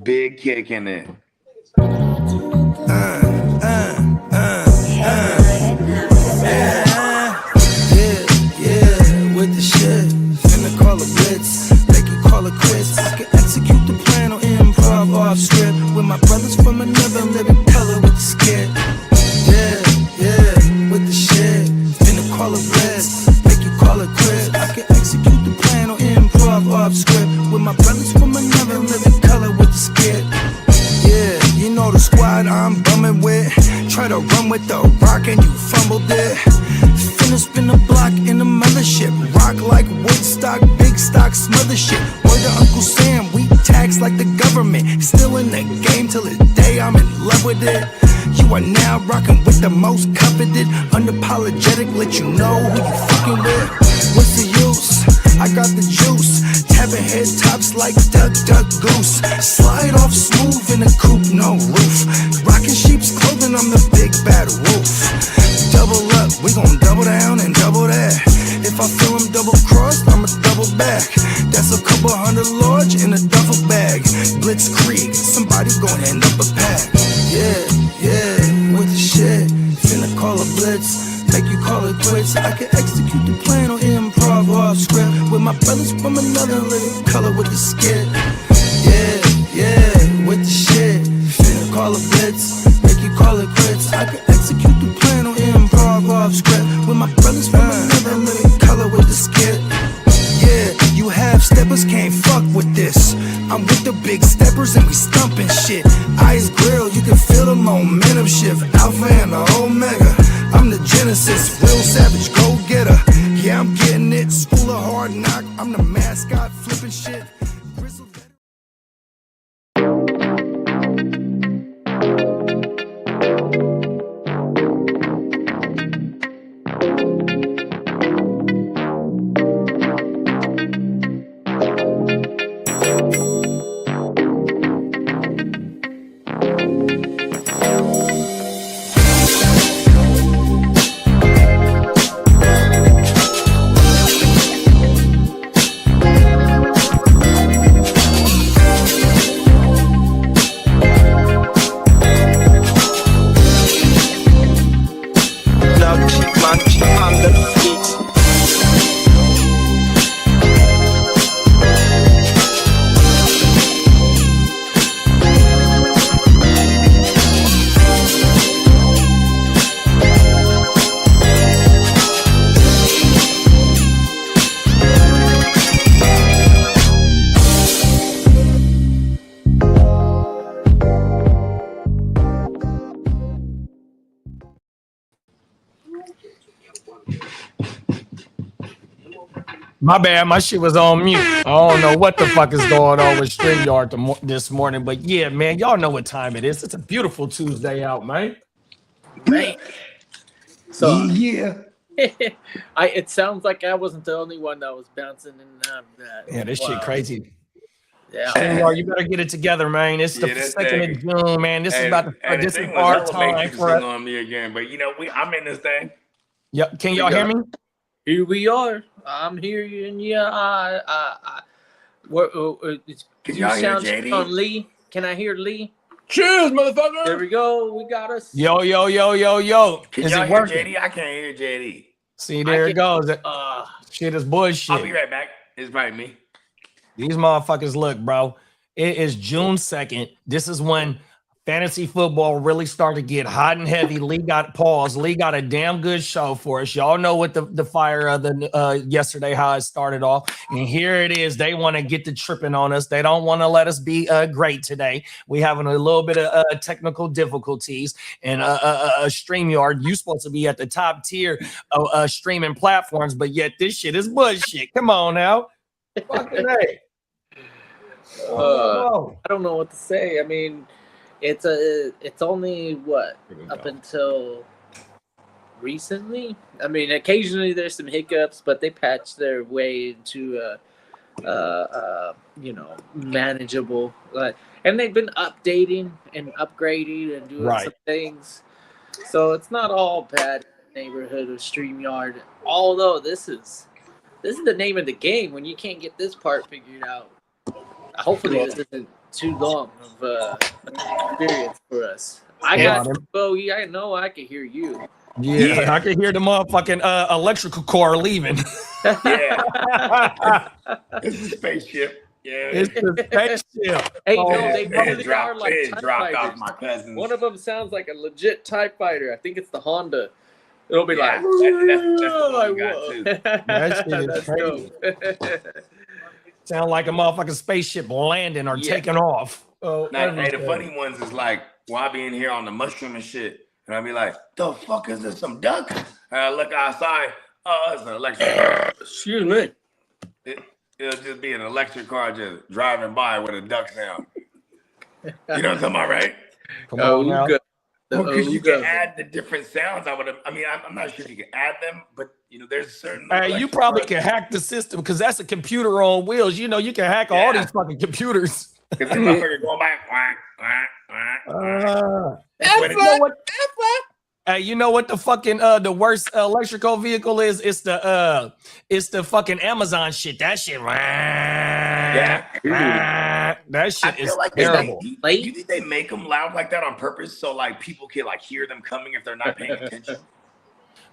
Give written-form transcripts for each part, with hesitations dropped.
Big kick in it. With the shit, finna call a blitz, make you call it quits. I can execute the plan on improv off script with my brothers from another living color with the skit. Yeah, with the shit, finna call a blitz, make you call it quits. I can execute the plan on improv off script with my brothers from another living color with the skit. Yeah, you know the squad I'm bumming with. Try to run with the rock and you fumbled it. Finna spin the block in the mothership. Rock like Woodstock, big stock, smother shit. Word to Uncle Sam, we tax like the government. Still in the game till the day I'm in love with it. You are now rocking with the most coveted. Unapologetic, let you know who you fucking with. What's the use? I got the juice. Tapping head tops like Duck, Duck, Goose. Slide off smooth in a coupe, no roof. Rocking sheep's clothing, I'm the big bad wolf. Double up, we gon' double down and double that. If I feel him double crossed, I'ma double back. That's a couple hundred large in a duffel bag. Blitzkrieg, somebody gon' end up a pack. Yeah, with the shit. Finna call a blitz, make you call it quits. I can execute the plan on improv off script with my brothers from another living color with the skit. Yeah, with the shit. Finna call a blitz, make you call it quits. I can execute the plan on improv off script with my brothers from another living color with the skit. Yeah, you half steppers can't fuck with this. I'm with the big steppers and we stumping shit. Ice grill, you can feel the momentum shift. Alpha and the Omega, I'm the Genesis, real savage go-getter. Yeah, I'm getting it, school of hard knock. I'm the mascot, flipping shit. My bad, my shit was on mute. I don't know what the fuck is going on with StreamYard this morning, but yeah, man, y'all know what time it is. It's a beautiful Tuesday out, man. Right. So yeah. It sounds like I wasn't the only one that was bouncing and that. Yeah, this shit crazy. Yeah, StreamYard, you better get it together, man. It's the 2nd of June, man. This is about to this is our time for on me again, but you know, I'm in this thing. Yep. Can y'all hear me? Here we are. I'm here, and yeah, Can y'all hear JD? On Lee? Can I hear Lee? Cheers, motherfucker. There we go. We got us. Yo. Can Is y'all it hear working? JD? I can't hear JD. See, there it goes. Shit is bullshit. I'll be right back. It's probably me. These motherfuckers, look, bro. It is June 2nd. This is when fantasy football really started to get hot and heavy. Lee got paused. Lee got a damn good show for us. Y'all know what the fire of the yesterday, how it started off. And here it is. They want to get the tripping on us. They don't want to let us be great today. We having a little bit of technical difficulties. And StreamYard, you supposed to be at the top tier of streaming platforms, but yet this shit is bullshit. Come on now. Fucking A. I don't know what to say. I mean, it's only what up until recently. I mean, occasionally there's some hiccups, but they patch their way into manageable. And they've been updating and upgrading and doing some things. So it's not all bad in the neighborhood of StreamYard. Although this is the name of the game when you can't get this part figured out. Hopefully this isn't too long of experience for us. I got Bogey. I know I can hear you. Yeah, I can hear the motherfucking electrical car leaving. Yeah. It's a spaceship. Yeah. It's the spaceship. Hey, Oh, no, they really dropped, are like it TIE dropped off fighters. my cousins. One of them sounds like a legit TIE fighter. I think it's the Honda. It'll be Yeah, like, that's the one like we got, whoa. too. That shit is That's crazy. dope. Sound like a motherfucking spaceship landing or taking off. Oh, Now, hey, the funny ones is like, well, I be in here on the mushroom and shit, and I be like, the fuck is this, some duck? And I look outside, oh, it's an electric car. Excuse me. It'll just be an electric car just driving by with a duck sound. You know what I'm talking about, right? Come on now. Well, because you can add the different sounds. I'm not sure if you can add them, but you know, there's certain. Hey, you probably can hack the system because that's a computer on wheels. You know, you can hack all these fucking computers. Because the motherfucker going back. Hey, you know what the fucking the worst electrical vehicle is? It's the fucking Amazon shit. That shit. That shit is like terrible. You think they make them loud like that on purpose so like people can like hear them coming if they're not paying attention?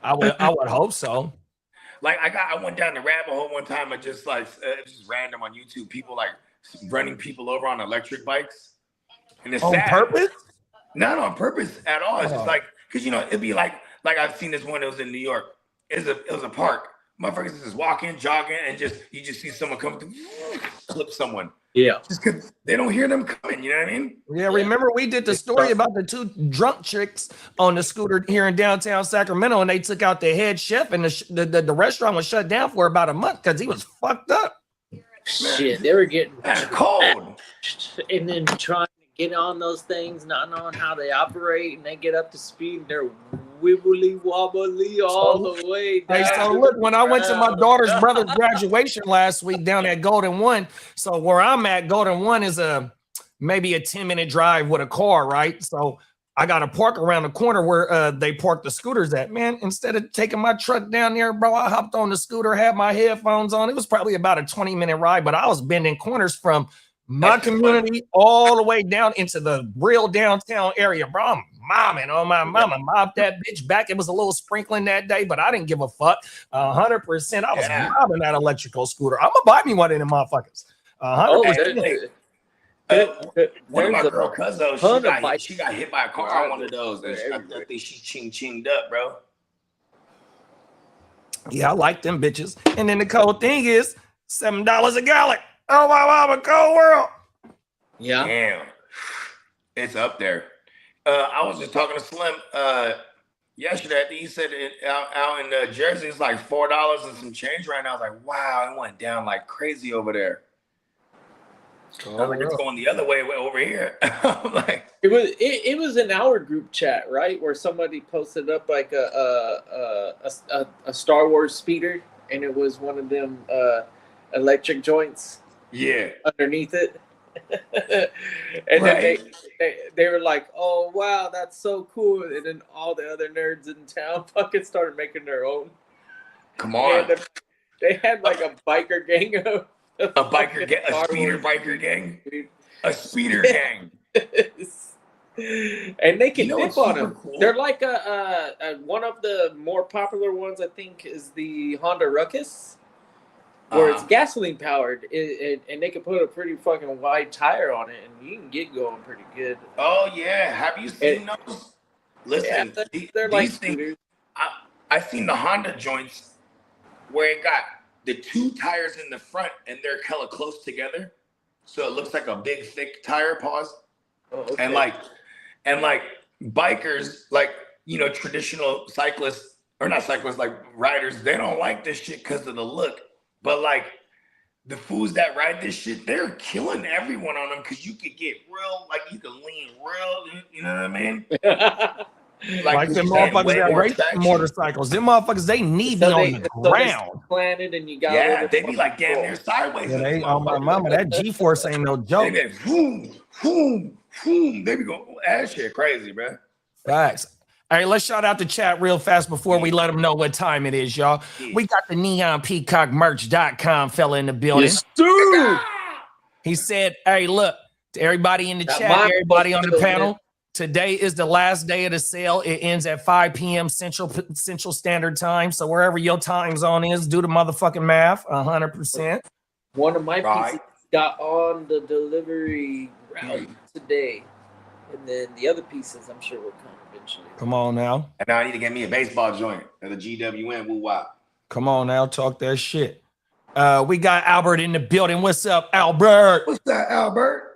I would hope so. Like I went down the rabbit hole one time and just like just random on YouTube, people like running people over on electric bikes, and it's on sad. Purpose? Not on purpose at all. It's just like because you know it'd be like I've seen this one. It was in New York. It was a park. Motherfuckers just walking, jogging, and you just see someone come through, clip someone. Yeah, just because they don't hear them coming. You know what I mean? Yeah. Remember we did the story about the two drunk chicks on the scooter here in downtown Sacramento, and they took out the head chef, and the restaurant was shut down for about a month because he was fucked up. Shit, they were getting cold, and then trying to get on those things, not knowing how they operate, and they get up to speed, and they're wibbly wobbly all the way down. Hey, so look, when I went to my daughter's brother's graduation last week down at Golden One, so where I'm at, Golden One is maybe a 10-minute drive with a car, right? So I got to park around the corner where they park the scooters at. Man, instead of taking my truck down there, bro, I hopped on the scooter, had my headphones on. It was probably about a 20-minute ride, but I was bending corners from my community all the way down into the real downtown area, bro. I'm momming on my mama. Mobbed that bitch back. It was a little sprinkling that day, but I didn't give a fuck. 100%. I was mobbing that electrical scooter. I'm gonna buy me one of them motherfuckers. 100%. One of my girl cousins, she got hit by a car on one of those. I think she chinged up, bro. Yeah, I like them bitches. And then the cold thing is $7 a gallon. Oh, wow, a cold world. Yeah. Damn. It's up there. I was just talking to Slim yesterday. I think he said out in Jersey, it's like $4 and some change right now. I was like, wow, it went down like crazy over there. I was like, it's going the other way over here. I'm like, it was in our group chat, right, where somebody posted up like a Star Wars speeder, and it was one of them electric joints. Yeah, underneath it. And then they were like, oh wow, that's so cool. And then all the other nerds in town fucking started making their own. Come on. They had like a biker gang of a speeder biker gang. A speeder gang. And they can dip on them. Cool. They're like one of the more popular ones, I think, is the Honda Ruckus. Where it's gasoline powered, and they can put a pretty fucking wide tire on it, and you can get going pretty good. Oh yeah, have you seen those? Listen, they're like things. I've seen the Honda joints where it got the two tires in the front, and they're kind of close together, so it looks like a big thick tire. Pause. Oh, okay. And like bikers, like traditional cyclists or not cyclists, like riders, they don't like this shit because of the look. But like the fools that ride this shit, they're killing everyone on them because you could get real, like you can lean real, you know what I mean? like them motherfuckers that race motorcycles. Them motherfuckers, they need me on the ground. Planted and you got they be like damn near sideways. Yeah, they on my mama. That G-force ain't no joke. They be boom, boom, boom. They be going, that shit crazy, bro. Facts. All right, let's shout out the chat real fast before we let them know what time it is, y'all. We got the neonpeacockmerch.com fella in the building. Yes, dude. He said, hey, look, To everybody in the That chat, mine everybody was on the still panel. Today is the last day of the sale. It ends at 5 p.m. Central Standard Time. So wherever your time zone is, do the motherfucking math. 100%. One of my Right. pieces got on the delivery route today, and then the other pieces I'm sure will come eventually. Come on now. And now I need to get me a baseball joint at the GWN woo-wop. Come on now. Talk that shit. We got Albert in the building. What's up, Albert? What's that, Albert?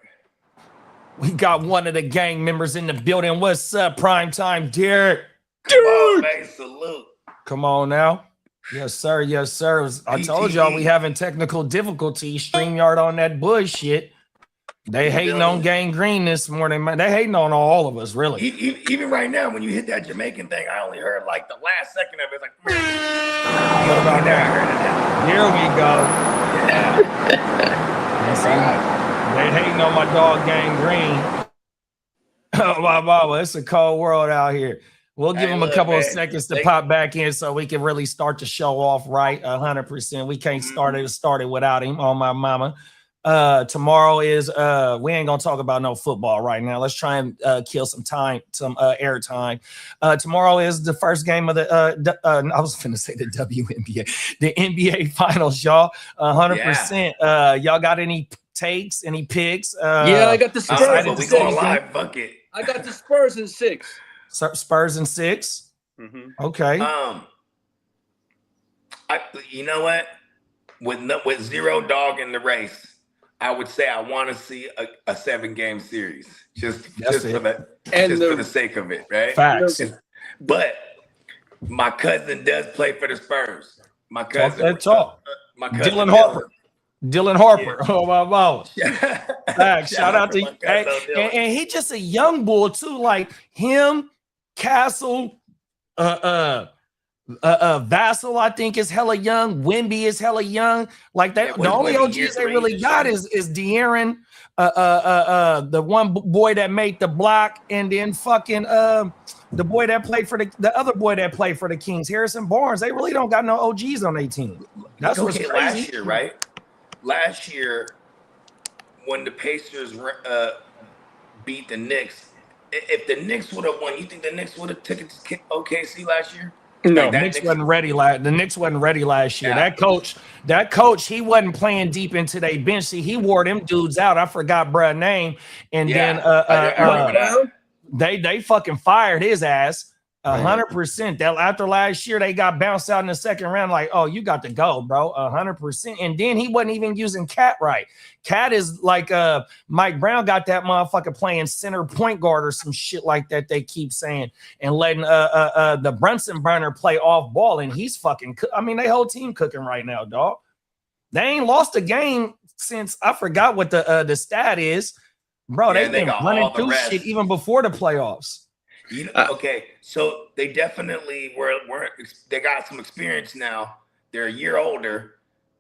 We got one of the gang members in the building. What's up, Primetime Derek? Come on, man. Salute. Come on now. Yes, sir. Yes, sir. I told y'all we having technical difficulties. StreamYard on that bullshit. They hating on Gang Green this morning, man. They hating on all of us, really. Even right now, when you hit that Jamaican thing, I only heard like the last second of it. Like, What about that? Here we go. Yeah. They hating on my dog Gang Green. Oh, wow. It's a cold world out here. We'll give them a couple of seconds to pop back in so we can really start the show off right. 100%. We can't start it without him on my mama. Tomorrow is we ain't gonna talk about no football right now. Let's try and kill some time, some air time. Tomorrow is the first game of the I was gonna say the WNBA, the NBA finals, y'all. 100%. Y'all got any takes, any picks? Yeah, I got the Spurs. We going live, bucket. I got the Spurs in 6. Spurs in 6. Okay. You know what? With zero dog in the race, I would say I want to see a 7-game series, just for the sake of it, right? Facts. But my cousin does play for the Spurs. My cousin. My cousin Dylan Harper. Dylan Harper. Yeah. Oh, wow. Shout out to you. And he just a young bull too, like him, Castle, Vassal, I think, is hella young. Wimby is hella young. Like that, the only OGs they really got is De'Aaron, the one boy that made the block, and then fucking the boy that played for the other boy that played for the Kings, Harrison Barnes. They really don't got no OGs on their team. That's what's crazy. Last year, right? Last year, when the Pacers beat the Knicks, if the Knicks would have won, you think the Knicks would have took it to OKC last year? No, the Knicks wasn't ready. The Knicks wasn't ready last year. Yeah. That coach, he wasn't playing deep into their bench. See, he wore them dudes out. I forgot bruh's name, and then they fucking fired his ass. 100%. That after last year, they got bounced out in the second round. Like, oh, you got to go, bro. 100%. And then he wasn't even using Cat right. Cat is like Mike Brown got that motherfucker playing center point guard or some shit like that. They keep saying and letting the Brunson burner play off ball, and he's fucking. I mean, they whole team cooking right now, dog. They ain't lost a game since I forgot what the stat is, bro. They've been running through shit even before the playoffs. You know, okay, so they definitely were. They got some experience now. They're a year older,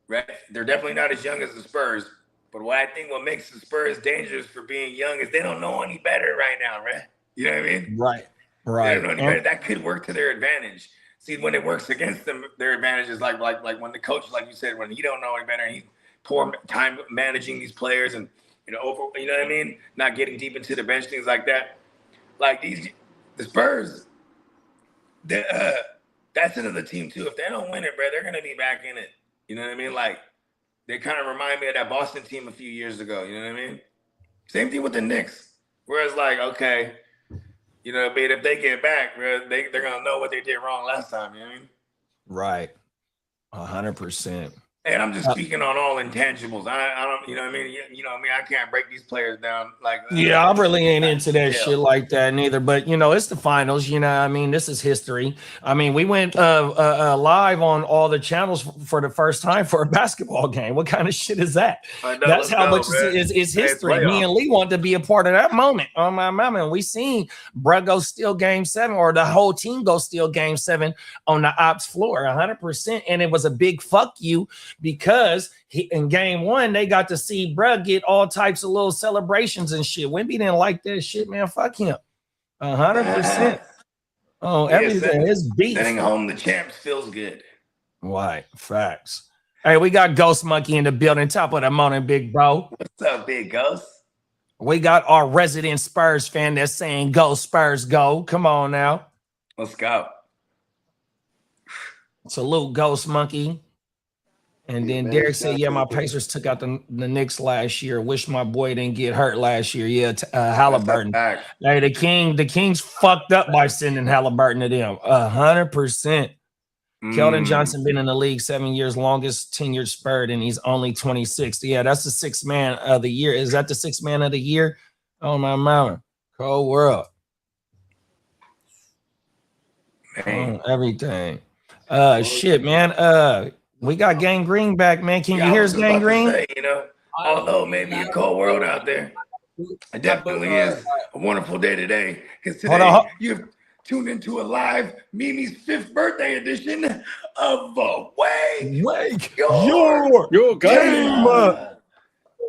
right? They're definitely not as young as the Spurs. But what makes the Spurs dangerous for being young is they don't know any better right now, right? You know what I mean? Right. They don't know any better. That could work to their advantage. See, when it works against them, their advantage is like when the coach, like you said, when he don't know any better, and he's poor time managing these players, and you know what I mean? Not getting deep into the bench, things like that. Like the Spurs, that's another team too. If they don't win it, bro, they're gonna be back in it. You know what I mean? Like they kind of remind me of that Boston team a few years ago. You know what I mean? Same thing with the Knicks. Whereas, like, okay, you know, but if they get back, bro, they're gonna know what they did wrong last time. You know what I mean? Right. 100%. And I'm just speaking on all intangibles. I don't, you know what I mean? You know what I mean? I can't break these players down like that. Yeah, I really ain't into that shit like that neither. But, you know, it's the finals. You know what I mean? This is history. I mean, we went live on all the channels for the first time for a basketball game. What kind of shit is that? That's how much is history. Me and Lee want to be a part of that moment on my mama. And we seen bruh go steal game 7, or the whole team go steal game 7 on the ops floor, 100%. And it was a big fuck you, because in game 1, they got to see bruh get all types of little celebrations and shit. Wemby didn't like that shit, man. Fuck him. 100%. Oh, everything is beef. Sending home the champs feels good. Right. Facts. Hey, we got Ghost Monkey in the building. Top of the morning, big bro. What's up, big Ghost? We got our resident Spurs fan that's saying, go Spurs, go. Come on now. Let's go. Salute Ghost Monkey. And then Derek said, yeah, my Pacers took out the Knicks last year. Wish my boy didn't get hurt last year. Yeah, Halliburton. Hey, the Kings fucked up by sending Halliburton to them. 100%. Keldon Johnson been in the league 7 years, longest tenured Spurred, and he's only 26. Yeah, that's the sixth man of the year. Is that the sixth man of the year? Oh, my mama. Cold world. Man. Everything. Shit, man. We got Gang Green back, man. Can you hear us, Gang Green? Say, although maybe a cold world out there, it definitely is a wonderful day today. Because today you've tuned into a live Mimi's 5th birthday edition of Wake Your Game.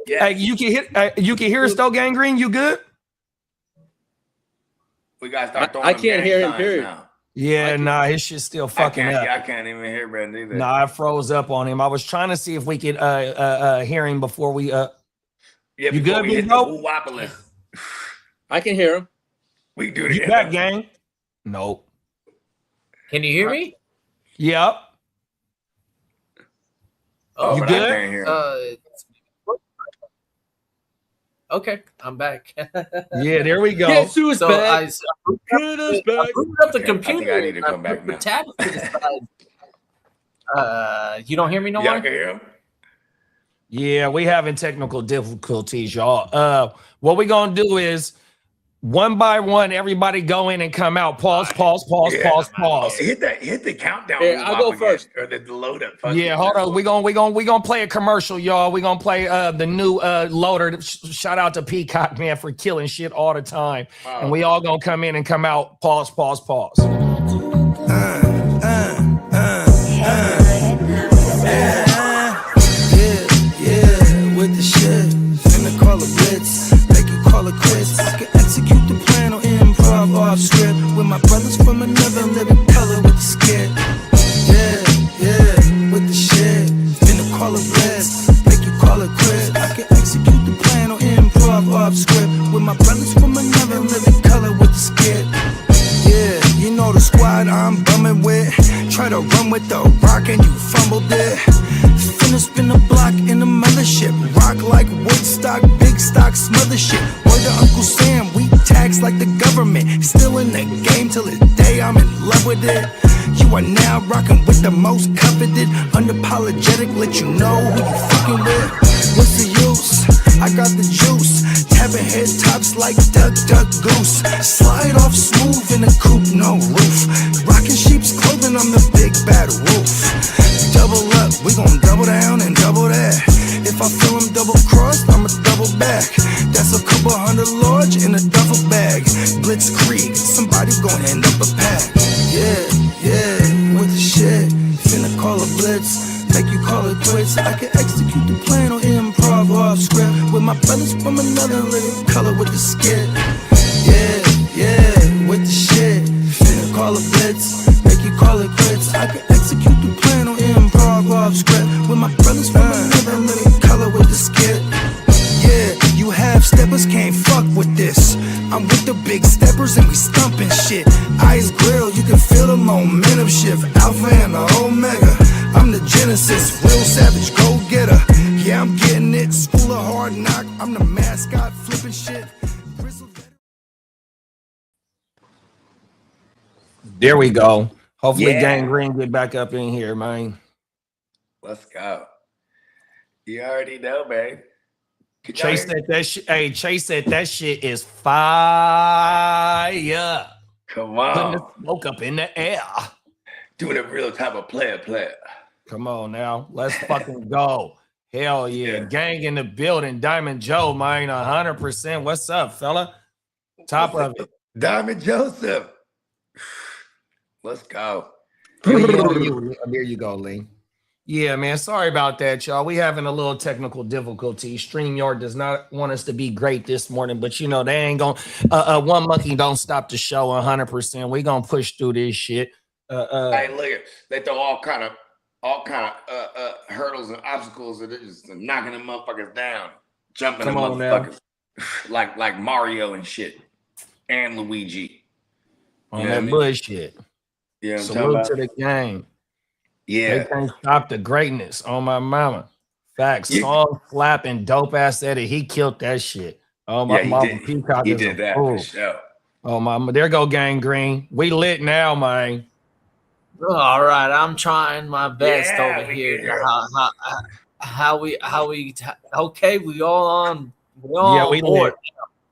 Hey, you can hear us though, Gang Green. You good? We gotta start throwing. I can't hear him. Period. Now. Yeah, nah, his shit's still fucking up. I can't even hear Brandon either. Nah, I froze up on him. I was trying to see if we could hear him before we you good, bro? I can hear him. We do it again. Back, gang. Nope. Can you hear me? Yep. Oh, you good? Okay, I'm back. Yeah, there we go. Guess who's back? I booted up the computer. I need to come back now. Tablet to the side. You don't hear me no more? I can hear him. Yeah, we having technical difficulties, y'all. What we gonna do is one by one, everybody go in and come out. Pause. Hit the countdown. Yeah, I'll go first. Or the load up. Yeah, hold on. We gonna play a commercial, y'all. We gonna play the new loader. Shout out to Peacock, man, for killing shit all the time. Wow. And we all gonna come in and come out. Pause. With the shit, finna call a blitz, make you call it quits. I can execute the plan or improv off script with my brothers from another living color with the skit. Yeah, with the shit, finna call a blitz, make you call it quits. I can execute the plan or improv off script with my brothers from another living color with the skit. Yeah, you know the squad I'm bumming with. Try to run with the rock and you fumbled it. Finna spin the block in the mothership. Rock like Woodstock, big stock, smother shit. Word to Uncle Sam, we tax like the government. Still in the game till the day I'm in love with it. You are now rocking with the most coveted. Unapologetic, let you know who you fucking with. What's the use? I got the juice. Tapping head tops like Duck Goose. Slide off smooth in a coupe, no roof. Rocking sheep's clothing on the big bad wolf. Double up, we gon' double down and double that. If I feel him double crossed, I'ma double back. That's a couple $100 large in a duffel bag. Blitzkrieg, somebody gon' end up a pack. Yeah, with the shit. Finna call a blitz, make you call it quits. I can execute the plan or improv off script with my brothers from another living color with the skit. Yeah, with the shit. Finna call a blitz, make you call it quits. I can execute the plan or improv off script with my brothers from another living color with the skit. Yeah, you half steppers can't fuck with this. I'm with the big steppers and we stumping shit. Ice grill, you can feel the momentum shift. Alpha and the Omega, I'm the Genesis. Real savage, go getter. Yeah, I'm getting it. School of hard knock, I'm the mascot, flipping shit. There we go. Hopefully, Gang Green get back up in here, man. Let's go. You already know, babe. Chase said that shit. Hey, Chase said that shit is fire. Come on. Putting the smoke up in the air. Doing a real type of player. Come on now. Let's fucking go. Hell yeah. Gang in the building. Diamond Joe, man. 100%. What's up, fella? Top of it. Diamond Joseph. Let's go. There you go, Lee. Yeah, man. Sorry about that, y'all. We having a little technical difficulty. StreamYard does not want us to be great this morning, but you know, they ain't gonna one monkey don't stop the show 100%. We gonna push through this shit. Hey, look at they throw all kind of hurdles and obstacles, and they're just knocking them motherfuckers down, jumping them motherfuckers. like Mario and shit, and Luigi. On You know that what I mean? bullshit. Yeah, I'm talking Salute about. to the game. They Yeah, can't stop the greatness on my mama. Facts. Yeah. Song slapping, dope ass Eddie. He killed that shit. Oh my he mama. did. Peacock He is did a that fool. for sure. Oh my, there go Gang Green. We lit now, man. All right, I'm trying my best Yeah, over we here. can hear How we okay? We all Yeah, on we board. lit.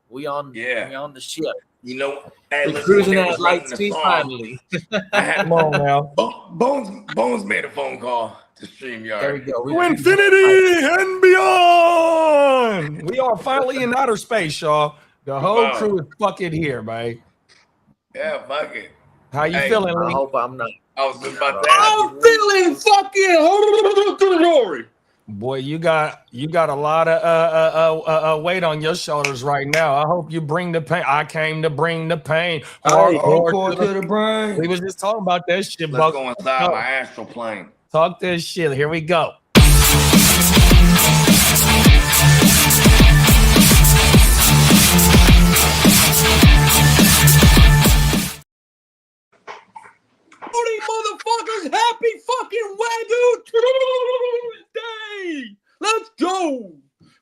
We on the ship. You know, hey, We listen, cruising when they at was running light the speed song, finally. I had Come on now. Bones made a phone call to StreamYard. There we go. To infinity and beyond. We are finally in outer space, y'all. The whole Wow. crew is fucking here, man. Yeah, fuck it. How you Hey, feeling, I Lee? hope I'm not. I was just about to I'm ask. feeling fucking glory. Boy, you got a lot of weight on your shoulders right now. I hope you bring the pain. I came to bring the pain. Hardcore to the brain. We was just talking about that shit, Let's bro. go inside my astral plane. Talk this shit. Here we go. Howdy, motherfuckers! Happy fucking WYGU Tuesday! Let's go!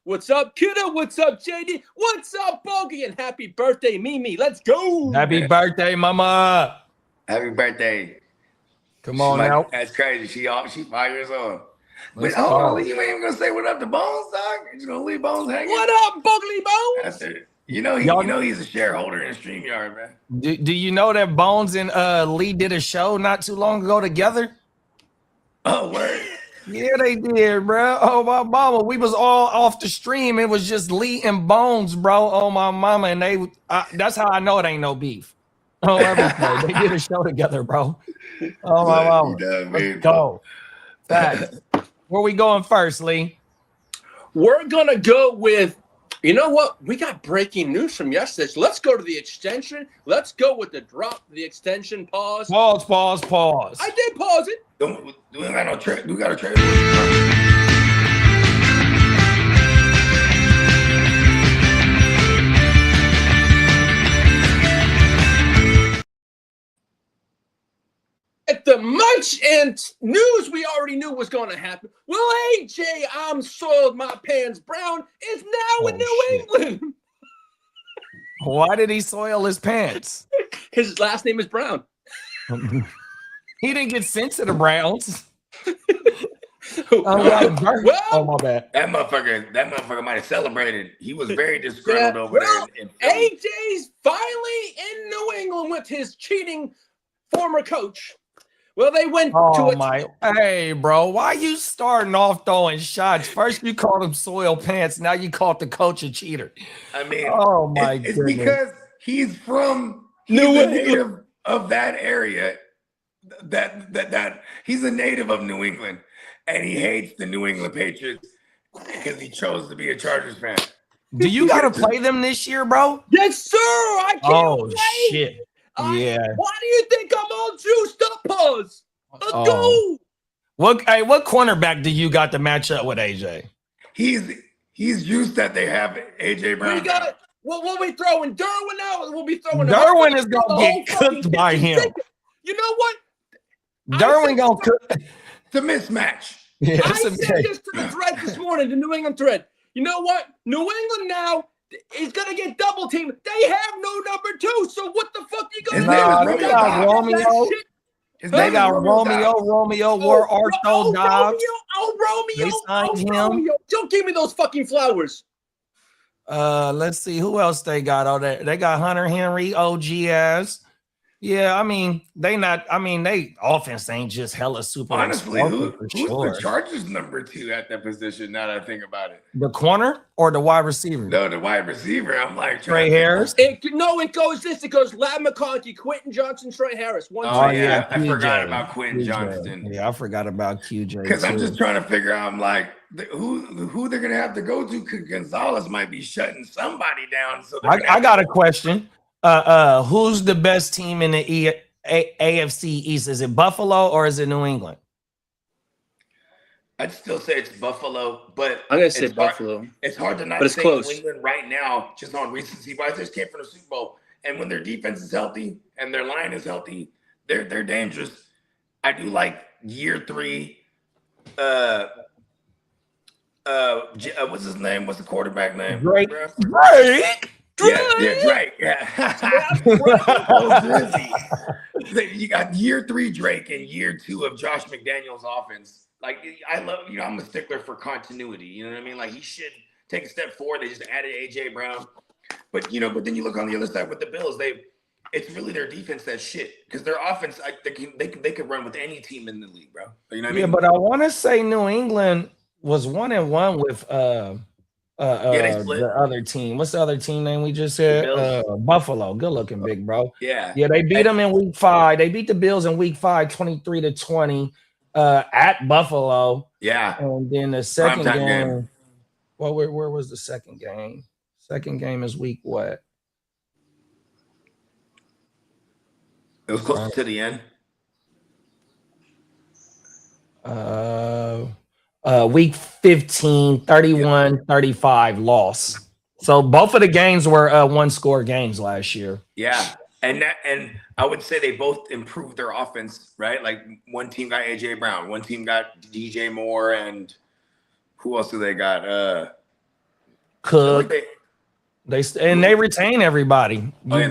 What's up, Kitteh? What's up, JD? What's up, Bogey? And happy birthday, Mimi! Let's go! Happy birthday, mama. Happy birthday. Come on now. That's crazy. She 5 years old. Let's Wait, hold go. on. You ain't even gonna say what up to Bones, dog? You just gonna leave Bones hanging? What up, Bugly Bones? That's it. You know he's a shareholder in StreamYard, man. Do you know that Bones and Lee did a show not too long ago together? Oh, word. Yeah, they did, bro. Oh my mama, we was all off the stream. It was just Lee and Bones, bro. Oh my mama, and that's how I know it ain't no beef. Oh, everything. They did a show together, bro. Oh my mama. Let's go. Facts. Where we going first, Lee? We're gonna go with, you know what? We got breaking news from yesterday. So let's go to the extension. Let's go with the drop, the extension pause. Pause. I did pause it. Do we got no trade? We got a trade. At the much and news we already knew was going to happen. Well, AJ, I'm soiled my pants brown is now in New shit. England. Why did he soil his pants? His last name is Brown. He didn't get sent to the Browns. Well, Oh my bad. That motherfucker might have celebrated. He was very disgruntled over well, there. In Philly. AJ's finally in New England with his cheating former coach. Well, they went to Hey, bro, why you starting off throwing shots? First you called him soil pants, now you called the coach a cheater. I mean, Oh my it's goodness. because he's New a England. native of that area. That he's a native of New England, and he hates the New England Patriots because he chose to be a Chargers fan. Do you gotta play them this year, bro? Yes, sir. I can't wait. Shit. Yeah. Why do you think I'm all juiced up, pause? Let's go. What cornerback do you got to match up with AJ? He's used that they have AJ Brown. We got it. We'll be throwing Derwin out. We'll be throwing Derwin is gonna get cooked by him. You know what? Derwin gonna cook. It's a mismatch. Yeah, I said this to the thread this morning, the New England thread. You know what? New England now is gonna get double teamed. They have no number 2. So what the fuck you gonna His do? name is they got Romeo. They got Romeo wore Arto Dobbs. Romeo. They signed him. Romeo. Don't give me those fucking flowers. Let's see who else they got out there. They got Hunter Henry, OGS. Yeah, I mean, they offense ain't just hella super. Honestly, who's sure. the Chargers number 2 at that position? Now that I think about it, The corner or the wide receiver? no, the wide receiver. I'm like Trey Harris. It goes this. It goes Lab McConkey, Quentin Johnson, Trey Harris. Oh yeah, I QJ. forgot about Quentin QJ. Johnston. Yeah, I forgot about QJ. Because I'm too. just trying to figure out. I'm like, who they're gonna have to go to? Because Gonzalez might be shutting somebody down. So I got a question. Who's the best team in the AFC East? Is it Buffalo or is it New England? I'd still say it's Buffalo, but I'm gonna say it's hard- Buffalo. It's hard to not But it's say close. New England right now, just on recency bias. They just came from the Super Bowl, and when their defense is healthy and their line is healthy, they're dangerous. I do like year 3. What's his name? What's the quarterback name? Drake. bro? Drake. Yeah, Drake. Yeah. Oh, Drizzy. You got year 3 Drake and year 2 of Josh McDaniels' offense. Like, I love, I'm a stickler for continuity. You know what I mean? Like, he should take a step forward. They just added AJ Brown. But then you look on the other side with the Bills, it's really their defense that's shit. Because their offense, they could run with any team in the league, bro. You know what I mean? Yeah, but I want to say New England was 1-1 with they split. the other team. What's the other team name we just said? Buffalo. Good looking, big bro. Yeah. Yeah, they beat them in week 5. They beat the Bills in week 5, 23-20, at Buffalo. Yeah. And then the second Primetime game. Well, where was the second game? Second game is week what? It was close to the end. Week 15, 31-35 loss. So both of the games were 1-score games last year. Yeah. And I would say they both improved their offense, right? Like one team got AJ Brown, one team got DJ Moore, and who else do they got? Cook. They retain everybody. They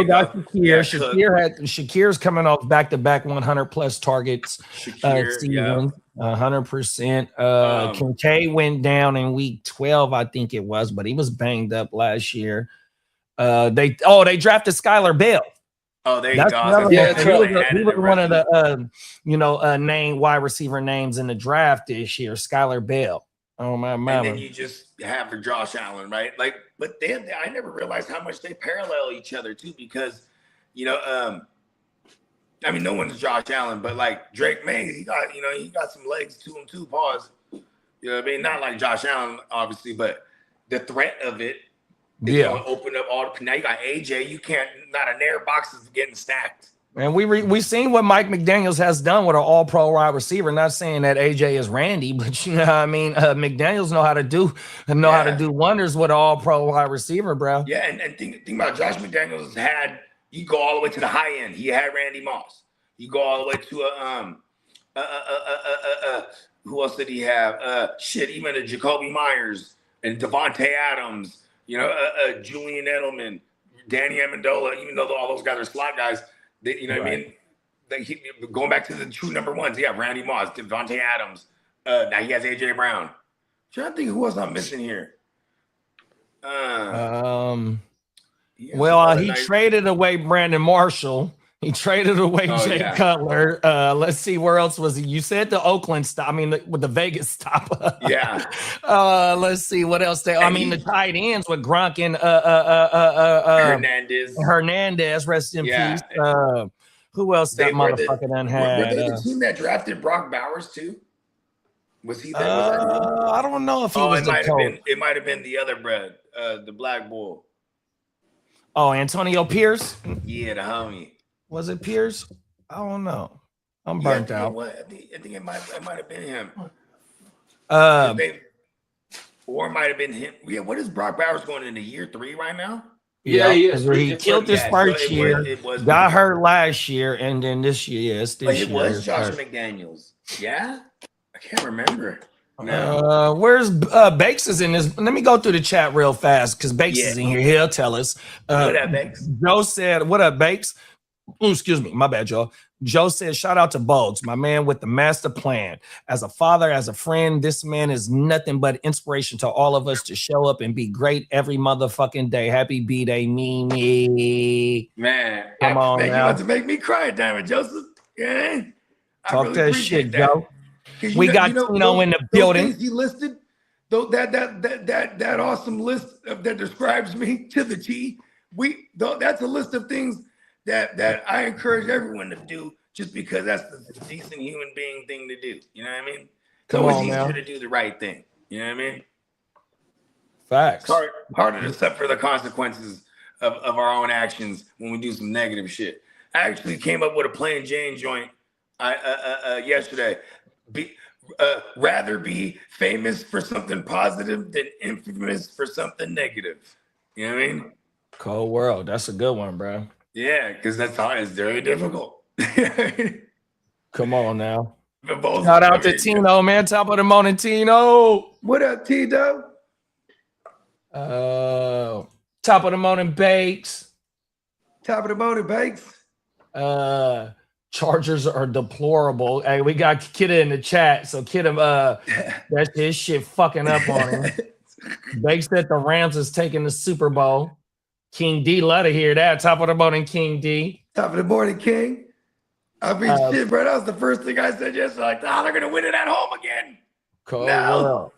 got Shakir. Shakir's coming off back-to-back 100+ targets season. 100%. Kincaid went down in week 12, I think it was, but he was banged up last year. They drafted Skylar Bell. Oh, there you go. Yeah, he was one of the named wide receiver names in the draft this year. Skylar Bell. Oh my mama. And then you just have for Josh Allen, right? Like, but I never realized how much they parallel each other too, because no one's Josh Allen, but like Drake May, he got some legs to him too. Pause. You know what I mean? Not like Josh Allen, obviously, but the threat of it is going to open up all the. Now you got AJ. You can't. Not an air box is getting stacked. And we seen what Mike McDaniels has done with an all-pro wide receiver. Not saying that AJ is Randy, but you know what I mean. McDaniels know how to do wonders with an all-pro wide receiver, bro. Yeah, and think about Josh McDaniels you go all the way to the high end. He had Randy Moss. You go all the way to who else did he have? Even a Jacoby Myers and Devontae Adams. Julian Edelman, Danny Amendola. Even though all those guys are slot guys. What I mean? Going back to the true number ones, Randy Moss, Devontae Adams. Now he has AJ Brown. I'm trying to think who else I'm missing here. He traded away Brandon Marshall. He traded away Jay Cutler. Let's see, where else was he? You said the Oakland stop. I mean, with the Vegas stop. Let's see what else the tight ends with Gronk and Hernandez. Rest in peace. Who else that motherfucker done had? Were they the team that drafted Brock Bowers too? Was he there? I don't know if he was the coach. It might have been the other bread, the Black Bull. Oh, Antonio Pierce? Yeah, the homie. Was it Pierce? I don't know. I'm burnt out. I think it might have been him. Or it might have been him. Yeah, what is Brock Bowers going into year 3 right now? Yeah, he is. He killed his first year, got hurt last year, and then this year, it was Josh McDaniels. Yeah? I can't remember. No. Where's Bakes is in this? Let me go through the chat real fast because Bakes is in here. He'll tell us. What up, Bakes? Joe said, "What up, Bakes?" Oh, excuse me, my bad, Joe. Joe said, "Shout out to Bogues, my man with the master plan. As a father, as a friend, this man is nothing but inspiration to all of us to show up and be great every motherfucking day. Happy B-Day, me. Man, come on now. You want to make me cry, damn it, Joseph. Yeah, talk really that shit, Joe. We got Tino in the building. He listed that awesome list that describes me to the T. That's a list of things that I encourage everyone to do, just because that's the decent human being thing to do. You know what I mean? It's always easier to do the right thing. You know what I mean? Facts. It's harder to suffer the consequences of our own actions when we do some negative shit. I actually came up with a plain Jane joint yesterday. rather be famous for something positive than infamous for something negative. You know what I mean? Cold world. That's a good one, bro. Yeah, because that's hard. It's very difficult. Come on now. Both, Shout out to Tino, man. Top of the morning, Tino. What up, Tino? Top of the morning, Bakes. Top of the morning, Bakes. Chargers are deplorable. Hey, we got Kitteh in the chat. So Kitteh, that's his shit fucking up on him. Bakes said the Rams is taking the Super Bowl. King D, love to hear that. Top of the morning, King D. Top of the morning, King. I mean, shit, bro. That was the first thing I said yesterday. Like, they're gonna win it at home again. Cool. No.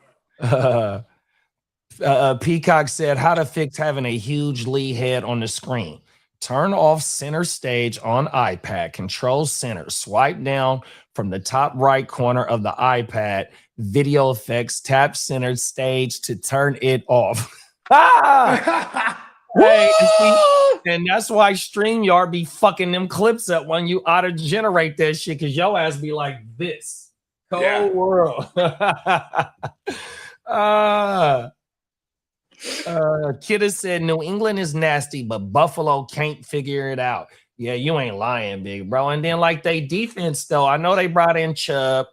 Peacock said how to fix having a huge lead head on the screen. Turn off center stage on iPad. Control center. Swipe down from the top right corner of the iPad. Video effects. Tap center stage to turn it off. Hey, and that's why StreamYard be fucking them clips up when you auto generate that shit, because your ass be like this. Cold world. Kitteh said New England is nasty, but Buffalo can't figure it out. Yeah, you ain't lying, big bro. And then like they defense though, I know they brought in Chubb.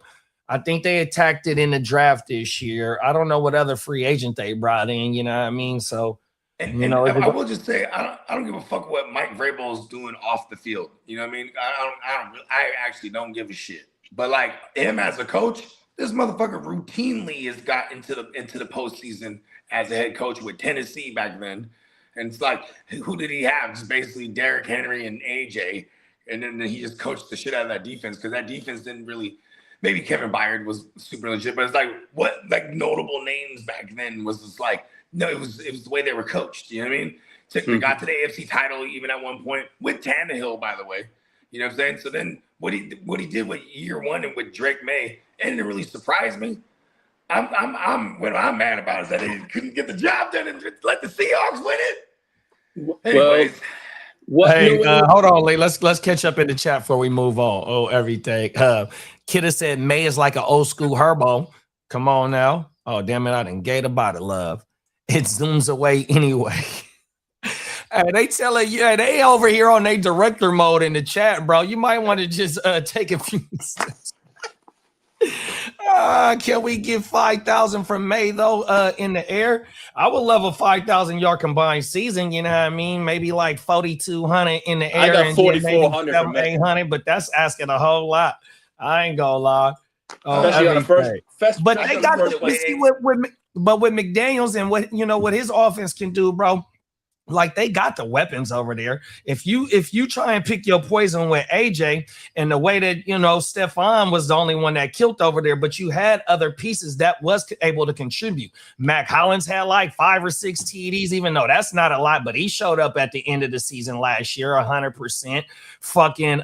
I think they attacked it in the draft this year. I don't know what other free agent they brought in. You know what I mean? So. And I will just say, I don't give a fuck what Mike Vrabel is doing off the field. You know what I mean? I actually don't give a shit. But like him as a coach, this motherfucker routinely has got into the postseason as a head coach with Tennessee back then. And it's like, who did he have? Just basically Derrick Henry and AJ. And then he just coached the shit out of that defense because that defense didn't really. Maybe Kevin Byard was super legit, but it's like what like notable names back then was just like. No, it was the way they were coached. You know what I mean? They got to the AFC title even at one point with Tannehill, by the way. You know what I'm saying? So then what he did with year one and with Drake May, it didn't really surprise me. What I'm mad about is that they couldn't get the job done and let the Seahawks win it. Anyways. Hold on, Lee. Let's catch up in the chat before we move on. Oh, everything. Kitteh said May is like an old school Herbo. Come on now. Oh, damn it. I didn't gate about it, love. It zooms away anyway. Hey, they telling you, they over here on their director mode in the chat, bro. You might want to just take a few steps. Can we get 5,000 from May though? In the air, I would love a 5,000 yard combined season. You know what I mean? Maybe like 4,200 in the air. I got 4,400 from 800, but that's asking a whole lot. I ain't gonna lie. Especially on the first, but they got to see but with McDaniels and what his offense can do, bro. Like they got the weapons over there. If you try and pick your poison with AJ and the way that Stephon was the only one that killed over there, but you had other pieces that was able to contribute. Mac Hollins had like 5 or 6 TDs, even though that's not a lot, but he showed up at the end of the season last year, 100%. Fucking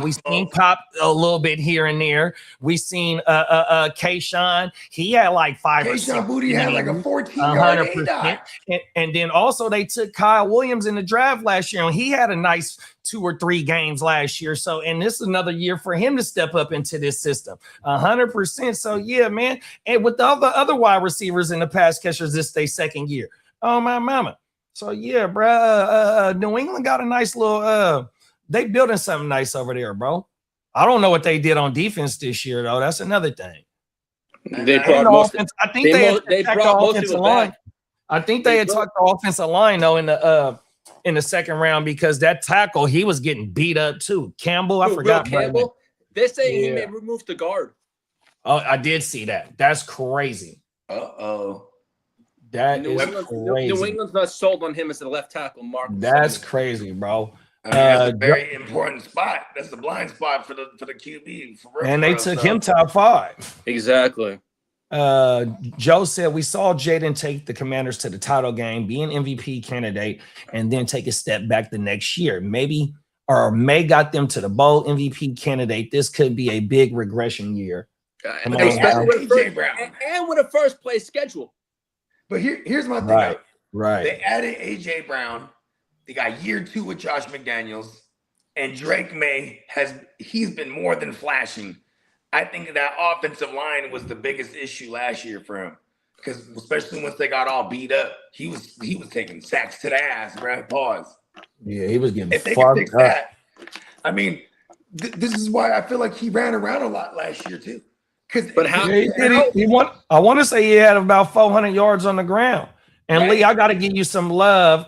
we seen Pop a little bit here and there. We seen Kayshawn. He had like 5 or 6. Kayshawn Booty had like a 14-yard 100%. And then also they took Kyle Williams in the draft last year, and he had a nice 2 or 3 games last year. So, and this is another year for him to step up into this system, 100%. So, yeah, man. And with the other wide receivers in the pass catchers, this their second year. Oh my mama. So, yeah, bro. New England got a nice little. They building something nice over there, bro. I don't know what they did on defense this year, though. That's another thing. They brought most. I think they brought most of it back. I think they had tucked the offensive line though in the second round because that tackle he was getting beat up too. Campbell, I forgot. Campbell. They're saying he may remove the guard. Oh, I did see that. That's crazy. That is crazy. New England's not sold on him as the left tackle, Mark. That's crazy, bro. That's a very important spot. That's the blind spot for the QB. And they took him top 5. Exactly. Joe said we saw Jaden take the Commanders to the title game, be an MVP candidate, and then take a step back the next year. May got them to the bowl MVP candidate. This could be a big regression year. Especially with a first place schedule. But here's my thing. Right. They added AJ Brown. They got year 2 with Josh McDaniels, and Drake May he's been more than flashing. I think that offensive line was the biggest issue last year for him. Because especially once they got all beat up, he was taking sacks to the ass, bro. Pause. Yeah, he was getting If they can fucked fix up. that, I mean, this is why I feel like he ran around a lot last year too. But how? Yeah, I want to say he had about 400 yards on the ground. And Right. Lee, I got to give you some love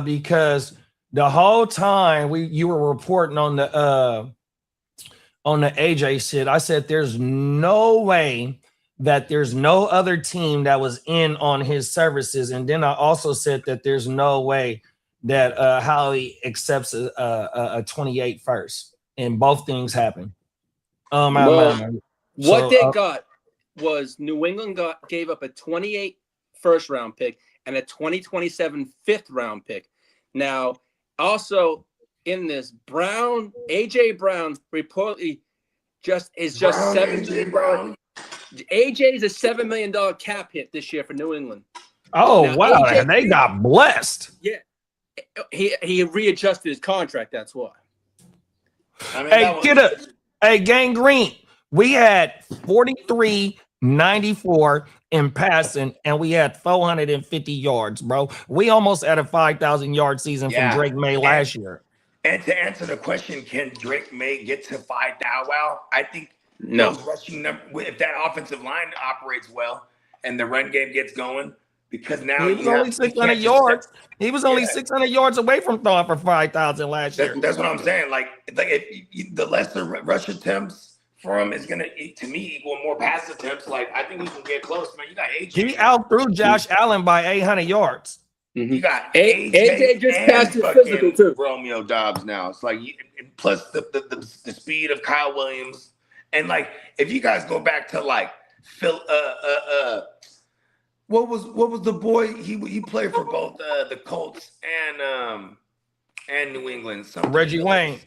because the whole time you were reporting on the AJ shit, I said there's no way that there's no other team that was in on his services, and then I also said that there's no way that Howie accepts a 28 first, and both things happen. What they got was New England gave up a 28 first round pick and a 2027 fifth round pick. Now, also in this, AJ Brown reportedly is just $7 million. AJ is a $7 million cap hit this year for New England. Oh, now, wow. AJ, And they got blessed. Yeah. He readjusted his contract, that's why. I mean, Hey, Kitteh. Hey, Gang Green. We had 43-94 in passing, and we had 450 yards, bro. We almost had a 5,000 yard season from Drake May last year. And to answer the question, can Drake May get to 5,000? I think no. Those rushing if that offensive line operates well and the run game gets going, because now he was only 600 yards. He was only 600 yards away from throwing for 5,000 last year. That's what I'm saying. Like the lesser rush attempts for him is gonna, to me, equal more pass attempts. Like I think we can get close, man. You got AJ. He outthrew Josh Allen by 800 yards. You got AJ just passed his physical too. Romeo Doubs now. It's like plus the speed of Kyle Williams. And like, if you guys go back to like Phil, what was the boy? He played for both the Colts and New England. Reggie Wayne.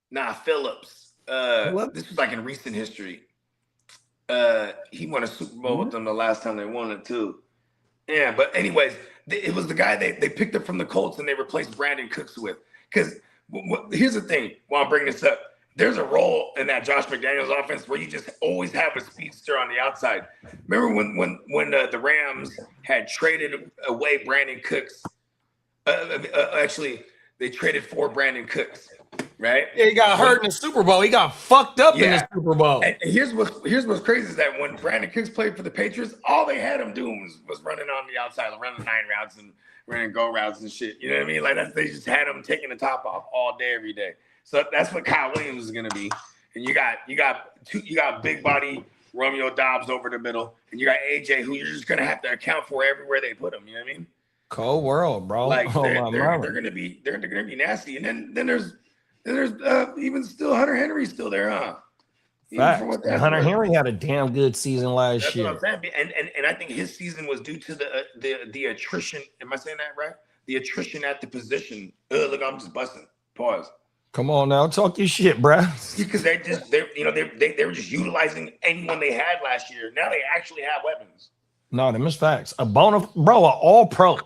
Nah, Phillips. This was like in recent history. He won a Super Bowl with them the last time they won it too. Yeah, but anyways, it was the guy they picked up from the Colts and they replaced Brandon Cooks with. Because here's the thing. While I'm bringing this up. There's a role in that Josh McDaniels offense where you just always have a speedster on the outside. Remember when the Rams had traded away Brandon Cooks? Actually, they traded for Brandon Cooks, right? Yeah, he got hurt in the Super Bowl. He got fucked up in the Super Bowl. And here's what's crazy is that when Brandon Cooks played for the Patriots, all they had him doing was running on the outside, running 9 routes and running go routes and shit. You know what I mean? Like they just had him taking the top off all day, every day. So that's what Kyle Williams is going to be. And you got big body Romeo Doubs over the middle, and you got AJ, who you're just going to have to account for everywhere they put him. You know what I mean? Cold world, bro. Like they're going to be nasty. And then there's even still Hunter Henry still there, huh? Hunter Henry had a damn good season last year. What I'm saying. And I think his season was due to the attrition. Am I saying that right? The attrition at the position. Look, I'm just busting. Pause. Come on now, talk your shit, bro. Because they were just utilizing anyone they had last year. Now they actually have weapons. No, them is facts. An all pro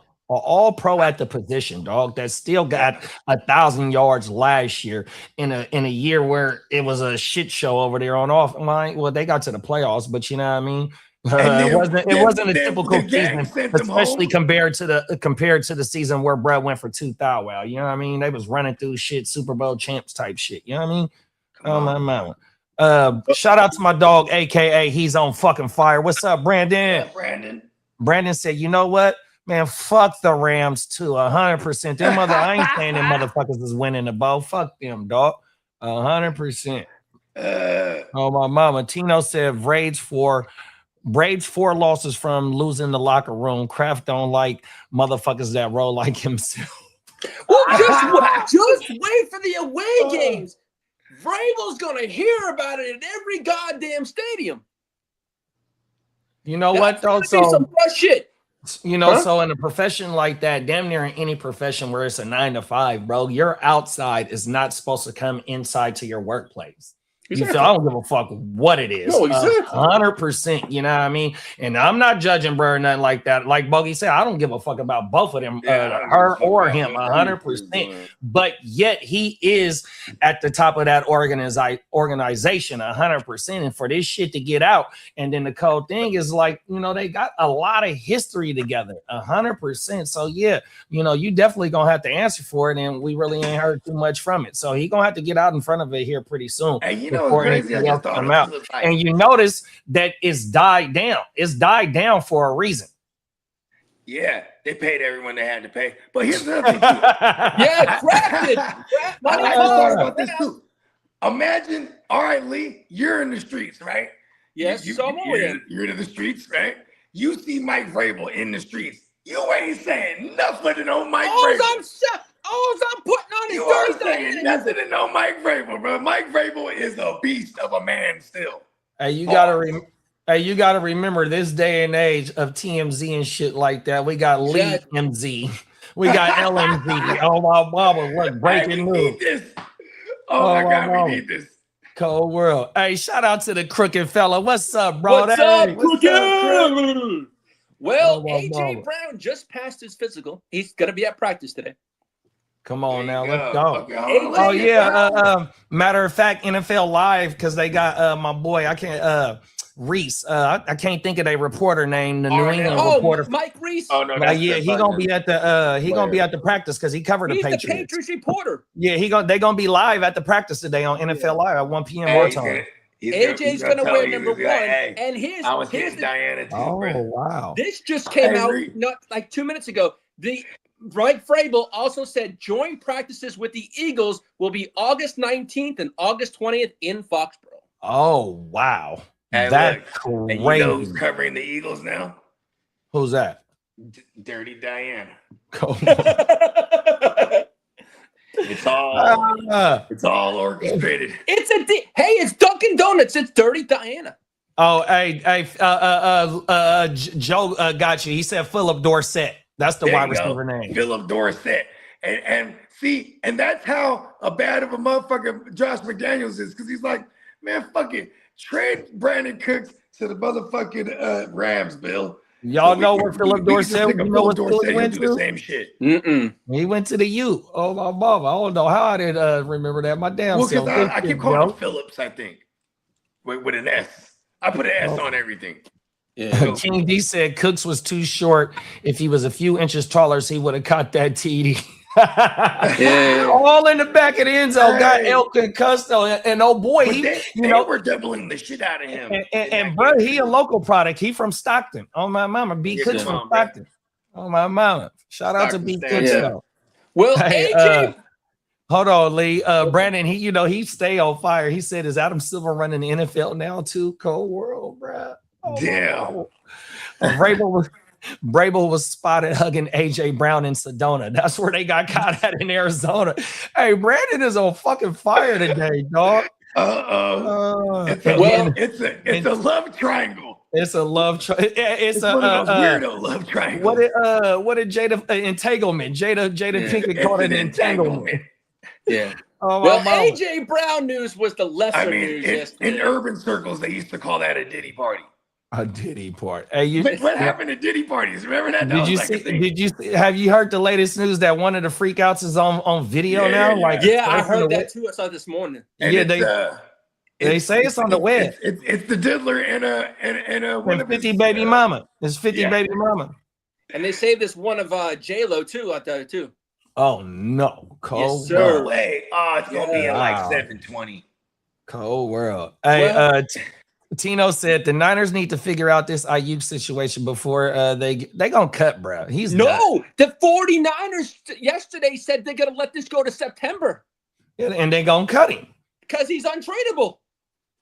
at the position, dog. That still got 1,000 yards last year in a year where it was a shit show over there on off line. Well, they got to the playoffs, but you know what I mean. It wasn't a typical season, especially compared to the season where Brett went for 2,000. Well, you know what I mean? They was running through shit, Super Bowl champs type shit. You know what I mean? Oh my man. Shout out to my dog, aka he's on fucking fire. What's up, Brandon? Yeah, Brandon said, you know what? Man, fuck the Rams too, 100%. I ain't saying them motherfuckers is winning the ball. Fuck them, dog. 100%. Oh my mama. Tino said Braid's 4 losses from losing the locker room. Kraft don't like motherfuckers that roll like himself. Well, just wait for the away games. Vrabel's gonna hear about it in every goddamn stadium. You know what though? So some fresh shit. You know, so in a profession like that, damn near in any profession where it's a 9 to 5, bro, your outside is not supposed to come inside to your workplace. You feel I don't give a fuck what it is. No, exactly. 100%. You know what I mean? And I'm not judging bro or nothing like that. Like Bogey said, I don't give a fuck about both of them, her or him, 100%. But yet he is at the top of that organization, 100%. And for this shit to get out, and then the cold thing is like, you know, they got a lot of history together, 100%. So yeah, you know, you definitely gonna have to answer for it, and we really ain't heard too much from it. So he gonna have to get out in front of it here pretty soon. And you know, crazy, and you notice that it's died down. It's died down for a reason. Yeah, they paid everyone they had to pay. But here's the other thing, too. Yeah, drafted. I thought about this too. Imagine, all right, Lee, you're in the streets, right? Yes, you're in the streets, right? You see Mike Vrabel in the streets. You ain't saying nothing to no Mike Vrabel. All I'm putting on is you are dirty saying nothing to no Mike Vrabel, bro. Mike Vrabel is a beast of a man still. Hey, you gotta remember this day and age of TMZ and shit like that. We got Lee MZ, we got LMZ. Oh my mama, what breaking news! Oh my God, we need this. Cold world. Hey, shout out to the crooked fella. What's up, bro? What's up, crooked? Well, AJ Brown just passed his physical. He's gonna be at practice today. Come on now, let's go. Oh yeah. Matter of fact, NFL Live, because they got my boy. I can't Reese. I can't think of a reporter name. The New England reporter, Mike Reese. Oh no, yeah, he gonna be at the practice because he covered the Patriots. He's the Patriots reporter. Yeah, they gonna be live at the practice today on NFL Live at 1 p.m. our time. AJ's gonna wear number 1, and here's Diana too. Oh bro. wow! This just came out not like 2 minutes ago. Mike Vrabel also said joint practices with the Eagles will be August 19th and August 20th in Foxborough. Oh wow! And that's crazy. And you know who's covering the Eagles now? Who's that? Dirty Diana. It's all orchestrated. It's Dunkin' Donuts. It's Dirty Diana. Oh, hey, Joe got you. He said Philip Dorsett. That's the wide receiver name. Philip Dorsett. And see, and that's how bad of a motherfucker Josh McDaniels is, because he's like, man, fuck it. Trade Brandon Cooks to the motherfucking Rams, Bill. Y'all know where Philip Dorsett, you know what Philip went to? The same shit. He went to the U. Oh, my mama. I don't know how I didn't remember that. My damn self. I keep calling him Phillips, I think, with an S. I put an S on everything. Yeah. King D said Cooks was too short. If he was a few inches taller, he would have caught that TD. All in the back of the end zone. Got El Concusto, and oh boy, they were doubling the shit out of him. And bro, he a local product. He from Stockton. Oh my mama, B Cooks from Stockton. Oh my mama. Shout out to B Cooks. Well, hey, AJ. Hold on, Lee. Brandon, he stay on fire. He said, "Is Adam Silver running the NFL now too?" Cold world, bro. Oh, damn. Vrabel was spotted hugging AJ Brown in Sedona. That's where they got caught at in Arizona. Hey, Brandon is on fucking fire today, dog. It's a love triangle. It's a love triangle. It's a weirdo love triangle. What did Jada entanglement? Jada Pinkett called it entanglement. Yeah. Oh, well, AJ Brown news was the lesser news yesterday. In urban circles, they used to call that a Diddy party. A Diddy party. Hey, what happened to Diddy parties? Remember that? Did you have you heard the latest news that one of the freakouts is on video now? I heard that too. I saw it this morning. And they say it's on the web. It's the diddler and a 50 baby mama. It's 50 baby mama. And they say this one of J-Lo too out there too. Oh no, cold world. No way. Oh, it's gonna be in like 720. Cold world. Hey, Tino said the Niners need to figure out this Ayuk situation before they gonna cut, bro. He's the 49ers yesterday said they're gonna let this go to September. Yeah, and they gonna cut him because he's untradeable.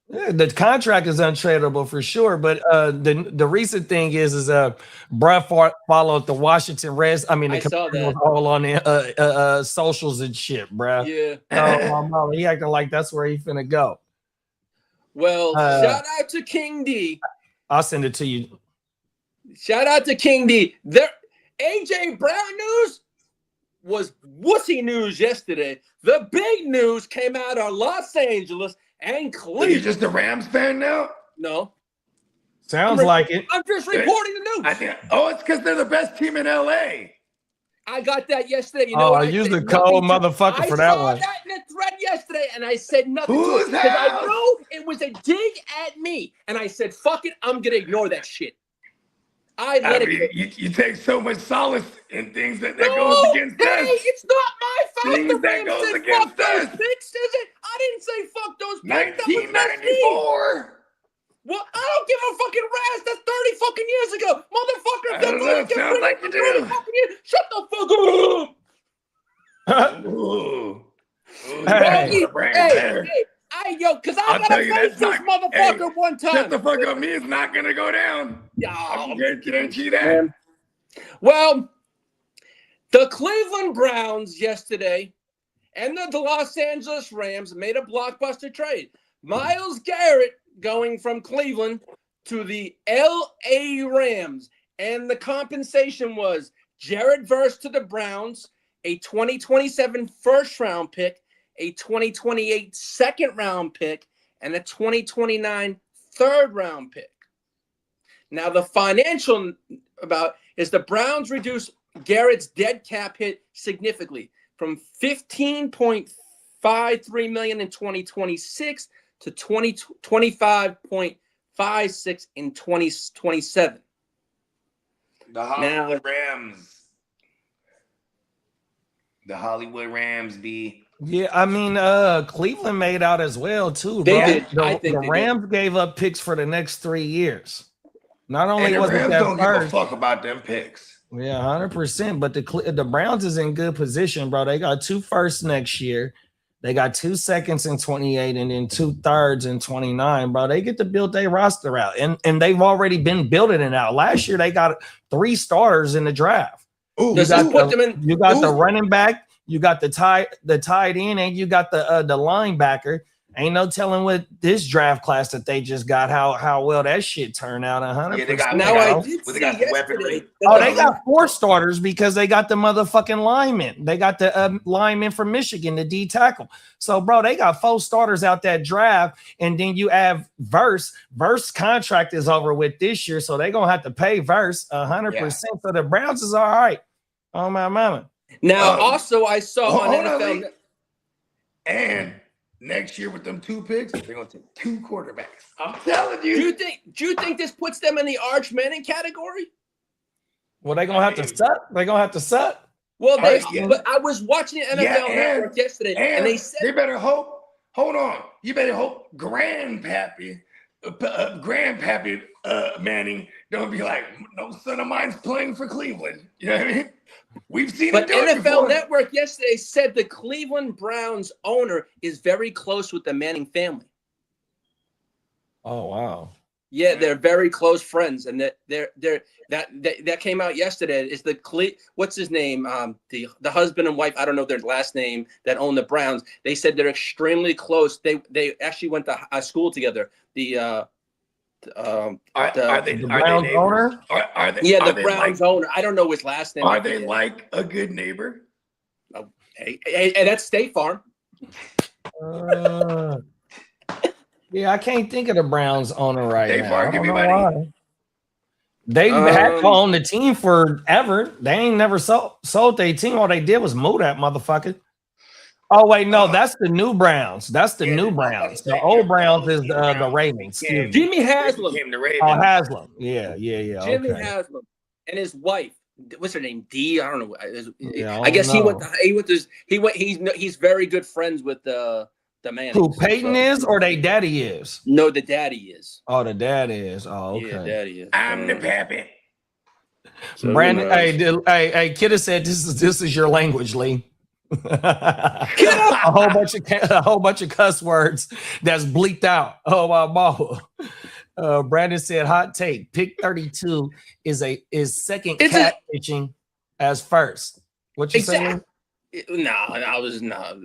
Yeah, the contract is untradeable for sure, but the recent thing is Brad followed the Washington Reds. I mean, the Commanders was all on the socials and shit, bro. Yeah. Oh, mama, he acting like that's where he finna go. Well, shout out to King D. I'll send it to you. Shout out to King D. There, AJ Brown news was wussy news yesterday. The big news came out of Los Angeles, and So Cleveland. you're just a Rams fan now? No. Sounds like it. I'm just reporting the news. I think. Oh, it's because they're the best team in LA. I got that yesterday. You know what? I used a cold motherfucker for that one. I saw that in a thread yesterday, and I said nothing Who's because I house? know it was a dig at me. And I said, fuck it, I'm going to ignore that shit. I let it go. You take so much solace in things that No, goes against hey, us. it's not my fault. Things The that Rams goes said against fuck those us. picks, is it? I didn't say fuck those picks. That was my team. 1994. Well, I don't give a fucking razz. That's 30 fucking years ago. Motherfucker, I if they're don't know, going to get sounds rid like of you them 30 do. fucking years, shut the fuck up. Ooh. Hey. Yo, because I I'll got tell to you, face that's this not- motherfucker one time. Shut the fuck up. Me is not going to go down. I can guarantee that. Man. Well, the Cleveland Browns yesterday and the Los Angeles Rams made a blockbuster trade. Myles Garrett going from Cleveland to the LA Rams. And the compensation was Jared Verse to the Browns, a 2027 first-round pick, a 2028 second-round pick, and a 2029 third-round pick. Now, the financial about is the Browns reduced Garrett's dead cap hit significantly from $15.53 million in 2026 to $25.56 in 2027. The Hollywood Rams be. Yeah, I mean, Cleveland made out as well too. They bro. did. I think The they Rams gave up picks for the next 3 years. Not only And the was it Rams that don't give a first, fuck about them picks. yeah, 100%. But the Browns is in good position, bro. They got 2 firsts next year. They got 2 seconds in 28 and then 2 thirds in 29, bro. They get to build their roster out. And they've already been building it out. Last year, they got 3 starters in the draft. Ooh, You got put them in- the running back, you got the tight end, and you got the linebacker. Ain't no telling what this draft class that they just got how well that shit turned out. 100%. Yeah, they got, Now, I did they see got the weaponry. yesterday. Oh, they got 4 starters because they got the motherfucking linemen. They got the lineman from Michigan, the D tackle. So, bro, they got 4 starters out that draft, and then you have Verse. Verse contract is over with this year, so they're gonna have to pay Verse 100%. So the Browns is all right. Oh my mama. Now, also, I saw on hold on, NFL. Lee. And next year with them 2 picks, they're gonna take 2 quarterbacks. I'm telling Do you think this puts them in the Arch Manning category? Well, they're gonna have to suck. They're gonna have to suck. Well, Yeah. but I was watching the NFL Network yesterday, and they said they better hope. Hold on, you better hope Grandpappy Manning don't be like, no son of mine's playing for Cleveland. You know what I mean? We've seen But it do it NFL before. Network yesterday said the Cleveland Browns owner is very close with the Manning family. Oh wow. Yeah, they're very close friends, and that came out yesterday. Is what's his name? The husband and wife. I don't know their last name that own the Browns. They said they're extremely close. They actually went to high school together. Are they The Browns neighbors? owner? Are they? Yeah, are the they Browns like, owner. I don't know his last name. Are they like a good neighbor? Hey, that's State Farm. Yeah, I can't think of the Browns owner right They now. far I give don't me know money. why. They had to own the team forever. They ain't never sold their team. All they did was move that motherfucker. Oh wait, no, that's the new Browns. That's the new Browns. The old Browns is the Ravens. Excuse me. Jimmy Haslam. Became the Ravens. Oh, Haslam. Yeah. Jimmy Okay. Haslam and his wife. What's her name? Dee. I don't know. Yeah, I guess don't know. He's very good friends with the man. Who Peyton is or they daddy is? No, the daddy is. Oh, the dad is. Oh, okay. Yeah, daddy is. I'm the pappy. So Brandon, hey, Kitteh said this is your language, Lee. a whole bunch of cuss words that's bleeped out. Oh my mama. Brandon said, hot take, pick 32 is second cat pitching as first. What you saying? No, I was no.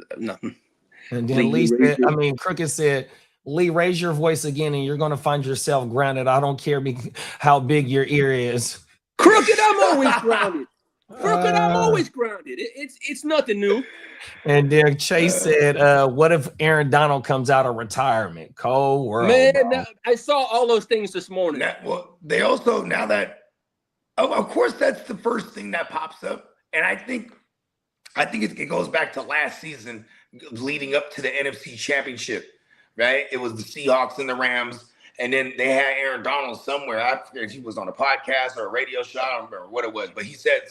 And then Lee said, Crooked said, Lee, raise your voice again and you're going to find yourself grounded. I don't care how big your ear is. Crooked, I'm always grounded. Crooked, I'm always grounded. It's nothing new. And then Chase said, what if Aaron Donald comes out of retirement? Cold world. Man, I saw all those things this morning. They also, now that, of course, that's the first thing that pops up. And I think it goes back to last season leading up to the NFC Championship, right? It was the Seahawks and the Rams. And then they had Aaron Donald somewhere. I forget if he was on a podcast or a radio show. I don't remember what it was. But he said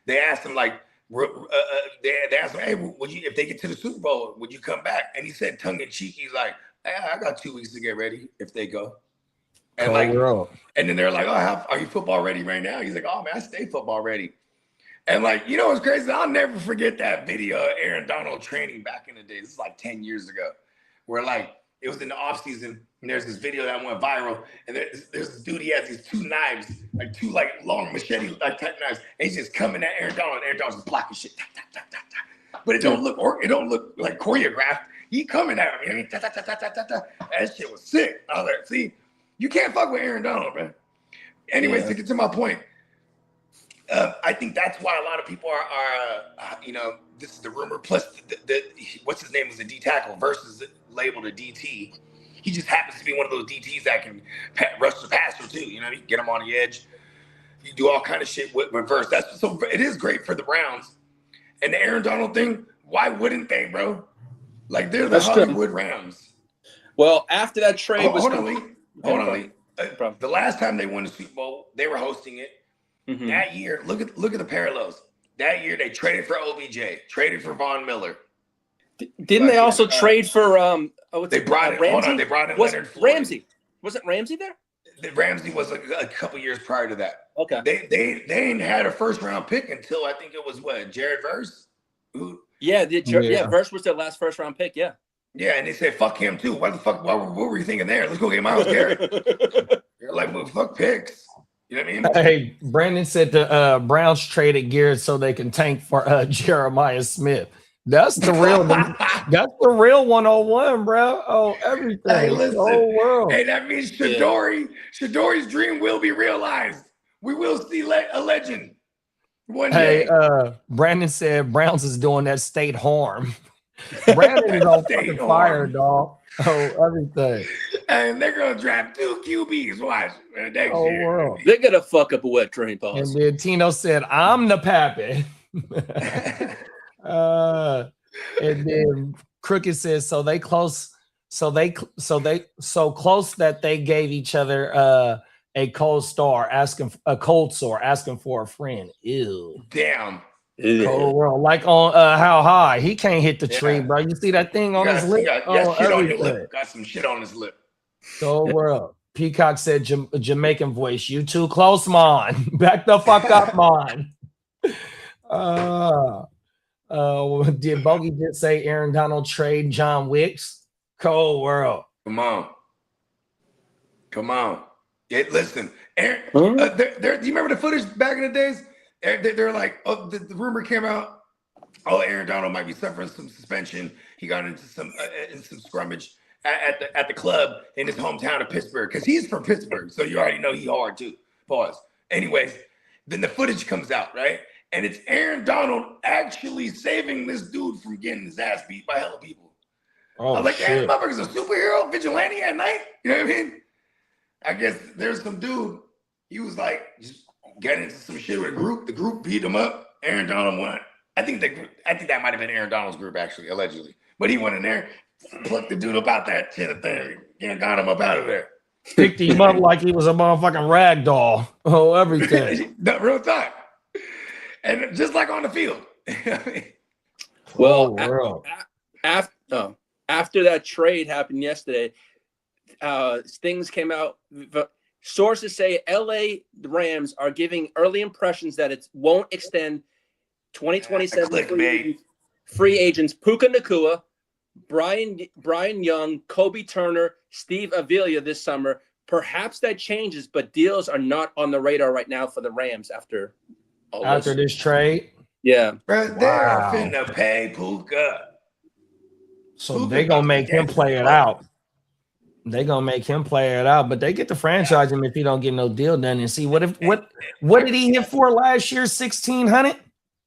they asked him, like, they asked him, hey, would you, if they get to the Super Bowl, would you come back? And he said, tongue in cheek, he's like, hey, I got 2 weeks to get ready if they go. And and then they're like, oh, are you football ready right now? He's like, oh man, I stay football ready. And like, you know what's crazy? I'll never forget that video of Aaron Donald training back in the day. This is like 10 years ago, where like it was in the offseason, and there's this video that went viral, and there's this dude, he has these 2 knives, like 2 like long machete like type knives, and he's just coming at Aaron Donald, and Aaron Donald's just blocking shit. But it don't look like choreographed. He coming at him, you know, that shit was sick. I was like, see, you can't fuck with Aaron Donald, man. Anyways, to get to my point, I think that's why a lot of people are you know, this is the rumor. Plus, the what's his name was a D tackle versus labeled a DT. He just happens to be one of those DTs that can rush the passer too. You know, you get him on the edge. You do all kind of shit with reverse. So it is great for the Browns. And the Aaron Donald thing, why wouldn't they, bro? Like they're the Hollywood Rams. Well, after that trade was hold on, Lee. The last time they won the Super Bowl, they were hosting it. Mm-hmm. That year, look at the parallels. That year, they traded for OBJ, traded for Von Miller. Didn't they also trade for they brought in Leonard Floyd. Ramsey. Wasn't Ramsey there? Ramsey was a couple years prior to that. Okay. They ain't had a first round pick until I think it was Jared Verse. Verse was their last first round pick. Yeah. Yeah, and they said fuck him too. What were you thinking there? Let's go get Myles Garrett. You're like, well, fuck picks. You know what I mean? Hey, Brandon said the Browns traded Garrett so they can tank for Jeremiah Smith. That's the real that's the real 101, bro. Oh, everything. Hey, listen. The whole world. Hey, that means Shadori's dream will be realized. We will see a legend one day. Hey, Brandon said Browns is doing that state harm. Brandon is on fucking fire, dog. Oh, everything. And they're gonna draft 2 QBs. Watch next year. World. They're gonna fuck up a wet train, pause. And then Tino said, "I'm the pappy." And then Crooked says, "So close that they gave each other a cold sore, asking for a friend." Ew. Damn. Cold world. Like on How High. He can't hit the tree, bro. You see that thing on his lip? Got shit on your lip. Got some shit on his lip. Cold world. Peacock said Jamaican voice. You too close, man. Back the fuck up, man. Did Bogey just say Aaron Donald trade John Wicks? Cold world. Come on. Listen, Aaron, do you remember the footage back in the days? They're like, oh, the rumor came out. Oh, Aaron Donald might be suffering some suspension. He got into some scrummage at the club in his hometown of Pittsburgh, because he's from Pittsburgh, so you already know he hard too. Pause. Anyways, then the footage comes out, right? And it's Aaron Donald actually saving this dude from getting his ass beat by hella people. Oh, I was like, that motherfucker's a superhero, vigilante at night. You know what I mean? I guess there's some dude. He was like just getting into some shit with a group. The group beat him up. Aaron Donald won. I think that might have been Aaron Donald's group, actually, allegedly. But he went in there, plucked the dude up out that shit thing, and got him up out of there. Picked him up like he was a motherfucking rag doll. Oh, everything. No, real time. And just like on the field. Well, after that trade happened yesterday, things came out. Sources say LA Rams are giving early impressions that it won't extend 2027 free agents Puka Nacua, Brian Young, Kobe Turner, Steve Avila this summer. Perhaps that changes, but deals are not on the radar right now for the Rams after this trade. Yeah. Bro, they're finna pay Puka. So they're going to make him play it out. They gonna make him play it out, but they get to franchise him if he don't get no deal done. And see what did he hit for last year? 1,600.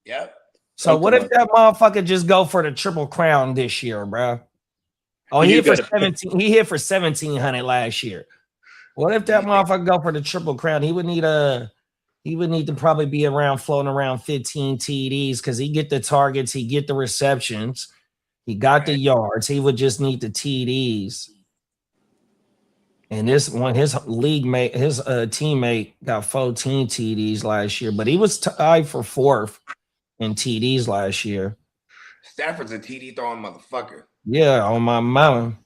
Yep. So what if that motherfucker just go for the triple crown this year, bro? Oh, he hit for 17. He hit for 1,700 last year. What if that motherfucker go for the triple crown? He would need to probably be floating around 15 TDs because he get the targets, he get the receptions, he got the yards. He would just need the TDs. And this one, his teammate got 14 TDs last year, but he was tied for 4th in TDs last year. Stafford's a TD throwing motherfucker. Yeah, on my mountain.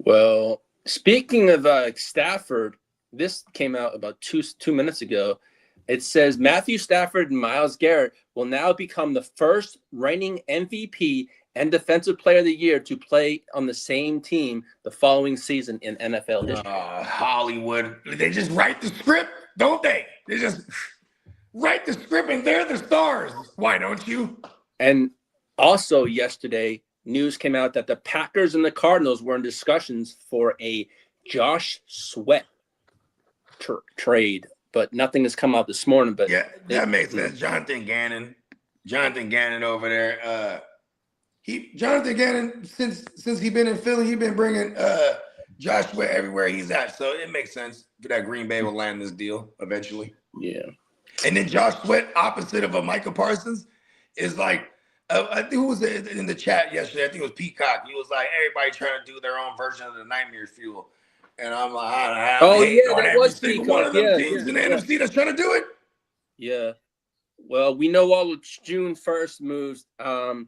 Well, speaking of Stafford, this came out about two minutes ago. It says Matthew Stafford and Myles Garrett will now become the first reigning MVP and Defensive Player of the Year to play on the same team the following season in NFL history. Hollywood. They just write the script, don't they? They just write the script and they're the stars. Why don't you? And also yesterday, news came out that the Packers and the Cardinals were in discussions for a Josh Sweat trade, but nothing has come out this morning. But yeah, that makes sense. Jonathan Gannon over there. Jonathan Gannon, since he been in Philly, he been bringing Josh Sweat everywhere he's at. So it makes sense for that Green Bay will land this deal eventually. Yeah. And then Josh Sweat, opposite of a Micah Parsons, is like, I think who was in the chat yesterday? I think it was Peacock. He was like, everybody trying to do their own version of the Nightmare Fuel. And I'm like, that was Peacock. One of them teams in the NFC that's trying to do it. Yeah. Well, we know all of June 1st moves. Alvin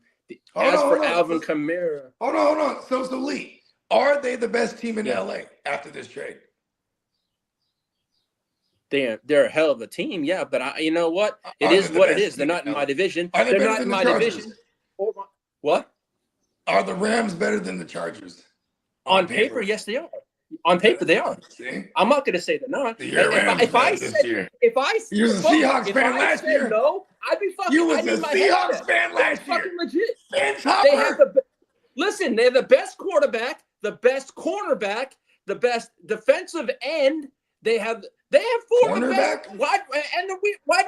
Kamara. Hold on. So Lee, are they the best team in LA after this trade? They're a hell of a team, yeah. But you know what? It is what it is. They're not in my division. They're not in my division. What? Are the Rams better than the Chargers? On paper, yes, they are. On paper, they are. See? I'm not going to say they're not. If I said you was a Seahawks fan last year. No, I'd be fucking. You was a Seahawks fan last year. Fucking legit. They have they have the best quarterback, the best cornerback, the best defensive end. They have 4 of the best wide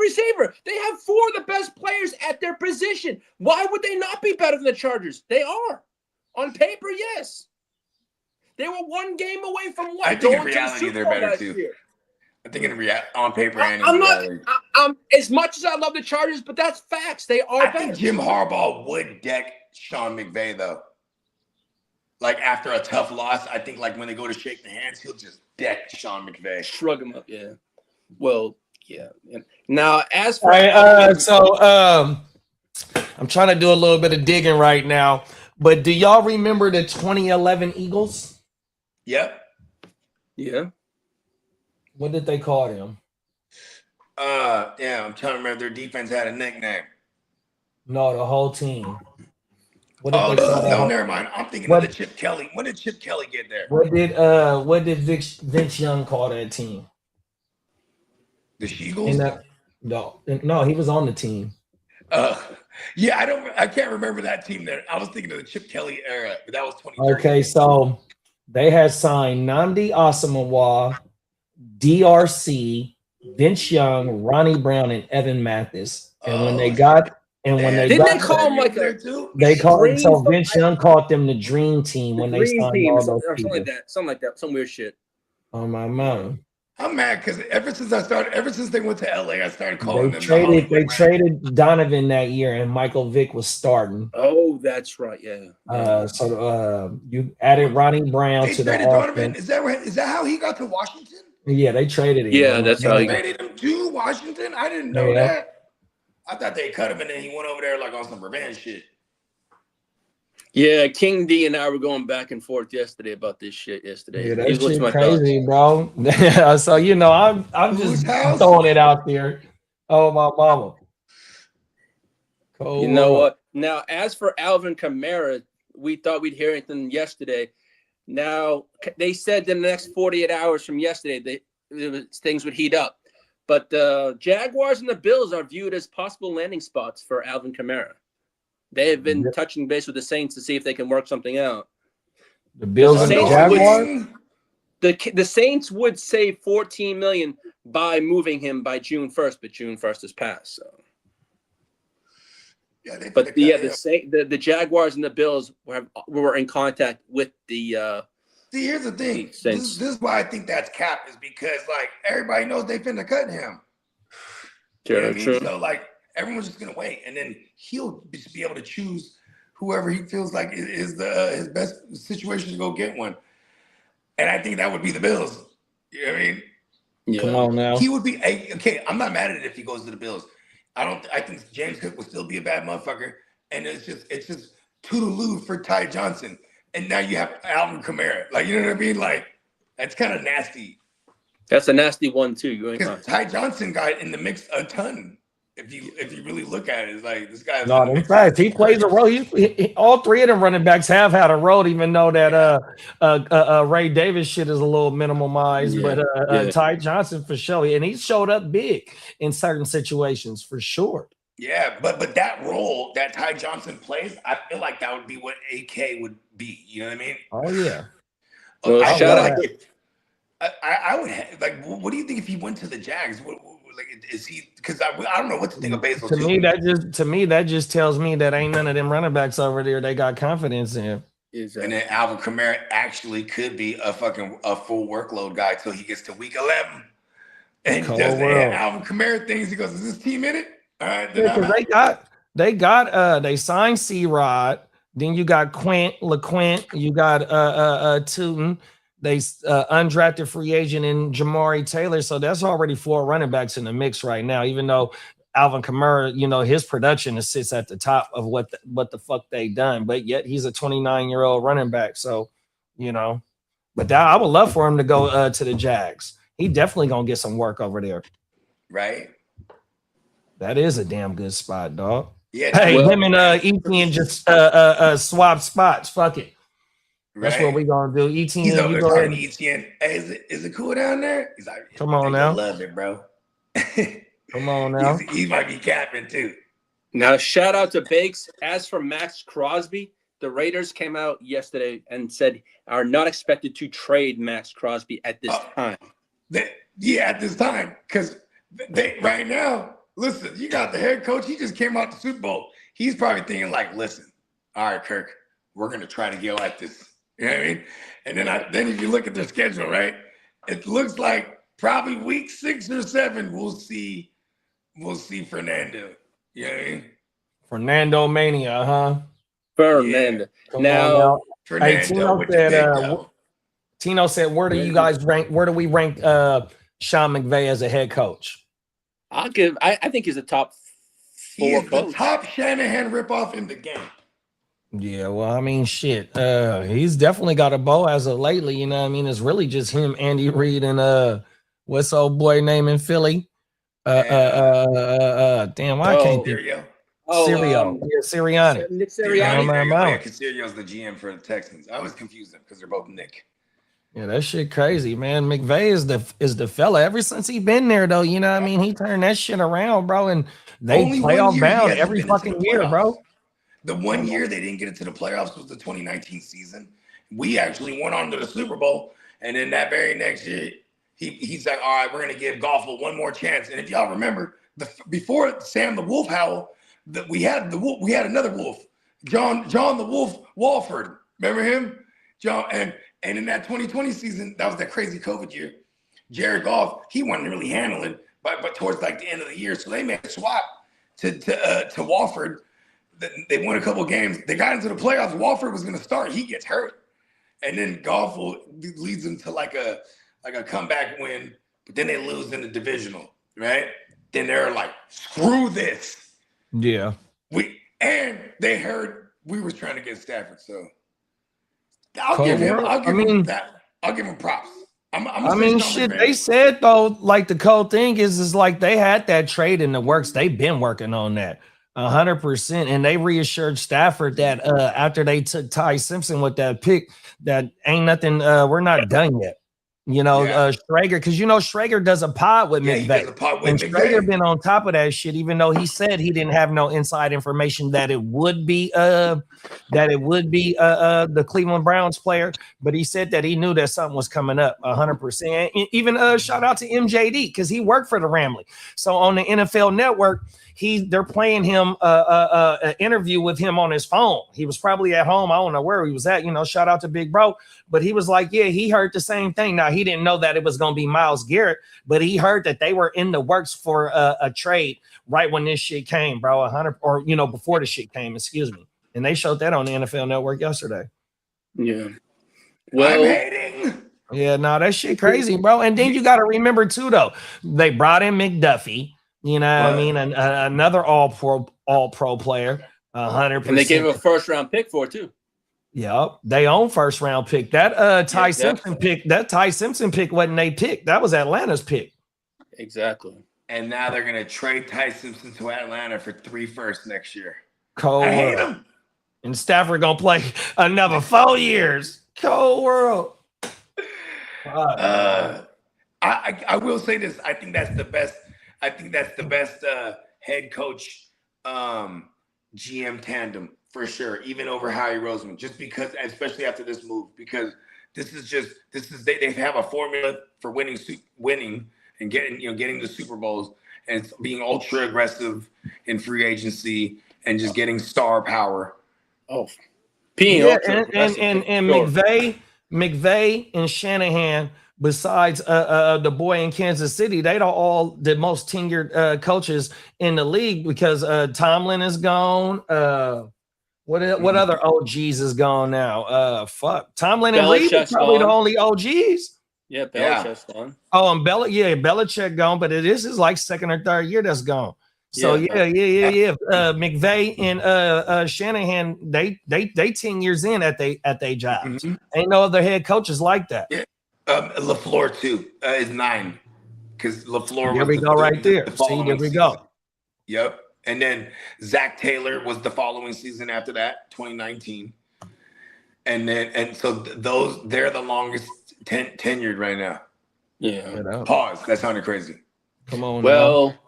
receiver. They have 4 of the best players at their position. Why would they not be better than the Chargers? They are. On paper, yes. They were 1 game away from what? I think in reality they're better too. Year. I think on paper and I'm not as much as I love the Chargers, but that's facts. They are better. I think Jim Harbaugh would deck Sean McVay though. Like after a tough loss, I think like when they go to shake the hands, he'll just deck Sean McVay. Shrug him up, yeah. Well, yeah. Now, as for I'm trying to do a little bit of digging right now, but do y'all remember the 2011 Eagles? Yep. Yeah. What did they call them? I'm trying to remember. Their defense had a nickname. No, the whole team. Never mind. I'm thinking of the Chip Kelly. When did Chip Kelly get there? What did Vince Young call that team? The Sheagles? No, he was on the team. I can't remember that team there. I was thinking of the Chip Kelly era, but that was 2013. Okay, so they had signed Nnamdi Asomugha, DRC, Vince Young, Ronnie Brown, and Evan Mathis. And when they got they call him like so Vince Young called them the Dream Team when they signed all those people. Something like that, some weird shit. On my mind. I'm mad because ever since they went to LA, I started calling them. They traded Donovan that year, and Michael Vick was starting. Oh, that's right, yeah. So you added Ronnie Brown to the Donovan. Is that how he got to Washington? Yeah, they traded him. Yeah, that's how he traded him to Washington. I didn't know that. I thought they cut him and then he went over there like on some revenge shit. Yeah, King D and I were going back and forth yesterday about this shit yesterday. Yeah, that shit crazy, bro. So I'm just throwing it out there. Oh my mama. You know what? Now, as for Alvin Kamara, we thought we'd hear anything yesterday. Now they said in the next 48 hours from yesterday things would heat up. But the Jaguars and the Bills are viewed as possible landing spots for Alvin Kamara. They have been touching base with the Saints to see if they can work something out. The Bills and the Saints Jaguars. The Saints would save $14 million by moving him by June 1st, but June 1st has passed. So. Yeah, the Jaguars and the Bills were in contact with the. See, here's the thing. This is why I think that's cap, is because like everybody knows they finna cut him. True, you know what I true. mean? So like everyone's just gonna wait, and then he'll just be able to choose whoever he feels like is his best situation to go get one. And I think that would be the Bills. You know what I mean? Yeah. Come on now. He would be okay. I'm not mad at it if he goes to the Bills. I think James Cook would still be a bad motherfucker. And it's just toodaloo for Ty Johnson. And now you have Alvin Kamara. Like, you know what I mean? Like, that's kind of nasty. That's a nasty one too. Because Ty Johnson got in the mix a ton. If you really look at it, it's like this guy. No, in fact, he plays a role. All three of them running backs have had a role, even though that Ray Davis shit is a little minimalized. Yeah, but Ty Johnson for sure, and he showed up big in certain situations for sure. Yeah, but that role that Ty Johnson plays, I feel like that would be what AK would be. You know what I mean? Oh yeah. Well, I would like. What do you think if he went to the Jags? Like, is he? Because I don't know what to think of Basil. To me, that just tells me that ain't none of them running backs over there they got confidence in. Exactly. And then Alvin Kamara actually could be a full workload guy till he gets to week 11. And does Alvin Kamara things? He goes, "Is this team in it?" All right. They signed C-Rod. Then you got LeQuint. You got Tootin. They undrafted free agent in Jamari Taylor. So that's already 4 running backs in the mix right now, even though Alvin Kamara, his production sits at the top of what the fuck they done. But yet he's a 29-year-old running back. So, but I would love for him to go to the Jags. He definitely going to get some work over there. Right. That is a damn good spot, dog. Yeah. Hey, him and Etienne just swap spots. Fuck it. Right. That's what we gonna do. Etienne, he's over you go ahead. Etienne. Hey, is it cool down there? He's like, come on now. I love it, bro. Come on now. He might be capping too. Now, shout out to Bakes. As for Max Crosby, the Raiders came out yesterday and said are not expected to trade Max Crosby at this time. At this time, because they right now. Listen, you got the head coach. He just came out the Super Bowl. He's probably thinking like, listen, all right, Kirk, we're gonna try to get like this. You know what I mean? And then if you look at their schedule, right, it looks like probably week 6 or 7 we'll see Fernando. You know what I mean? Fernando mania, huh? Fernando. Yeah. Now, Fernando, Tino said, where do you guys rank? Where do we rank Sean McVay as a head coach? I think he's a top 4 he is coach. the top Shanahan ripoff in the game. Yeah, well, I mean, shit. He's definitely got a bow as of lately. You know what I mean? It's really just him, Andy Reid, and what's old boy name in Philly? Damn, why can't think? Sirianni. Nick Sirianni. Casirio's the GM for the Texans. I always confuse them because they're both Nick. Yeah, that shit crazy, man. McVay is the fella. Ever since he been there, though, you know what I mean? He turned that shit around, bro, and they playoff bound every fucking year, bro. The one year they didn't get into the playoffs was the 2019 season. We actually went on to the Super Bowl, and then that very next year, he's like, all right, we're gonna give Goffel one more chance. And if y'all remember, before Sam the Wolf Howell, we had another Wolf, John the Wolf Walford. Remember him, John? And in that 2020 season, that was that crazy COVID year. Jared Goff, he wasn't really handling, but towards like the end of the year, so they made a swap to Walford. They won a couple games. They got into the playoffs. Walford was going to start. He gets hurt, and then Goff leads them to like a comeback win. But then they lose in the divisional, right? Then they're like, screw this. Yeah. They heard we was trying to get Stafford, so I'll give him props. Shit. They said though, like the cool thing is like they had that trade in the works. They've been working on that 100%, and they reassured Stafford that after they took Ty Simpson with that pick, that ain't nothing. We're not done yet. Schrager, because Schrager does a pod with Yeah, McVay. he does a pod with And McVay. Schrager been on top of that shit, even though he said he didn't have no inside information that it would be the Cleveland Browns player, but he said that he knew that something was coming up 100%. Even shout out to MJD because he worked for the Ramley. So on the NFL Network, they're playing him an interview with him on his phone. He was probably at home. I don't know where he was at. Shout out to Big Bro. But he was like, yeah, he heard the same thing. Now, he didn't know that it was going to be Myles Garrett, but he heard that they were in the works for a trade right when this shit came, bro. 100 or, before the shit came, excuse me. And they showed that on the NFL Network yesterday. Yeah. Well, I'm hating. Yeah, no, that shit crazy, bro. And then you got to remember, too, though, they brought in McDuffie, another all-pro player, 100%. And they gave him a first-round pick for it, too. Yep, they own first round pick. That Ty Simpson pick wasn't they pick. That was Atlanta's pick. Exactly. And now they're gonna trade Ty Simpson to Atlanta for 3 firsts next year. Cold I hate world. him. And Stafford gonna play another 4 years. Cold world. I will say this. I think that's the best. Head coach GM tandem. For sure, even over Howie Roseman, just because, especially after this move, because they have a formula for winning and getting the Super Bowls and being ultra aggressive in free agency and just getting star power. Oh, and McVay and Shanahan, besides the boy in Kansas City, they are all the most tenured coaches in the league because Tomlin is gone. What other OGs is gone now? Tomlin and Reed are probably the only OGs. Yeah, Belichick's gone. Oh, and Belichick gone, but this is like second or third year that's gone. So yeah. McVay and Shanahan, they 10 years in at they jobs. Mm-hmm. Ain't no other head coaches like that. Yeah. LaFleur too is 9 because LaFleur. There we go, right there. See, there we go. Yep. And then Zach Taylor was the following season after that, 2019. And so they're the longest tenured right now. Yeah. Pause. That sounded crazy. Come on. Well,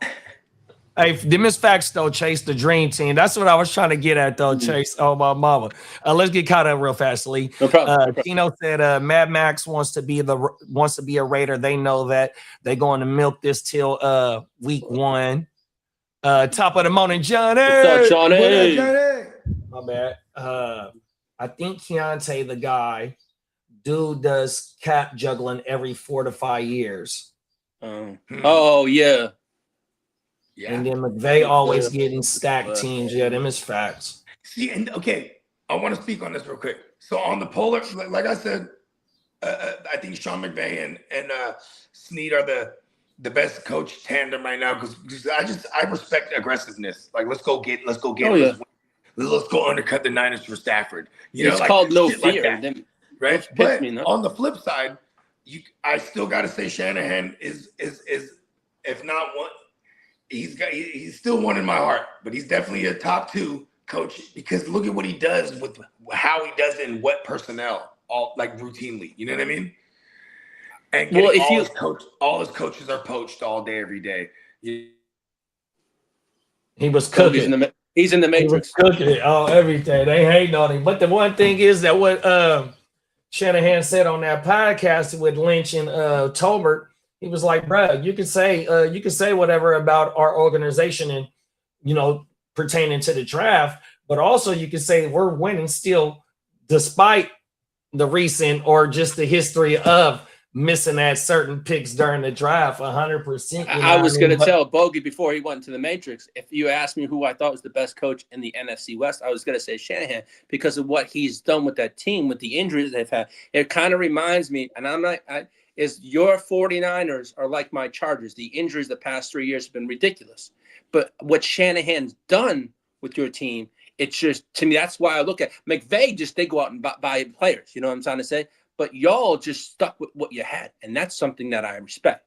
hey, them is facts though. Chase, the dream team. That's what I was trying to get at though. Chase. Oh my mama. Let's get caught up real fast, Lee. No problem. Tino said Mad Max wants to be a Raider. They know that they're going to milk this till week 1. Top of the morning, Johnny. What's up, Johnny? My bad. I think Keontae, the guy, dude does cap juggling every 4 to 5 years. Oh yeah. And then McVay always getting stacked teams. Yeah, them is facts. See, and okay, I want to speak on this real quick. So on the polar, like I said, I think Sean McVay and Snead are the best coach tandem right now because I respect aggressiveness. Like let's go get let's go undercut the Niners for Stafford. It's called no fear, like right? But on the flip side, I still got to say Shanahan is if not one, he's still one in my heart, but he's definitely a top 2 coach because look at what he does with how he does it and what personnel all like routinely. You know what I mean? And all his coaches are poached all day, every day. He was cooking. He's in the Matrix. He was cooking it every day. They hating on him. But the one thing is that what Shanahan said on that podcast with Lynch and Tolbert, he was like, bro, you can say whatever about our organization and, pertaining to the draft, but also you can say we're winning still despite the recent or just the history of missing at certain picks during the draft 100%. I was going to tell Bogey before he went to the Matrix, if you asked me who I thought was the best coach in the NFC West, I was going to say Shanahan because of what he's done with that team, with the injuries they've had. It kind of reminds me, and is your 49ers are like my Chargers. The injuries the past 3 years have been ridiculous. But what Shanahan's done with your team, it's just, to me, that's why I look at McVay, they go out and buy players. You know what I'm trying to say? But y'all just stuck with what you had, and that's something that I respect.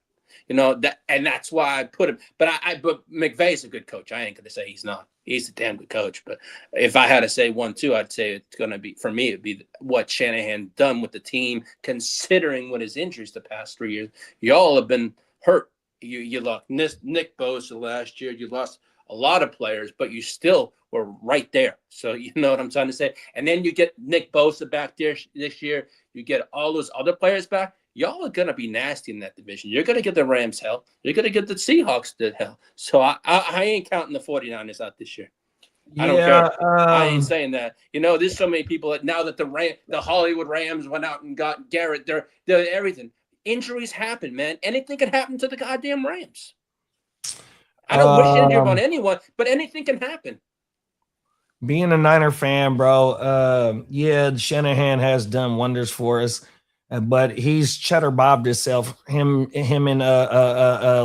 And that's why I put him. But but McVay's a good coach. I ain't gonna say he's not. He's a damn good coach. But if I had to say 1-2, I'd say it's going to be, for me, it'd be what Shanahan done with the team, considering what his injuries the past 3 years. Y'all have been hurt. You lost Nick Bosa last year. You lost a lot of players, but you still were right there. So you know what I'm trying to say? And then you get Nick Bosa back there this year. You get all those other players back. Y'all are going to be nasty in that division. You're going to get the Rams hell. You're going to get the Seahawks to hell. So I ain't counting the 49ers out this year. I don't care. I ain't saying that. You know, there's so many people that now that the Hollywood Rams went out and got Garrett, they're everything. Injuries happen, man. Anything can happen to the goddamn Rams. I don't wish injury on anyone, but anything can happen. Being a Niner fan, bro, yeah, Shanahan has done wonders for us. But he's cheddar bobbed himself. Him and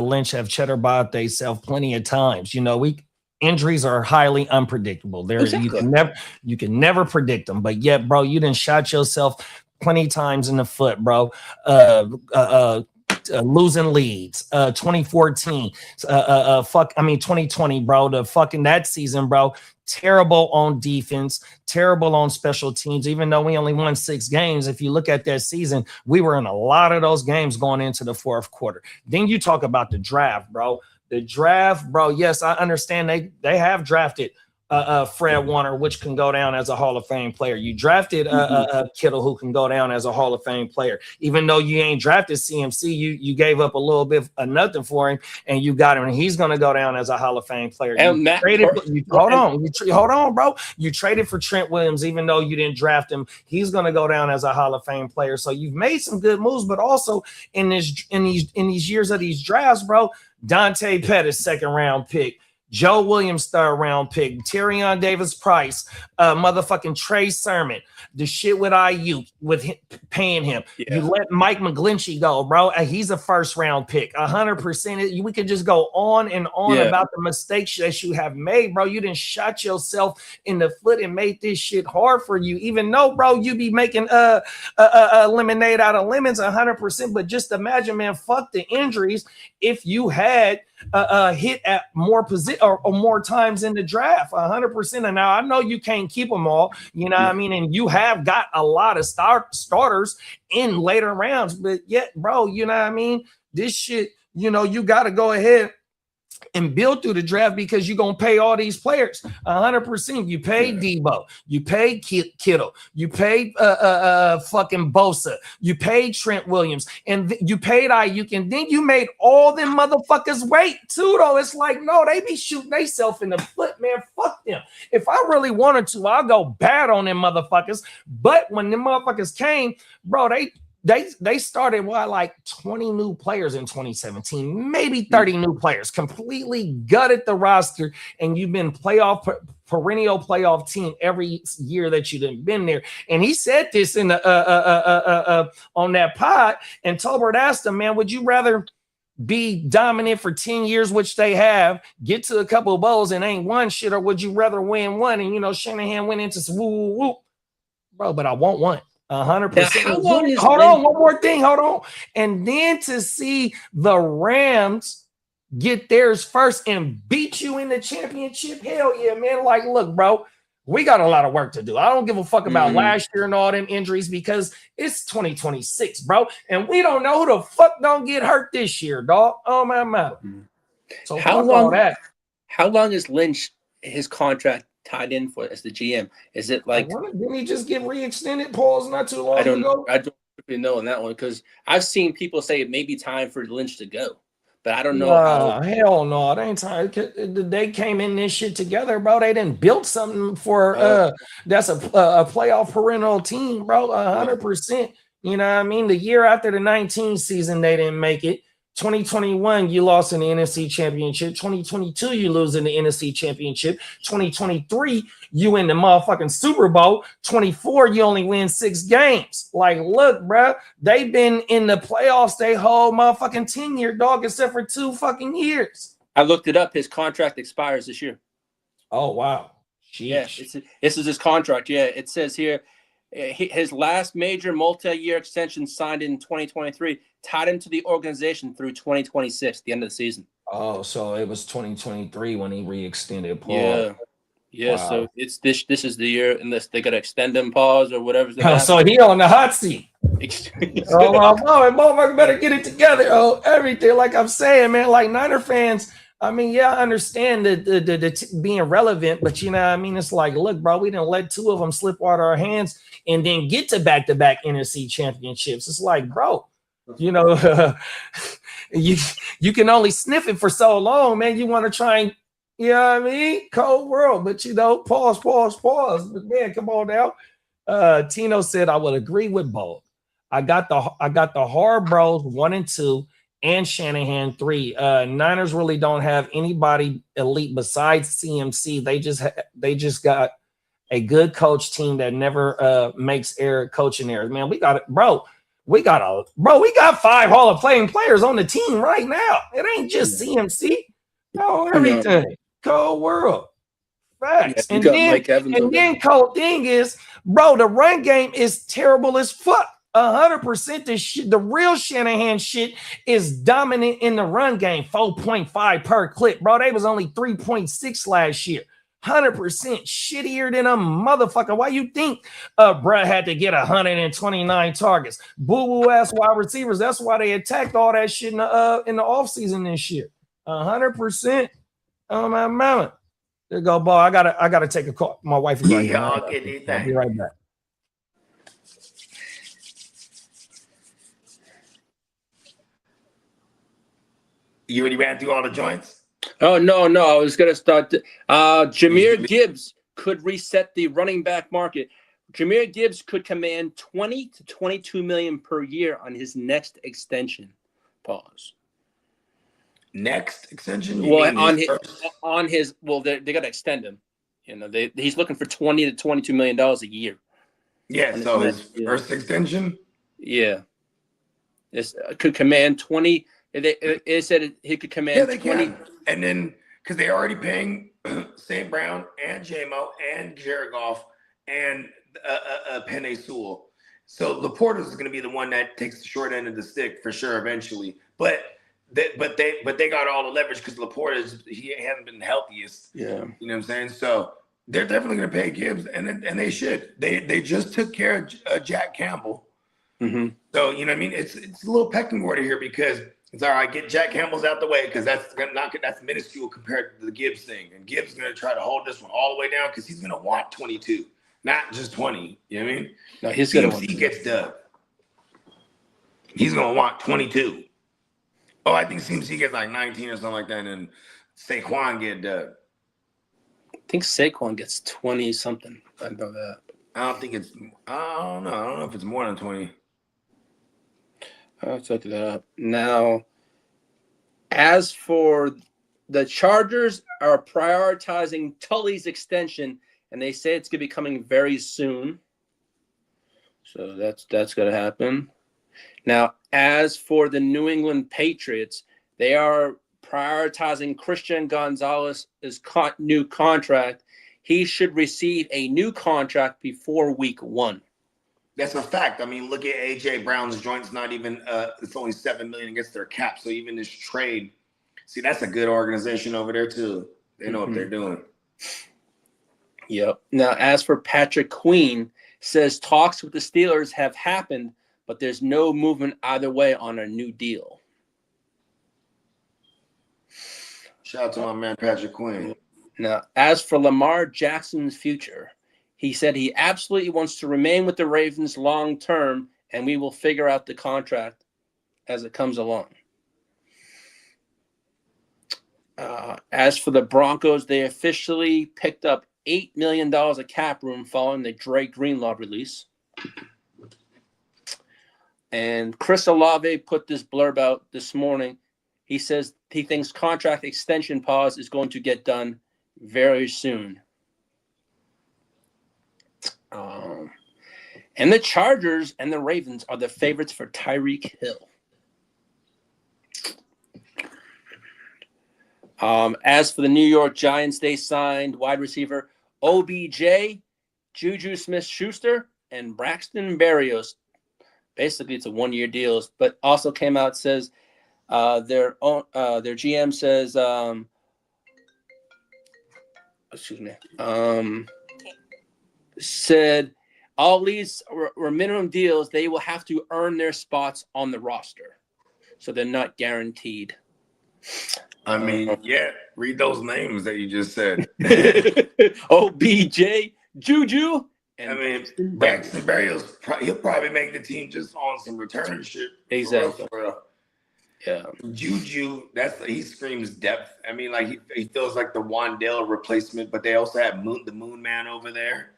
Lynch have cheddar bobbed themselves plenty of times. You know, injuries are highly unpredictable. Exactly. You can never predict them. But yet, bro, you done shot yourself plenty of times in the foot, bro. Losing leads. 2014. 2020, bro. That season, bro. Terrible on defense, terrible on special teams. Even though we only won 6 games, if you look at that season, we were in a lot of those games going into the fourth quarter. Then you talk about the draft, bro. The draft, bro. Yes, I understand they have drafted Fred Warner, which can go down as a Hall of Fame player. You drafted Kitteh, who can go down as a Hall of Fame player. Even though you ain't drafted CMC, you gave up a little bit of nothing for him, and you got him, and he's going to go down as a Hall of Fame player. Hold on, bro. You traded for Trent Williams, even though you didn't draft him. He's going to go down as a Hall of Fame player. So you've made some good moves, but also in these years of these drafts, bro, Dante Pettis, 2nd round pick. Joe Williams, 3rd round pick, Tyrion Davis-Price, motherfucking Trey Sermon, the shit with IU, with him, paying him. Yeah. You let Mike McGlinchey go, bro. He's a 1st round pick, 100%. We could just go on and on about the mistakes that you have made, bro. You didn't shot yourself in the foot and made this shit hard for you, even though, bro, you be making lemonade out of lemons 100%. But just imagine, man, fuck the injuries. If you had hit at more position or more times in the draft, 100%. And now I know you can't keep them all, you know what I mean? And you have got a lot of starters in later rounds, but yet, bro, you know what I mean? This shit, you know, you got to go ahead and build through the draft because you're going to pay all these players 100%. You paid Debo, you paid Kitteh, you paid fucking Bosa, you paid Trent Williams, and you paid Ayuk, and then you made all them motherfuckers wait too, though. It's like, no, they be shooting themselves in the foot, man. Fuck them. If I really wanted to, I'll go bad on them motherfuckers. But when them motherfuckers came, bro, they started like 20 new players in 2017, maybe 30 new players, completely gutted the roster, and you've been perennial playoff team every year that you've been there. And he said this in the on that pod, and Tolbert asked him, man, would you rather be dominant for 10 years, which they have, get to a couple of bowls and ain't won shit, or would you rather win one? And, you know, Shanahan went into some woo, bro, but I want one. 100%. Hold on, one more thing. Hold on. And then to see the Rams get theirs first and beat you in the championship, hell yeah, man. Like, look, bro, we got a lot of work to do. I don't give a fuck about last year and all them injuries because it's 2026, bro. And we don't know who the fuck don't get hurt this year, dog. Oh, my. So how long is Lynch, his contract, tied in for as the GM? Is it like, didn't he just get re-extended pause not too long ago? I don't really know on that one because I've seen people say it may be time for Lynch to go, but I don't know. Hell no, it ain't time. They came in this shit together, bro. They didn't build something for that's a playoff perennial team, bro. 100%. You know what I mean? The year after the 19 season, they didn't make it. 2021, you lost in the NFC Championship. 2022, you lose in the NFC Championship. 2023, you in the motherfucking Super Bowl. 24, you only win 6 games. Like, look, bro, they've been in the playoffs they whole motherfucking 10-year, dog, except for 2 fucking years. I looked it up. His contract expires this year. Oh, wow. Yes, this is his contract. Yeah, it says here, his last major multi-year extension signed in 2023 tied him to the organization through 2026, the end of the season. Oh, so it was 2023 when he re-extended Paul. Yeah, Wow. so it's this is the year unless they gotta extend him pause or whatever's Oh, gonna so he on the hot seat. happen. Oh, my motherfucker better get it together. Oh, everything. Like I'm saying, man, like Niner fans, I mean, yeah, I understand the being relevant, but you know what I mean? It's like, look, bro, we didn't let two of them slip out of our hands and then get to back-to-back NFC championships. It's like, bro, you know, you can only sniff it for so long, man. You want to try and, you know what I mean? Cold world, but you know, pause. But man, come on now. Tino said I would agree with both. I got the hard bros 1 and 2 and Shanahan 3. Niners really don't have anybody elite besides CMC. They just got a good coach team that never makes coaching errors. Man, we got 5 Hall of Fame players on the team right now. It ain't just CMC. No, everything. Cold world. Facts. Yeah, and then cold thing is, bro, the run game is terrible as fuck. 100% the real Shanahan shit is dominant in the run game. 4.5 per clip, bro. They was only 3.6 last year. 100% shittier than a motherfucker. Why you think Brett had to get 129 targets? Boo-boo ass wide receivers. That's why they attacked all that shit in the offseason this year. 100%. Oh my mama. There you go, boy. I gotta take a call. My wife is right here. I'll be right back. You already ran through all the joints? Oh, no. I was going to start. Jahmyr Gibbs could reset the running back market. Jahmyr Gibbs could command 20 to 22 million per year on his next extension. Pause. Next extension? Well, they got to extend him. You know, he's looking for 20 to 22 million dollars a year. Yeah, so his first extension? Yeah. This could command 20. It said he could command 20. Can. And then, because they're already paying St. Brown and JMO and Jared Goff and Penei Sewell. So Laporta is going to be the one that takes the short end of the stick for sure eventually. But they got all the leverage because Laporta he hasn't been the healthiest. Yeah. You know what I'm saying? So they're definitely going to pay Gibbs, and they should. They just took care of Jack Campbell. Mm-hmm. So, you know what I mean? It's a little pecking order here because it's all right, get Jack Campbell's out the way because that's minuscule compared to the Gibbs thing. And Gibbs is going to try to hold this one all the way down because he's going to want 22, not just 20. You know what I mean? No, he's going to want CMC gets dubbed. He's going to want 22. Oh, I think CMC gets like 19 or something like that, and Saquon get dubbed. I think Saquon gets 20 something. I know that. I don't know. I don't know if it's more than 20. I'll check that up. Now, as for the Chargers are prioritizing Tully's extension, and they say it's going to be coming very soon. So that's going to happen. Now, as for the New England Patriots, they are prioritizing Christian Gonzalez's new contract. He should receive a new contract before week 1. That's a fact. I mean, look at AJ Brown's joint's not even it's only $7 million against their cap. So even this trade, see, that's a good organization over there too. They know what they're doing. Yep. Now, as for Patrick Queen, says talks with the Steelers have happened, but there's no movement either way on a new deal. Shout out to my man Patrick Queen. Now, as for Lamar Jackson's future, he said he absolutely wants to remain with the Ravens long term, and we will figure out the contract as it comes along. As for the Broncos, they officially picked up $8 million of cap room following the Dre Greenlaw release. And Chris Olave put this blurb out this morning. He says he thinks contract extension pause is going to get done very soon. And the Chargers and the Ravens are the favorites for Tyreek Hill. As for the New York Giants, they signed wide receiver OBJ, Juju Smith-Schuster, and Braxton Berrios. Basically, it's a one-year deal, but also came out says their GM says excuse me, said all these were minimum deals. They will have to earn their spots on the roster, so they're not guaranteed. I mean, yeah, read those names that you just said. OBJ, Juju, and I mean, Braxton Berrios, he'll probably make the team just on some return shit. Exactly. For real. Yeah. Juju, he screams depth. I mean, like he feels like the Wandale replacement, but they also have the Moon Man over there.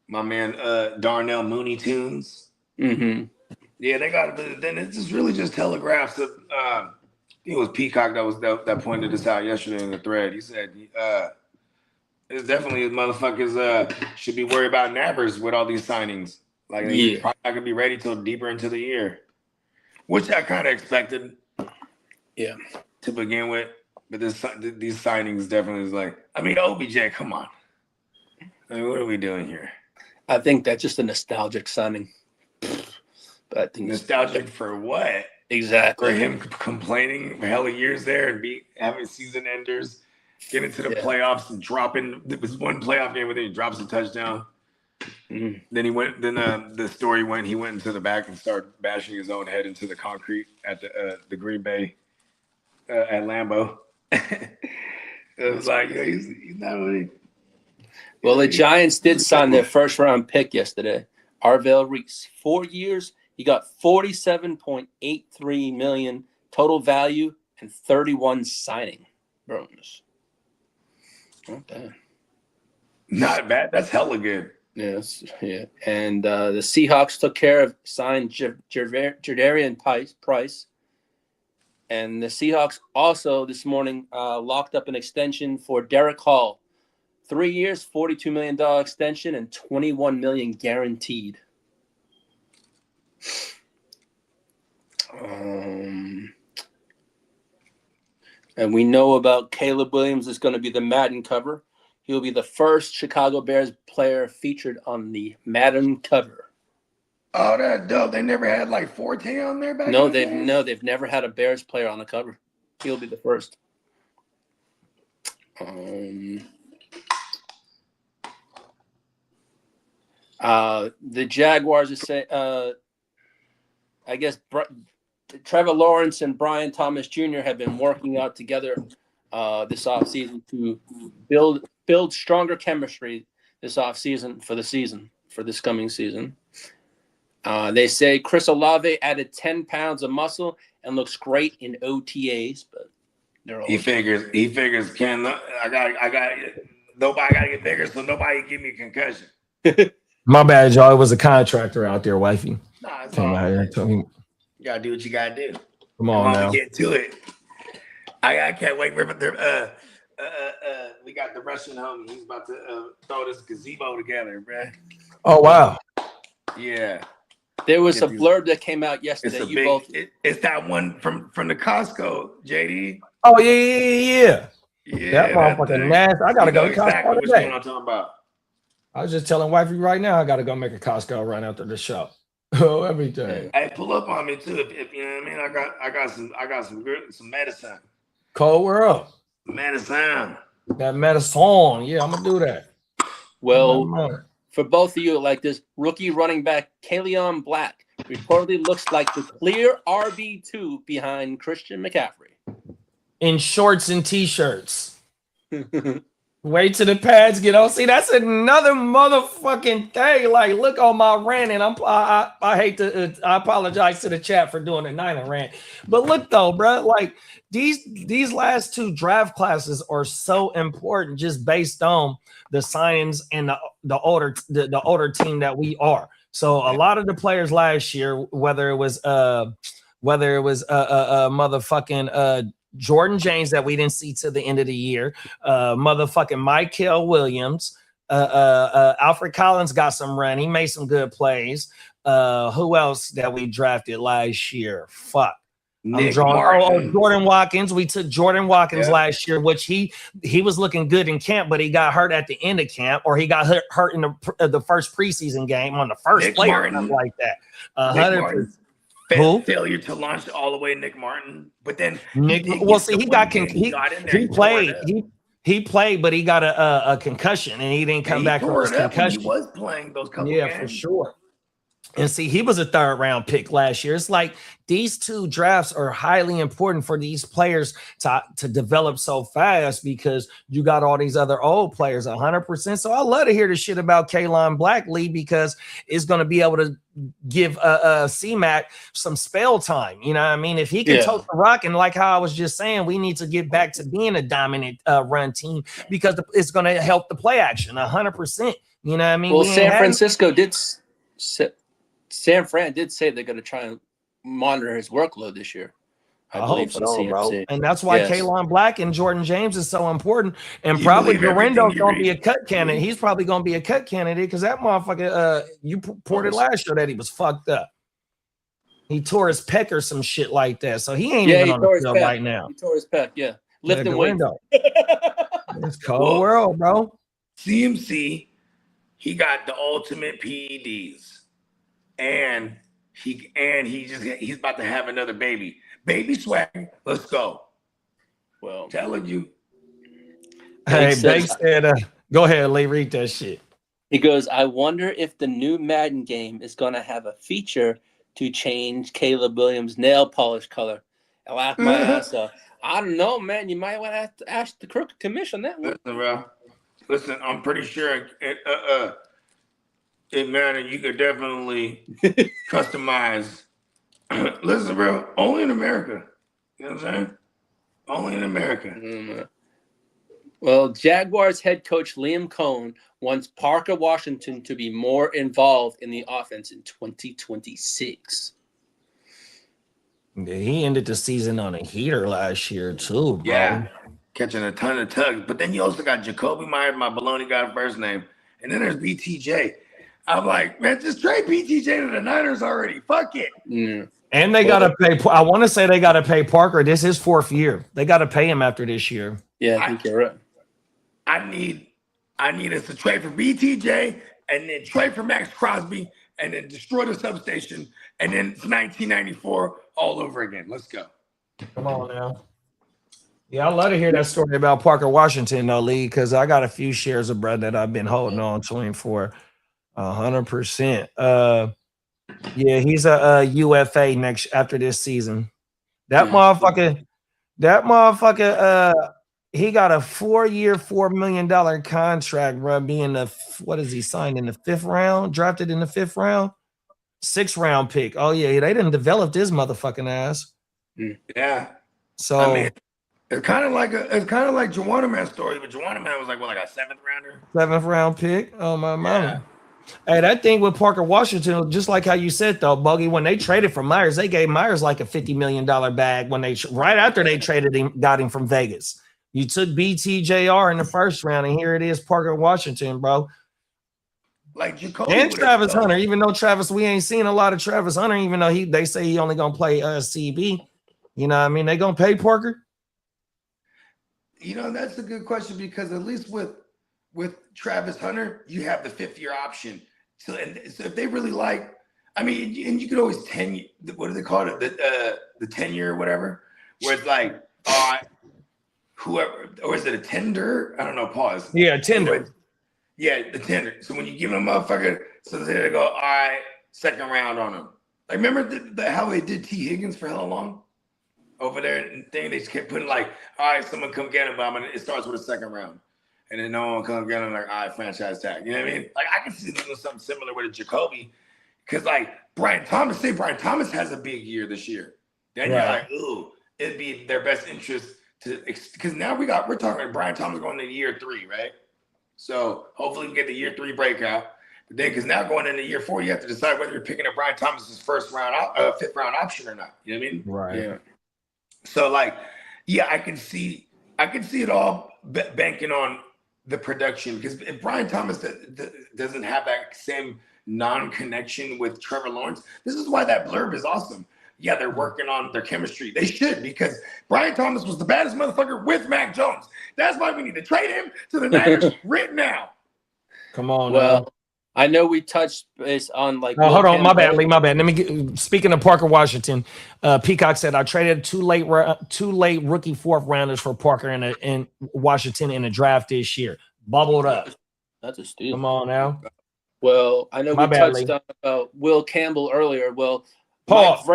My man, Darnell Mooney Tunes. Mm-hmm. Yeah, they got it. Then it just really just telegraphs of. It was Peacock that pointed this out yesterday in the thread. He said, "It's definitely motherfuckers should be worried about nabbers with all these signings. Like they probably not gonna be ready till deeper into the year, which I kind of expected. Yeah, to begin with, but these signings definitely is like. I mean, OBJ, come on. I mean, what are we doing here? I think that's just a nostalgic signing. But I think nostalgic for what? Exactly. For him complaining for hella years there and having season enders, getting to the playoffs and dropping. There was one playoff game where he drops a touchdown. Mm-hmm. Then he went. Then the story went. He went into the back and started bashing his own head into the concrete at the Green Bay at Lambeau. It was like he's not really. Well, the Giants did sign their first-round pick yesterday, Arvell Reese. 4 years. He got $47.83 million total value and 31 signing bonus. Not bad. Not bad. That's hella good. Yes, yeah. And the Seahawks took care of signed Jadarian Price. And the Seahawks also this morning locked up an extension for Derek Hall. 3 years, $42 million extension, and $21 million guaranteed. And we know about Caleb Williams is going to be the Madden cover. He'll be the first Chicago Bears player featured on the Madden cover. Oh, that's dope. They never had like Forte on there back then? No, they've never had a Bears player on the cover. He'll be the first. The Jaguars are saying, I guess Trevor Lawrence and Brian Thomas Jr. have been working out together this offseason to build stronger chemistry this offseason for this coming season. They say Chris Olave added 10 pounds of muscle and looks great in OTAs, but he figures I got nobody gotta get bigger, so nobody give me a concussion. My bad, y'all. It was a contractor out there, wifey. Nah, it's all right. You gotta do what you gotta do. Come on now. Get to it. I can't wait for we got the Russian homie. He's about to throw this gazebo together, bruh. Oh wow. Yeah. There was a blurb that came out yesterday. It's that one from the Costco, JD. Oh yeah. That motherfucking nasty. I gotta go to Costco exactly today. What I'm talking about. I was just telling wifey right now I gotta go make a Costco run after the show. Oh, everything. Hey, pull up on me too. If you know what I mean. I got some medicine. Cold World. Medicine. That medicine. Yeah, I'm gonna do that. Well, for both of you, like this rookie running back, Kaleon Black, reportedly looks like the clear RB2 behind Christian McCaffrey. In shorts and t-shirts. Wait till the pads get on. See, that's another motherfucking thing. Like, look on my rant, and I hate to. I apologize to the chat for doing a Niner rant, but look though, bro. Like these last two draft classes are so important, just based on the signings and the older team that we are. So a lot of the players last year, whether it was motherfucking Jordan James that we didn't see to the end of the year, motherfucking Mykel Williams, Alfred Collins got some run. He made some good plays. Who else that we drafted last year? Fuck. Jordan Watkins. We took Jordan Watkins last year, which he was looking good in camp, but he got hurt at the end of camp, or he got hurt in the first preseason game on the first play or something like that. 100%. Failure to launch all the way, Nick Martin. But then he played. He played, but he got a concussion, and he didn't come back from his concussion. He was playing those couple games. games. For sure. And see, he was a 3rd round pick last year. It's like these 2 drafts are highly important for these players to develop so fast because you got all these other old players 100%. So I love to hear the shit about Kalon Blackley because it's going to be able to give C-Mac some spell time. You know what I mean? If he can tote the rock, and like how I was just saying, we need to get back to being a dominant run team because it's going to help the play action 100%. You know what I mean? Well, San Fran did say they're going to try and monitor his workload this year. I hope so, bro. And that's why Kalon Black and Jordan James is so important. And probably Dorindo's going to be a cut candidate. He's probably going to be a cut candidate because that motherfucker, you reported last year that he was fucked up. He tore his pec or some shit like that. So he ain't even on the field right now. He tore his pec, lifting weight. It's cold world, bro. CMC, he got the ultimate PEDs. And he's about to have another baby. Baby swag. Let's go. Well, telling you. Hey, Banks said, go ahead, Lee, read that shit. He goes, I wonder if the new Madden game is going to have a feature to change Caleb Williams' nail polish color. I laughed my ass off. I don't know, man. You might want to have to ask the crooked commission that one. Listen, bro. Listen, I'm pretty sure it matters. You could definitely customize. Listen, bro, only in America. You know what I'm saying? Only in America. Well, Jaguars head coach Liam Cohn wants Parker Washington to be more involved in the offense in 2026. Yeah, he ended the season on a heater last year, too, bro. Yeah, catching a ton of tugs. But then you also got Jacoby Myers, my baloney guy first name. And then there's BTJ. I'm like, man, just trade BTJ to the Niners already. Fuck it. Mm. And they got to pay. I want to say they got to pay Parker. This is his 4th year. They got to pay him after this year. Yeah, I think you're right. I need us to trade for BTJ and then trade for Max Crosby and then destroy the substation. And then it's 1994 all over again. Let's go. Come on now. Yeah, I love to hear that story about Parker Washington, though, Lee, because I got a few shares of bread that I've been holding on to him for 100%. Yeah, he's a UFA after this season. That motherfucker, he got a 4-year, $4 million contract, bro, being what is he signed in the 5th round, drafted in the 5th round, 6th round pick. Oh yeah, they didn't develop this motherfucking ass. Yeah. So I mean, it's kind of like Juwanna Man's story, but Juwanna Man was like a 7th rounder, 7th round pick. Oh my mama. Hey, that thing with Parker Washington, just like how you said though, Bogey, when they traded for Myers, they gave Myers like a $50 million bag when right after they traded him, got him from Vegas. You took BTJR in the 1st round, and here it is, Parker Washington, bro. Like Jacoby and Travis Hunter, even though we ain't seen a lot of Travis Hunter, even though they say he only gonna play CB. You know what I mean? They gonna pay Parker? You know, that's a good question because at least with Travis Hunter, you have the 5th-year option. So if they really like, I mean, and you could always what do they call it? The 10-year or whatever, where it's like, whoever, or is it a tender? I don't know. Pause. Yeah, tender. Yeah, the tender. So when you give them a motherfucker, so they go, all right, 2nd round on them. Like, remember how they did T. Higgins for hella long? Over there, and they just kept putting like, all right, someone come get him, but it starts with a 2nd round. And then no one comes get him, like, all right, franchise tag. You know what I mean? Like, I can see them doing something similar with a Jacoby. Because, like, Brian Thomas has a big year this year. Then you're like, ooh, it'd be their best interest to, because now we're talking Brian Thomas going into year 3, right? So hopefully we get the year 3 breakout. But then, because now going into year 4, you have to decide whether you're picking up Brian Thomas's 5th round option or not. You know what I mean? Right. Yeah. So, like, yeah, I can see it all banking on the production, because if Brian Thomas doesn't have that same non-connection with Trevor Lawrence, this is why that blurb is awesome. Yeah, they're working on their chemistry. They should, because Brian Thomas was the baddest motherfucker with Mac Jones. That's why we need to trade him to the Niners right now. Come on, well, I know we touched base on like. Oh, Will hold on, my Campbell. bad, Lee, my bad. Let me get, speaking of Parker Washington, Peacock said I traded two late rookie fourth rounders for Parker in Washington in the draft this year. Bubbled up. That's a steal. Come on now. Well, I know My we bad, touched Lee. on about Will Campbell earlier. Well, Pause.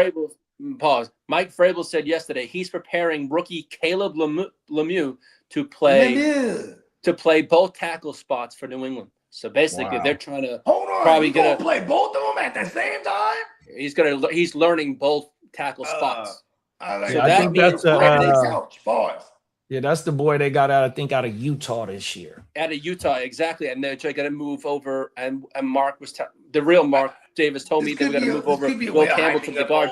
Mike Vrabel said yesterday he's preparing rookie Caleb Lemieux to play both tackle spots for New England. So basically, Wow. they're trying to Hold on, probably you gonna play both of them at the same time? he's learning both tackle spots. I Yeah, I think that's Pause. yeah, that's the boy they got out of Utah this year. Out of Utah, exactly, and they're going to move over. And Mark was the real Mark Davis told me they were going to move over Will Campbell to the guard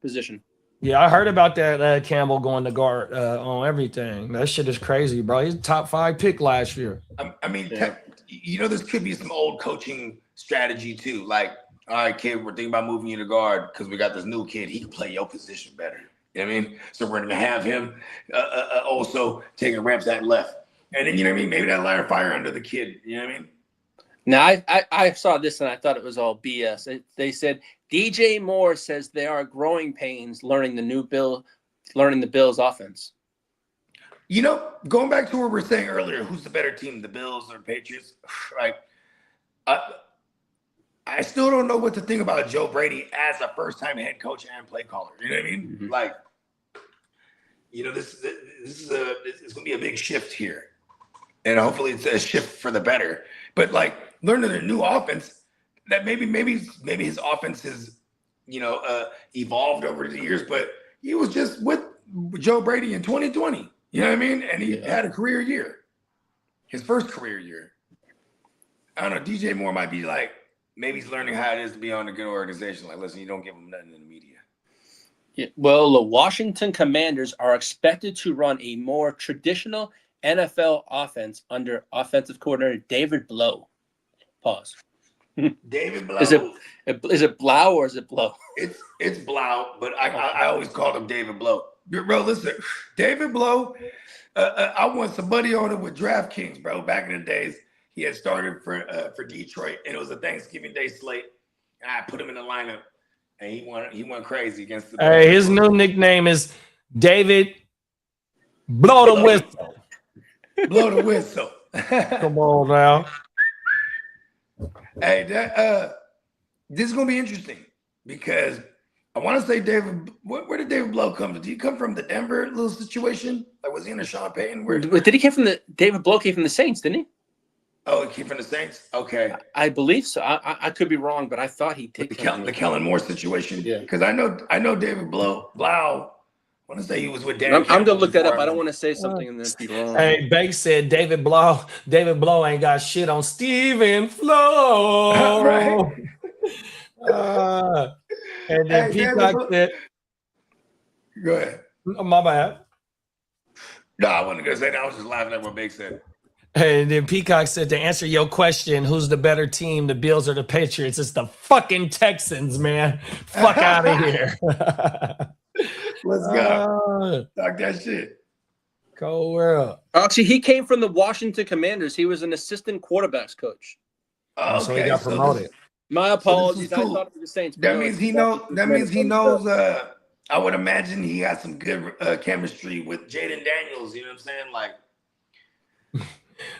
position. Yeah, I heard about that Campbell going to guard on everything. That shit is crazy, bro. He's a top 5 pick last year. I mean, this could be some old coaching strategy too. Like, all right, kid, we're thinking about moving you to guard because we got this new kid. He can play your position better. You know what I mean? So we're going to have him also taking reps at left. And then, you know what I mean? Maybe that lighter fire under the kid. You know what I mean? Now, I saw this and I thought it was all BS. They said DJ Moore says there are growing pains learning the Bills offense. You know, going back to what we were saying earlier, who's the better team, the Bills or Patriots? Like, I still don't know what to think about Joe Brady as a first-time head coach and play caller. You know what I mean? Mm-hmm. Like, you know, it's going to be a big shift here, and hopefully it's a shift for the better. But like learning a new offense, that maybe his offense has, you know, evolved over the years. But he was just with Joe Brady in 2020. You know what I mean? And he had a career year, his first career year. I don't know. DJ Moore might be like, maybe he's learning how it is to be on a good organization. Like, listen, you don't give him nothing in the media. Yeah, well, the Washington Commanders are expected to run a more traditional NFL offense under offensive coordinator David Blow. Pause. David Blow. Is it Blau or is it Blow? It's Blau, but I always called him David Blow. Bro, listen, David Blow, I want somebody on it with DraftKings, bro. Back in the days, he had started for Detroit, and it was a Thanksgiving Day slate. And I put him in the lineup, and he went crazy against the. Hey, his new nickname is David Blow the Whistle. Blow the whistle. Come on now. Hey, this is gonna be interesting because I want to say David. Where did David Blow come from? Did he come from the Denver little situation? Like, was he in the Sean Payton? Did he came from David Blow came from the Saints, didn't he? Oh, he came from the Saints? Okay. I believe so. I could be wrong, but I thought he did. The Kellen Moore situation? Yeah. Because I know David Blau. I want to say he was with Dan. I'm going to look that up. I don't want to say something and then be wrong. Hey, Banks said David Blow ain't got shit on Steven Flow. Right. And then Peacock said, go ahead. My bad. No, I wasn't going to say that. I was just laughing at what Banks said. And then Peacock said, to answer your question, who's the better team, the Bills or the Patriots? It's the fucking Texans, man. Fuck out of here. Let's go. Talk that shit. Cold world. Actually, he came from the Washington Commanders. He was an assistant quarterbacks coach. Okay. So he got promoted. My apologies. Cool. I thought it was the Saints. That means he knows. I would imagine he got some good chemistry with Jaden Daniels. You know what I'm saying? Like,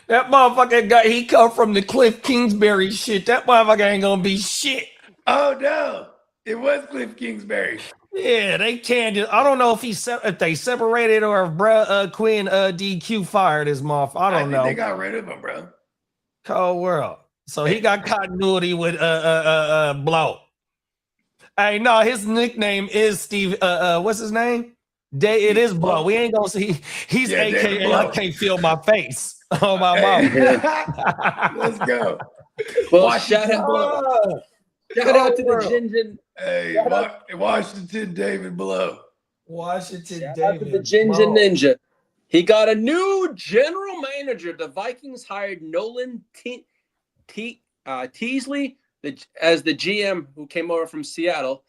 that motherfucker guy, he come from the Cliff Kingsbury shit. That motherfucker ain't gonna be shit. Oh no, it was Cliff Kingsbury. Yeah, they can't. I don't know if they separated or if Quinn DQ fired his motherfucker. I don't know. They got rid of him, bro. Cold world. So he got continuity with Blow. Hey, no, his nickname is Steve. What's his name? It is Blow. We ain't gonna see. He's AKA I can't feel my face. Oh my mom. Let's go. Well, shout out to the Gingin. Hey, Washington David Blow. Washington Shout David. out to the Gingin Ninja. He got a new general manager. The Vikings hired Nolan Teasley as the GM who came over from Seattle.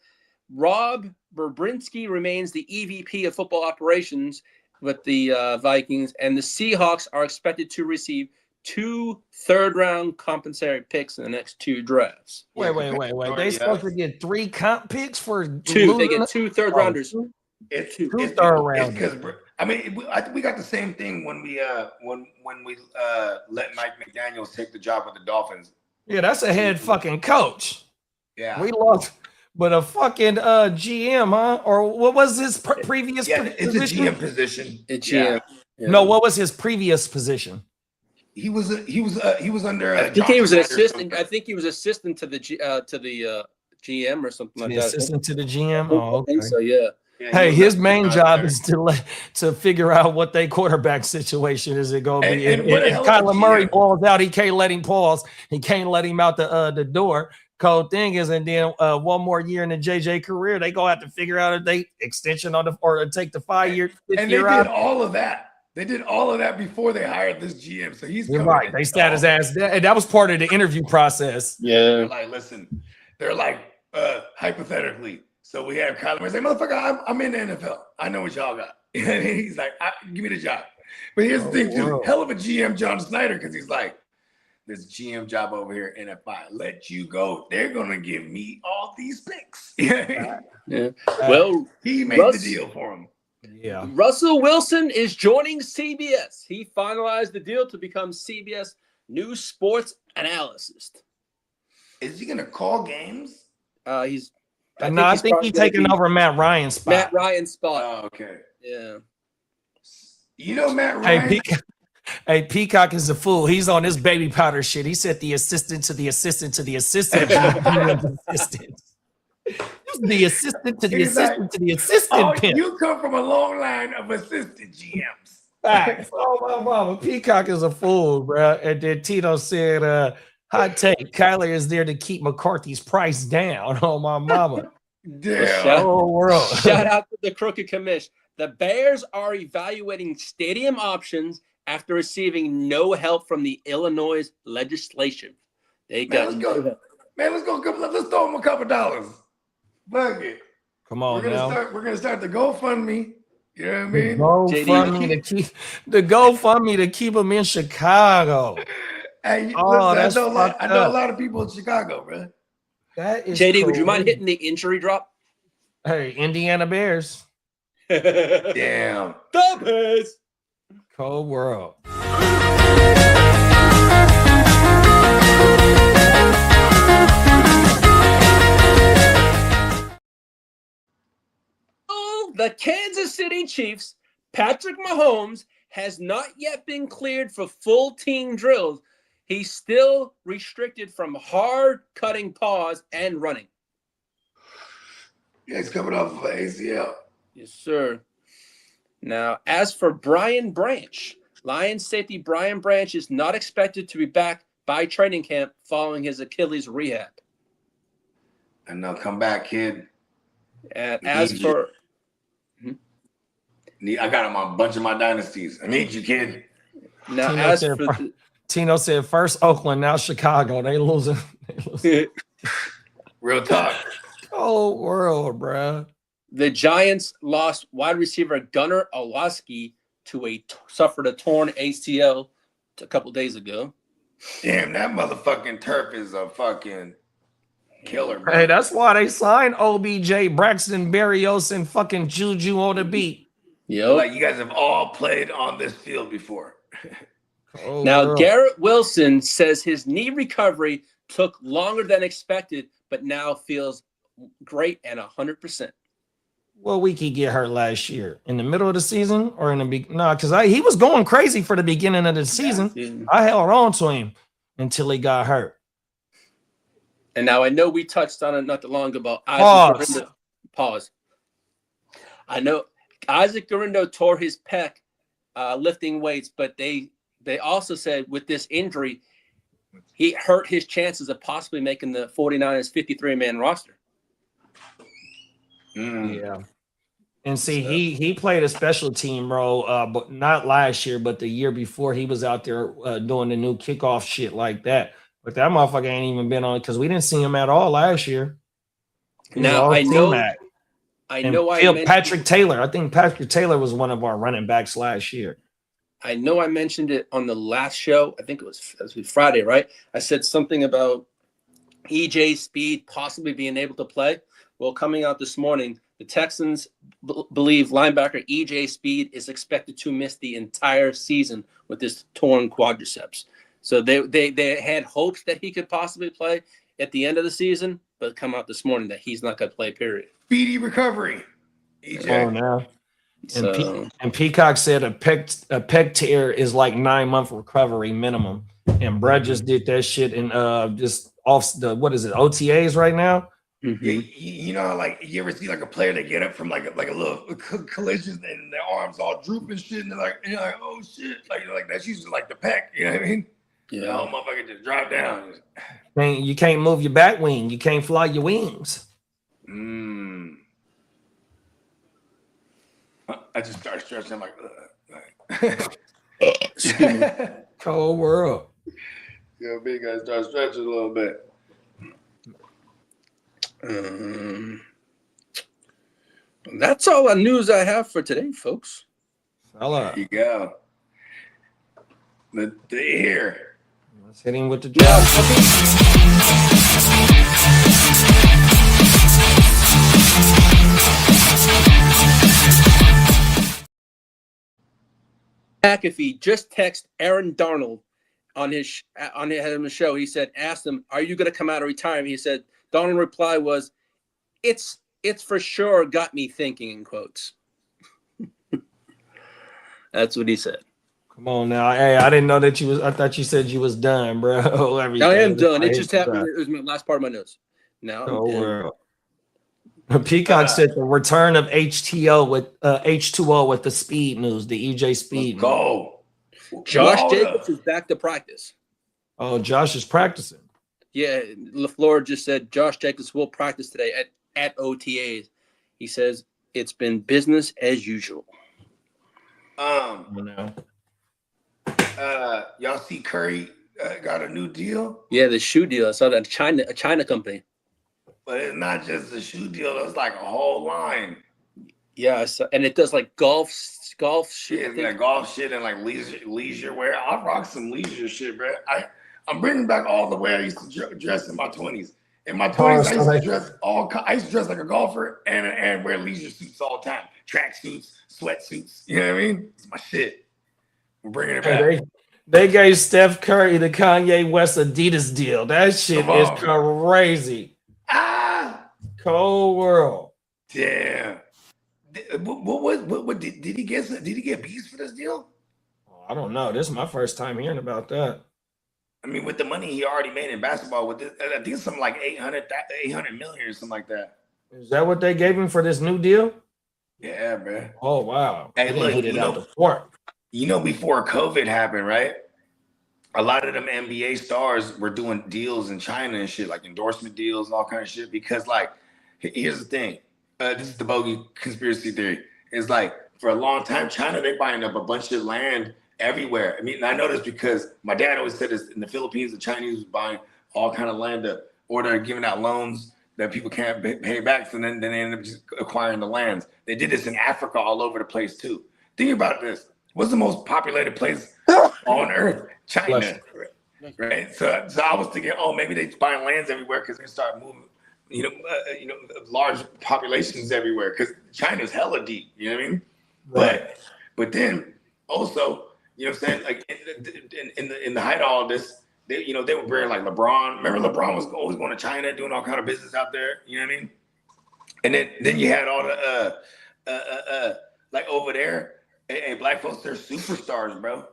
Rob Berbrinsky remains the EVP of football operations with the Vikings, and the Seahawks are expected to receive 2 third-round compensatory picks in the next 2 drafts. Wait. They supposed to get 3 comp picks for 2. They get 2 third-rounders. It's Two it's third because rounders. I mean I think we got the same thing when we let Mike McDaniels take the job with the Dolphins. Yeah, that's a head fucking coach. Yeah, We lost, but a fucking GM, huh? Or what was his previous it's a position? GM position. It's Yeah. No, what was his previous position? He was under. I think he was an assistant. I think he was assistant to the GM or something like The that. assistant to the GM. I Oh, think okay. so. Yeah. Yeah, Hey, he his was main under- job is to figure out what their quarterback situation is. It gonna be. And what the If hell is a Kyler Murray GM? balls out, he can't let him pause. He can't let him out the door. Cold thing is, and then 1 more year in the JJ career, they gonna have to figure out if they extension on or take the 5-year. And they did all of that. They did all of that before they hired this GM. So he's You're coming right. in They sat his ass down, and that was part of the interview process. They're like, listen, they're like, hypothetically. So we have Kyler Murray say, motherfucker, I'm in the NFL. I know what y'all got. And he's like, give me the job. But here's the thing, too. Wow. Hell of a GM, John Snyder, because he's like, this GM job over here, and if I let you go, they're going to give me all these picks. Yeah. Well, he made the deal for him. Yeah. Russell Wilson is joining CBS. He finalized the deal to become CBS News Sports Analyst. Is he going to call games? I think he's taking over Matt Ryan's spot. Matt Ryan's spot. Oh, okay. Yeah. You know Matt Ryan? Hey, Peacock is a fool. He's on this baby powder shit. He said the assistant to the assistant to the assistant to the assistant. The assistant to the assistant to the assistant. Pimp. You come from a long line of assistant GMs. Facts. Oh, my mama. Peacock is a fool, bro. And then Tito said, hot take, Kyler is there to keep McCarthy's price down. Oh, my mama. Damn. Shout out to the crooked commish. The Bears are evaluating stadium options after receiving no help from the Illinois legislation. They got let's throw them a couple dollars. Fuck it. Come on, we're gonna start the GoFundMe. You know what I mean? The GoFundMe to keep him in Chicago. Hey, listen, I know a lot of people in Chicago, bro. That is JD, would you mind hitting the injury drop? Hey, Indiana Bears. Damn. The Bears. Cold world. The Kansas City Chiefs, Patrick Mahomes, has not yet been cleared for full team drills. He's still restricted from hard cutting paws and running. Yeah, he's coming off of an ACL. Yes, sir. Now, as for Brian Branch, Lions safety Brian Branch is not expected to be back by training camp following his Achilles rehab. And now come back, kid. And as for... I got him on a bunch of my dynasties. I need you, kid. Now, Tino said first Oakland, now Chicago. They losing. Real talk. Oh, world, bro. The Giants lost wide receiver Gunnar Olszewski suffered a torn ACL a couple days ago. Damn, that motherfucking turf is a fucking killer, bro. Hey, that's why they signed OBJ, Braxton Berrios, and fucking Juju on the beat. Yep. Like you guys have all played on this field before. Now, Garrett Wilson says his knee recovery took longer than expected, but now feels great and 100%. What week he get hurt last year? In the middle of the season or in the beginning? No, because he was going crazy for the beginning of the season. Yeah. I held on to him until he got hurt. And now I know we touched on it not too long ago about Isaac Gurindo. Pause. I know Isaac Gurindo tore his pec lifting weights, but they also said with this injury, he hurt his chances of possibly making the 49ers 53-man roster. Yeah. And see, he played a special team role, but not last year, but the year before he was out there doing the new kickoff shit like that. But that motherfucker ain't even been on because we didn't see him at all last year. Now I know Patrick Taylor. I think Patrick Taylor was one of our running backs last year. I know I mentioned it on the last show. I think it was Friday, right? I said something about EJ Speed possibly being able to play. Well, coming out this morning, the Texans believe linebacker EJ Speed is expected to miss the entire season with this torn quadriceps. So they had hopes that he could possibly play at the end of the season, but come out this morning that he's not going to play, period. Speedy recovery. EJ. Oh, now. So, And Peacock said a pec tear is like 9-month recovery minimum. And Brad just did that shit in just off the OTAs right now. mm-hmm. Yeah, you know, like you ever see like a player that get up from like a little collision and their arms all drooping shit, and you're like, oh shit, like that's usually like the pec. You know what I mean? Yeah. The whole motherfucker just drop down. You can't move your back wing. You can't fly your wings. I just started stretching. I'm like, Cold world. yeah, big guy start stretching a little bit. That's all the news I have for today, folks. Fella. There you go. The ear. Let's hit him with the job. McAfee just texted Aaron Darnold on his show. He said, asked him, "Are you going to come out of retirement?" He said, Darnold's reply was, "It's for sure got me thinking," in quotes. That's what he said. Come on now. Hey, I didn't know that you was. I thought you said you was done, bro. I am done. It just happened. It was my last part of my notes. Now I'm done. Peacock said the return of H2O with the speed news, the EJ Speed. Let's go. Josh Jacobs is back to practice. Oh, Josh is practicing. Yeah, LaFleur just said Josh Jacobs will practice today at OTAs. He says it's been business as usual. Y'all see Curry got a new deal? Yeah, the shoe deal. I saw that a China company. But it's not just a shoe deal. It's like a whole line. Yeah, and it does like golf shit. Yeah, like golf shit and like leisure wear. I'll rock some leisure shit, bro. I'm bringing back all the way I used to dress in my 20s. In my 20s, I used to dress like a golfer and wear leisure suits all the time. Track suits, sweatsuits. You know what I mean? It's my shit. We're bringing it back. They gave Steph Curry the Kanye West Adidas deal. That shit is crazy. Cold world. Damn. What did he get? Did he get beats for this deal? I don't know. This is my first time hearing about that. I mean, with the money he already made in basketball, with this, I think it's something like 800 million or something like that. Is that what they gave him for this new deal? Yeah, bro. Oh wow. Hey, look, hit it out the park. You know, before COVID happened, right? A lot of them NBA stars were doing deals in China and shit, like endorsement deals and all kind of shit. Because, like, here's the thing. This is the bogey conspiracy theory. It's like, for a long time, China, they're buying up a bunch of land everywhere. I mean, I know this because my dad always said this. In the Philippines, the Chinese was buying all kind of land or they're giving out loans that people can't pay back. So then they end up just acquiring the lands. They did this in Africa all over the place, too. Think about this. What's the most populated place on earth? China, right? So I was thinking, oh, maybe they're buying lands everywhere because they start moving, large populations everywhere because China's hella deep. You know what I mean? Right. But then also, you know what I'm saying? Like in the height of all this, they were bringing like LeBron. Remember, LeBron was always going to China, doing all kind of business out there. You know what I mean? And then you had all the like over there. Hey, black folks, they're superstars, bro.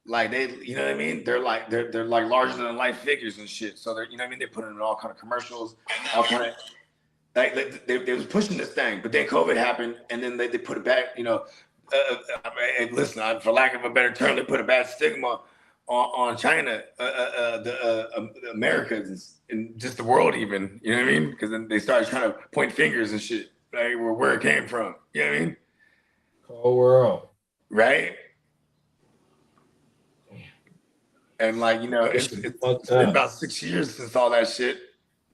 Like they, you know what I mean? They're like larger than life figures and shit. So they're, you know what I mean? They put in all kind of commercials, all kind of like they was pushing this thing. But then COVID happened, and then they put it back. Listen, for lack of a better term, they put a bad stigma on China, the Americas, and just the world, even. You know what I mean? Because then they started trying to point fingers and shit, like where it came from. You know what I mean? Whole world. Right? And like, it's been about 6 years since all that shit.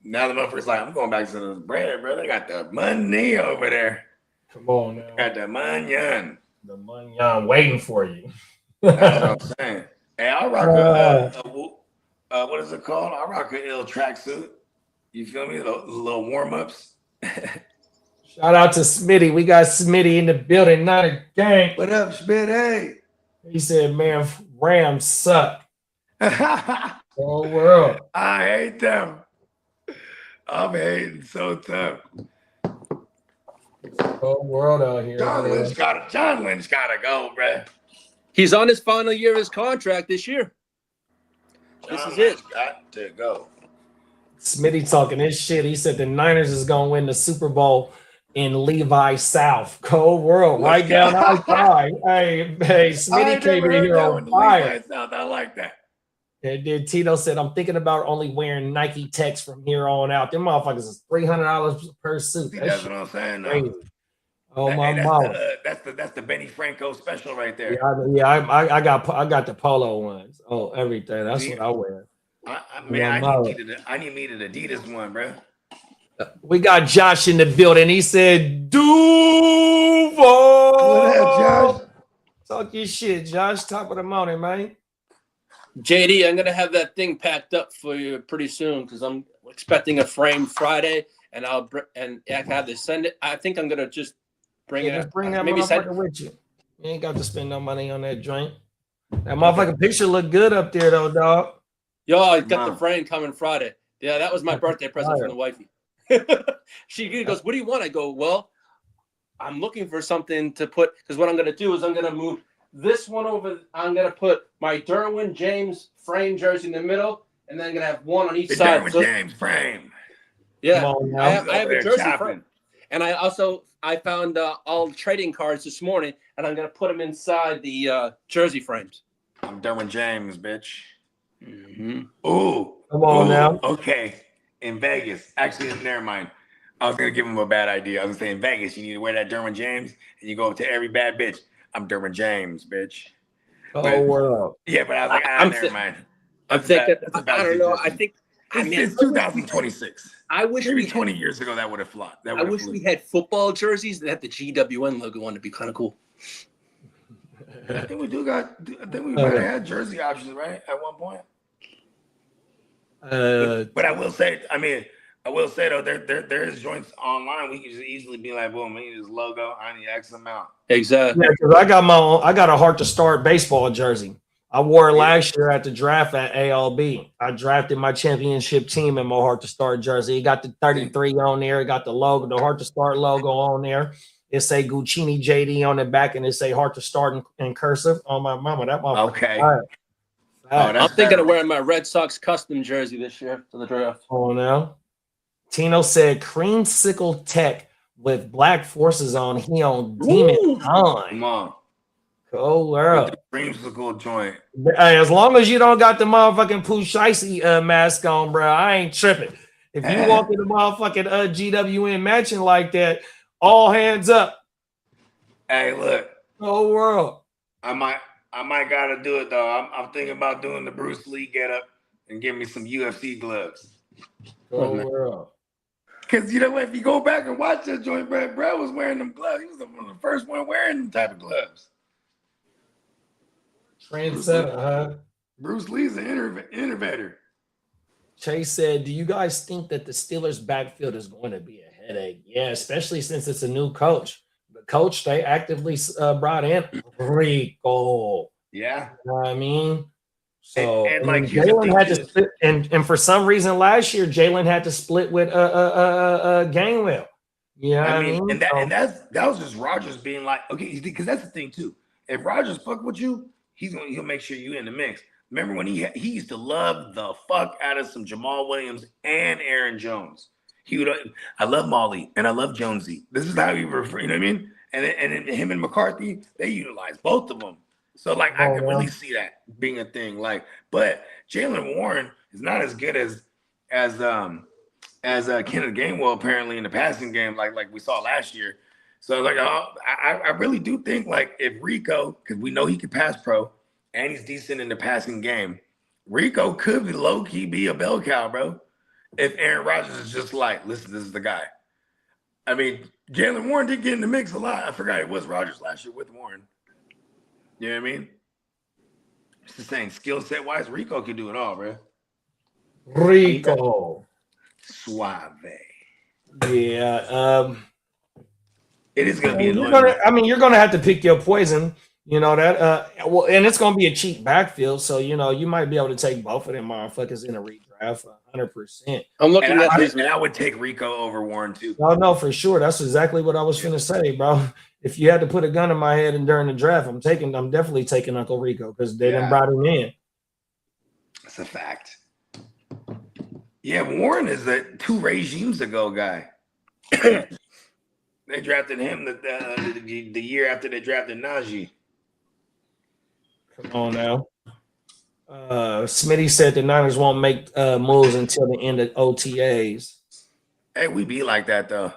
Now the motherfucker's like, I'm going back to the bread, bro. They got the money over there. Come on now. Got the money. The money waiting for you. That's what I'm saying. Hey, I rock what is it called? I rock a ill tracksuit. You feel me? The little warm-ups. Shout out to Smitty. We got Smitty in the building, not a gang. What up, Schmidt? Hey. He said, man, Rams suck. I Whole world. hate them. I'm hating so tough. Whole world out here. John Lynch gotta go, bruh. He's on his final year of his contract this year. This is it. Got to go. Smitty talking his shit. He said the Niners is gonna win the Super Bowl in Levi South. Cold world, right down outside. Hey, Smitty came in here on fire. South. I like that. And then Tito said, I'm thinking about only wearing Nike Techs from here on out. Them motherfuckers is $300 per suit. See, that's what I'm saying. Crazy. Oh, Hey, my mama. that's the Benny Franco special right there. I got the polo ones. Oh, everything. That's what I wear. I need me an Adidas one, bro. We got Josh in the building. He said, Duval. What up, Josh? Talk your shit, Josh. Top of the morning, man. JD, I'm gonna have that thing packed up for you pretty soon because I'm expecting a frame Friday, and I have to send it. I think I'm gonna just bring it. Just bring that maybe motherfucker with you. You ain't got to spend no money on that joint. That motherfucking picture look good up there, though, dog. Yo, I got the frame coming Friday. Yeah, that was my birthday present from the wifey. She goes, "What do you want?" I go, "Well, I'm looking for something to put because what I'm gonna do is I'm gonna move this one over. I'm gonna put my Derwin James frame jersey in the middle, and then I'm gonna have one on each side." Derwin James frame. Yeah, I have a jersey frame, and I found all trading cards this morning, and I'm gonna put them inside the jersey frames. I'm Derwin James, bitch. Mm-hmm. Ooh, come on now. Okay, in Vegas, actually, never mind. I was gonna give him a bad idea. I was gonna say in Vegas, you need to wear that Derwin James, and you go up to every bad bitch. I'm Derwin James, bitch. Oh, world. Yeah, but I was like, never mind. I'm thinking. I don't know. I think. It's 2026. I wish maybe 20 years ago that would have flopped. I wish we had football jerseys that had the GWN logo on. It'd be kind of cool. I think we might have had jersey options, right? At one point. But I will say, though, there is joints online. We can just easily be like, boom, we need this logo. I need X amount. Exactly. Yeah, because I got a Heart to Start baseball jersey. I wore it last year at the draft at ALB. I drafted my championship team in my Heart to Start jersey. It got the 33 on there. It got the logo, the Heart to Start logo on there. It say Guchinni JD on the back, and it say Heart to Start in cursive. On my mama, that motherfucker. Okay. I'm thinking of wearing my Red Sox custom jersey this year to the draft. Oh, now. Tino said creamsicle tech with black forces on. He on Demon Time. Come on. Cool world. Creamsicle joint. Hey, as long as you don't got the motherfucking Pooh Shicey mask on, bro, I ain't tripping. If you walk in the motherfucking GWN mansion like that, all hands up. Hey, look. Whole world. I might gotta do it though. I'm thinking about doing the Bruce Lee get up and give me some UFC gloves. Whole world. Because you know what? If you go back and watch that joint, Brad was wearing them gloves. He was one of the first one wearing them type of gloves. Trendsetter, huh? Bruce Lee's an innovator. Chase said, do you guys think that the Steelers backfield is going to be a headache? Yeah, especially since it's a new coach. The coach they actively brought in Rico. Yeah. You know what I mean? So and like Jalen had to split, and for some reason last year Jalen had to split with Gainwell. Yeah, I mean, and that was just Rodgers being like, okay, because that's the thing too. If Rodgers fuck with you, he'll make sure you in the mix. Remember when he used to love the fuck out of some Jamal Williams and Aaron Jones. I love Molly and I love Jonesy. This is how he refer, you know what I mean? And him and McCarthy, they utilize both of them. So I can really see that being a thing. But Jalen Warren is not as good as Kenneth Gainwell apparently in the passing game, like we saw last year. So I really do think if Rico, because we know he can pass pro and he's decent in the passing game, Rico could be low key be a bell cow, bro. If Aaron Rodgers is just listen, this is the guy. I mean, Jalen Warren did get in the mix a lot. I forgot it was Rodgers last year with Warren. You know what I mean? It's the same skill set wise. Rico can do it all, bro. Rico. Suave. Yeah. It is gonna be you're gonna have to pick your poison. You know that. Well, and it's gonna be a cheap backfield, so you know you might be able to take both of them motherfuckers in a redraft 100%. I'm looking and at these. I would take Rico over Warren too. No, for sure. That's exactly what I was gonna say, bro. If you had to put a gun in my head and during the draft, I'm definitely taking Uncle Rico because they done brought him in. That's a fact. Yeah, Warren is a 2 regimes ago guy. They drafted him the year after they drafted Najee. Come on now. Smitty said the Niners won't make moves until the end of OTAs. Hey, we be like that though.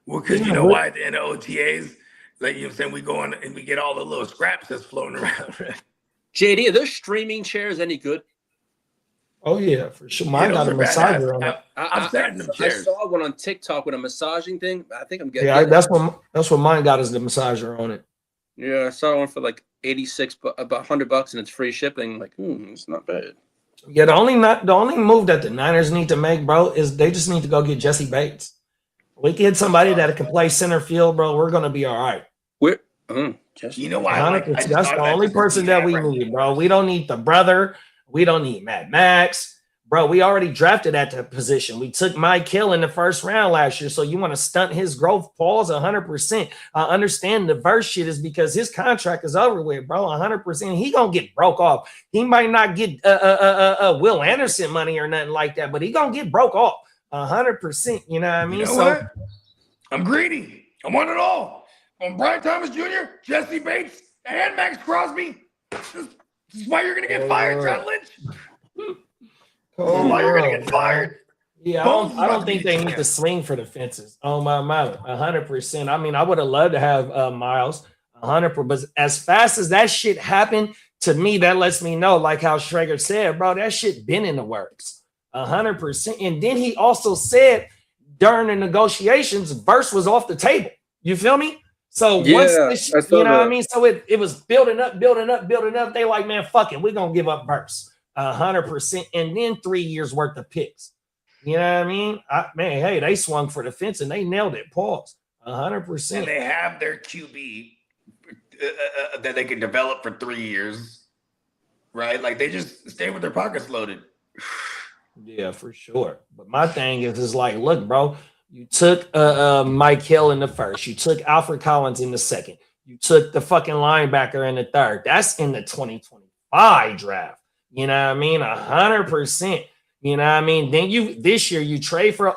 Well, because you know why at the end of OTAs, like you know what I'm saying, we go on and we get all the little scraps that's floating around. JD, are those streaming chairs any good? Oh yeah, for sure. Mine got a massager on it. I've sat in them chairs. I saw one on TikTok with a massaging thing. I think I'm getting. Yeah, that's what mine got is the massager on it. Yeah, I saw one for like $86, about $100, and it's free shipping. Like, it's not bad. Yeah, the only move that the Niners need to make, bro, is they just need to go get Jesse Bates. We get somebody that can play center field, bro. We're gonna be all right. You know why? That's the only person that we need, bro. We don't need the brother. We don't need Mad Max. Bro, we already drafted at the position. We took Mike Hill in the first round last year. So you want to stunt his growth? Pause 100%. I understand the verse shit is because his contract is over with, bro. 100%. He gonna get broke off. He might not get Will Anderson money or nothing like that, but he gonna get broke off 100%. You know what I mean? You know what? I'm greedy. I want it all. On Brian Thomas Jr., Jesse Bates, and Max Crosby. This is why you're gonna get fired, John Lynch. Why you're gonna get fired? Yeah, I don't think they need to swing for the fences. Oh my 100%. I mean, I would have loved to have Myles 100%, but as fast as that shit happened to me, that lets me know, like how Schrager said, bro, that shit been in the works 100%. And then he also said during the negotiations, verse was off the table. You feel me? So once this, you know what I mean? So it was building up. They like, man, fuck it. We're going to give up verse 100%. And then 3 years worth of picks. You know what I mean? Hey, they swung for the fence and they nailed it. Pause. 100%. And they have their QB that they can develop for 3 years, right? Like they just stay with their pockets loaded. Yeah, for sure. But my thing is like, look, bro, you took Mike Hill in the first. You took Alfred Collins in the second. You took the fucking linebacker in the third. That's in the 2025 draft. You know what I mean? 100%. You know what I mean? Then this year you trade for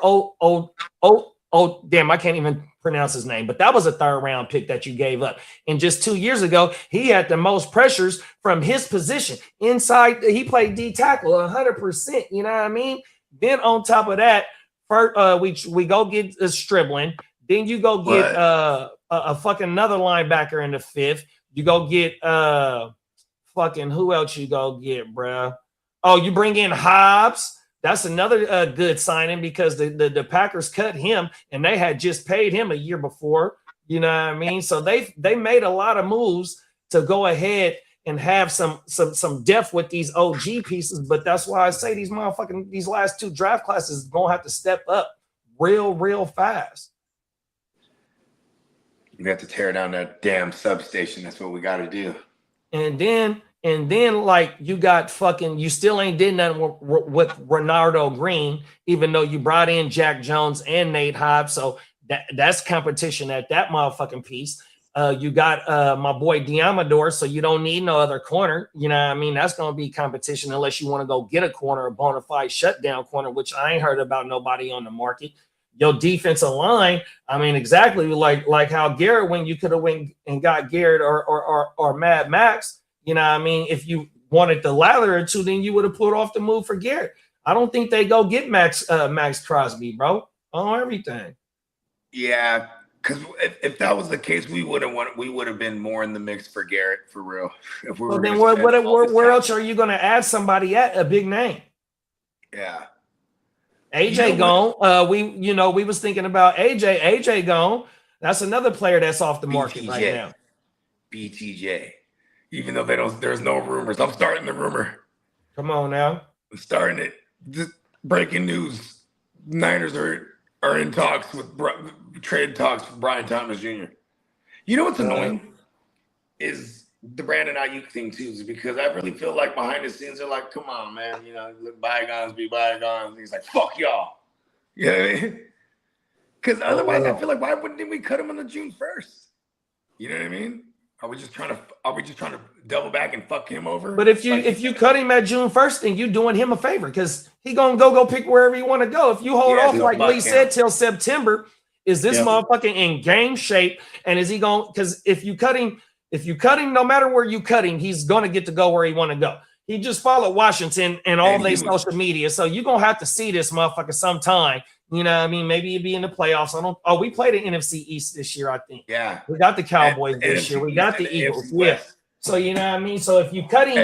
damn, I can't even pronounce his name, but that was a 3rd round pick that you gave up. And just 2 years ago, he had the most pressures from his position inside. He played D tackle 100%. You know what I mean? Then on top of that, first, we go get a Stribling. Then you go get a fucking another linebacker in the 5th. You go get fucking who else you go get, bruh? Oh, you bring in Hobbs. That's another good signing because the Packers cut him and they had just paid him a year before. You know what I mean? So they made a lot of moves to go ahead and have some depth with these OG pieces. But that's why I say these last 2 draft classes gonna have to step up real fast. We have to tear down that damn substation. That's what we got to do. And then like you got you still ain't did nothing with Ronaldo Green, even though you brought in Jack Jones and Nate Hobbs. So that's competition at that motherfucking piece. You got my boy Diamador, so you don't need no other corner. You know what I mean? That's going to be competition unless you want to go get a corner, a bona fide shutdown corner, which I ain't heard about nobody on the market. Your defensive line, I mean, exactly like how Garrett, when you could have went and got Garrett or Mad Max, you know what I mean? If you wanted the lather or two, then you would have put off the move for Garrett. I don't think they go get Max Crosby, bro, on everything. Yeah, because if that was the case, we would have been more in the mix for Garrett for real. If we then where else are you going to add somebody at a big name? Yeah. AJ gone. We was thinking about AJ. AJ gone. That's another player that's off the market right now. BTJ. even though there's no rumors. I'm starting the rumor. Come on now. I'm starting it. Just breaking news. Niners are in talks with trade talks with Brian Thomas Jr. You know what's annoying is the Brandon Ayuk thing too, is because I really feel like behind the scenes they're like, come on, man, let bygones be bygones. And he's like, fuck y'all. You know what I mean? Because otherwise, I feel like, why wouldn't we cut him on the June 1st? You know what I mean? Are we just trying to double back and fuck him over? But if you cut him at June 1st, then you doing him a favor because he gonna go pick wherever you want to go. If you hold off, like Lee said, till September, is this motherfucker in game shape? And is he going? Because if you cut him, no matter where you cut him, he's gonna get to go where he want to go. He just followed Washington and all their social media, so you're gonna have to see this motherfucker sometime. You know what I mean? Maybe it'd be in the playoffs. We played the NFC East this year, I think. Yeah. We got the Cowboys this year. We got the Eagles. Yeah. So you know what I mean? So if you cut him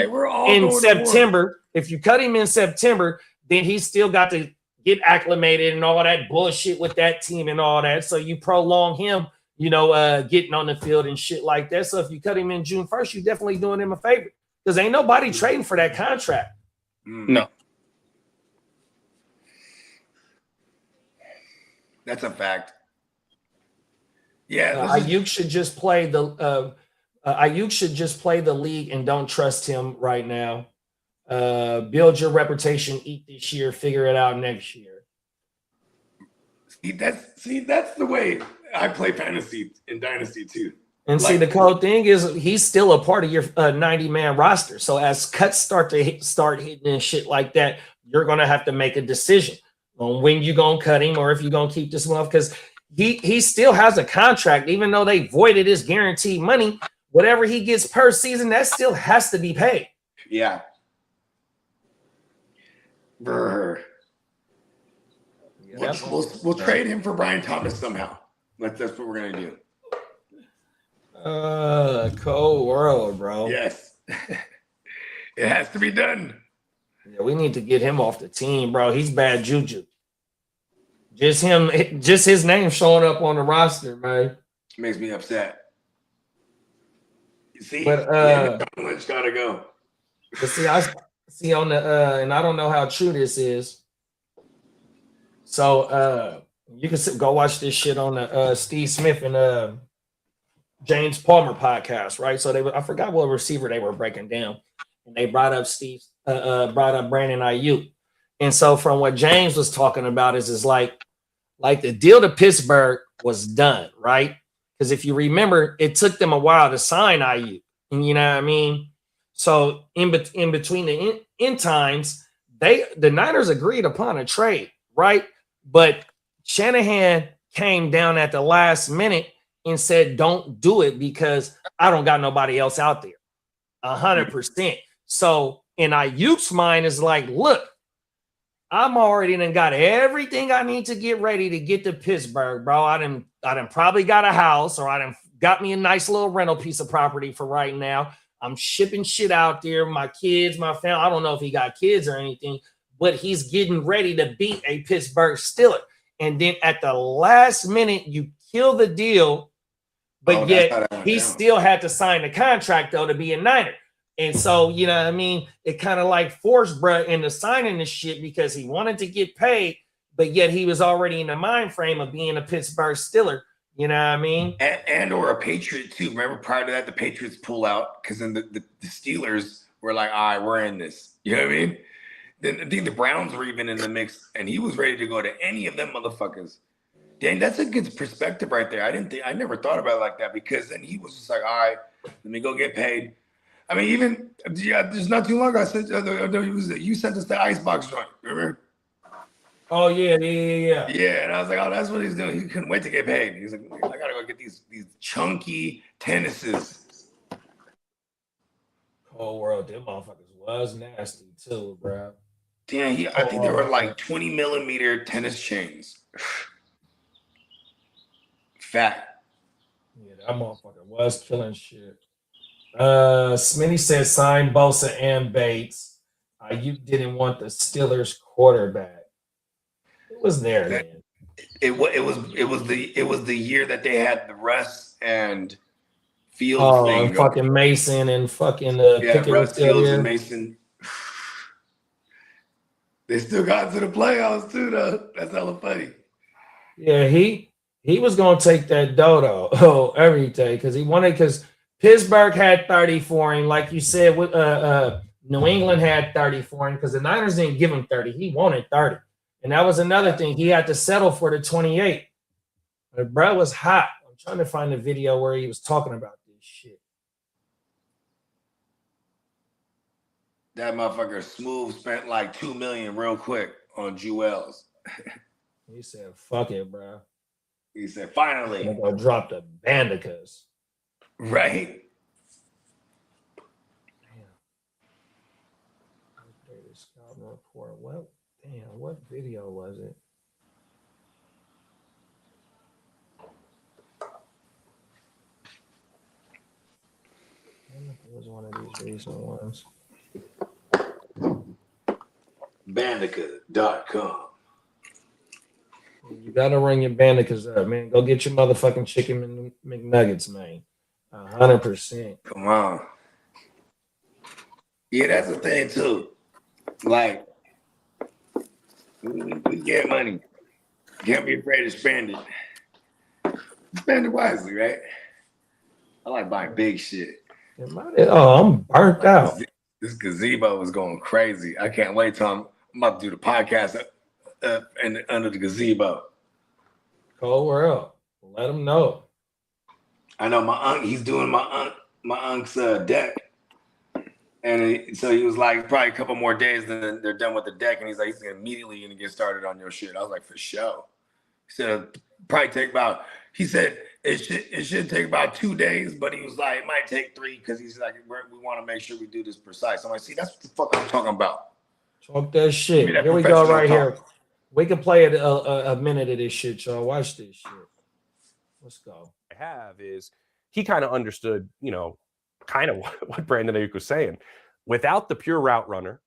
in September, then he's still got to get acclimated and all that bullshit with that team and all that. So you prolong him, getting on the field and shit like that. So if you cut him in June 1st, you're definitely doing him a favor. Because ain't nobody trading for that contract. No. That's a fact. Yeah, Ayuk should just play the league and don't trust him right now. Build your reputation, eat this year, figure it out next year. That's the way I play fantasy in Dynasty too. And the cool thing is he's still a part of your 90-man roster. So as cuts start hitting and shit like that, you're gonna have to make a decision on when you're gonna cut him or if you're gonna keep this one off, because he still has a contract, even though they voided his guaranteed money. Whatever he gets per season, that still has to be paid. Yeah. Brr. Yeah, We'll trade him for Brian Thomas somehow. That's what we're gonna do. Cold world, bro. Yes. It has to be done. Yeah, we need to get him off the team, bro. He's bad juju. Just his name showing up on the roster, man. Makes me upset. You see, but Lynch gotta go. But I see on the and I don't know how true this is. So you can go watch this shit on the Steve Smith and James Palmer podcast, right? So I forgot what receiver they were breaking down, and they brought up Brandon Ayuk. And so from what James was talking about is like the deal to Pittsburgh was done, right? Because if you remember, it took them a while to sign Ayuk, and you know what I mean. So in between the end times, the Niners agreed upon a trade, right? But Shanahan came down at the last minute and said, "Don't do it because I don't got nobody else out there." 100%. So in Ayuk's mind is like, look, I'm already done got everything I need to get ready to get to Pittsburgh, bro. I done probably got a house, or I done got me a nice little rental piece of property for right now. I'm shipping shit out there. My kids, my family. I don't know if he got kids or anything, but he's getting ready to beat a Pittsburgh Steeler. And then at the last minute, you kill the deal, but yet he still had to sign the contract, though, to be a Niner. And so, you know what I mean? It kind of like forced bruh into signing this shit because he wanted to get paid, but yet he was already in the mind frame of being a Pittsburgh Steeler. You know what I mean? And or a Patriot, too. Remember, prior to that, the Patriots pull out because then the Steelers were like, all right, we're in this. You know what I mean? Then I think the Browns were even in the mix, and he was ready to go to any of them motherfuckers. Dang, that's a good perspective right there. I never thought about it like that, because then he was just like, all right, let me go get paid. I mean, even just not too long ago, I said you sent us the icebox joint, remember? Oh yeah. Yeah, and I was like, oh, that's what he's doing. He couldn't wait to get paid. He's like, I gotta go get these chunky tennises. Oh world, them motherfuckers was nasty too, bro. Damn, I think they were like 20 millimeter tennis chains. Fat. Yeah, that motherfucker was killing shit. Smitty said sign Bosa and Bates. You didn't want the Steelers quarterback. It was there, man. It was the year that they had the Russ and Fields thing. And fucking Mason and fucking Pickett Russ still Fields there. and Mason. They still got to the playoffs too, though. That's hella funny. Yeah, he was gonna take that dodo every day because Pittsburgh had 30 for him, like you said. With New England had 30 for him because the Niners didn't give him 30. He wanted 30, and that was another thing. He had to settle for the 28. But bro was hot. I'm trying to find the video where he was talking about this shit. That motherfucker Smooth spent like $2 million real quick on Jewels. He said, "Fuck it, bro." He said, "Finally, I'm gonna drop the Bandicas." Right? Damn. Scout report. What video was it? It was one of these recent ones. Bandica.com. You gotta ring your Bandicas up, man. Go get your motherfucking chicken McNuggets, man. 100%. Come on. Yeah, that's the thing too. Like, we get money. Can't be afraid to spend it. Spend it wisely, right? I like buying big shit. I'm burnt out. This gazebo is going crazy. I can't wait till I'm about to do the podcast under the gazebo. Cold World. Let them know. I know my uncle, he's doing my uncle's deck. And so he was like, probably a couple more days, then they're done with the deck. And he's like, he's immediately going to get started on your shit. I was like, for sure. He said, probably take about, he said, it should take about 2 days, but he was like, it might take 3 because he's like, we want to make sure we do this precise. I'm like, see, that's what the fuck I'm talking about. Talk that shit. That Here we go right talk. here. We can play a minute of this shit, y'all. Watch this shit. Let's go. I have is he kind of understood, kind of what Brandon Ayuk was saying. Without the pure route runner,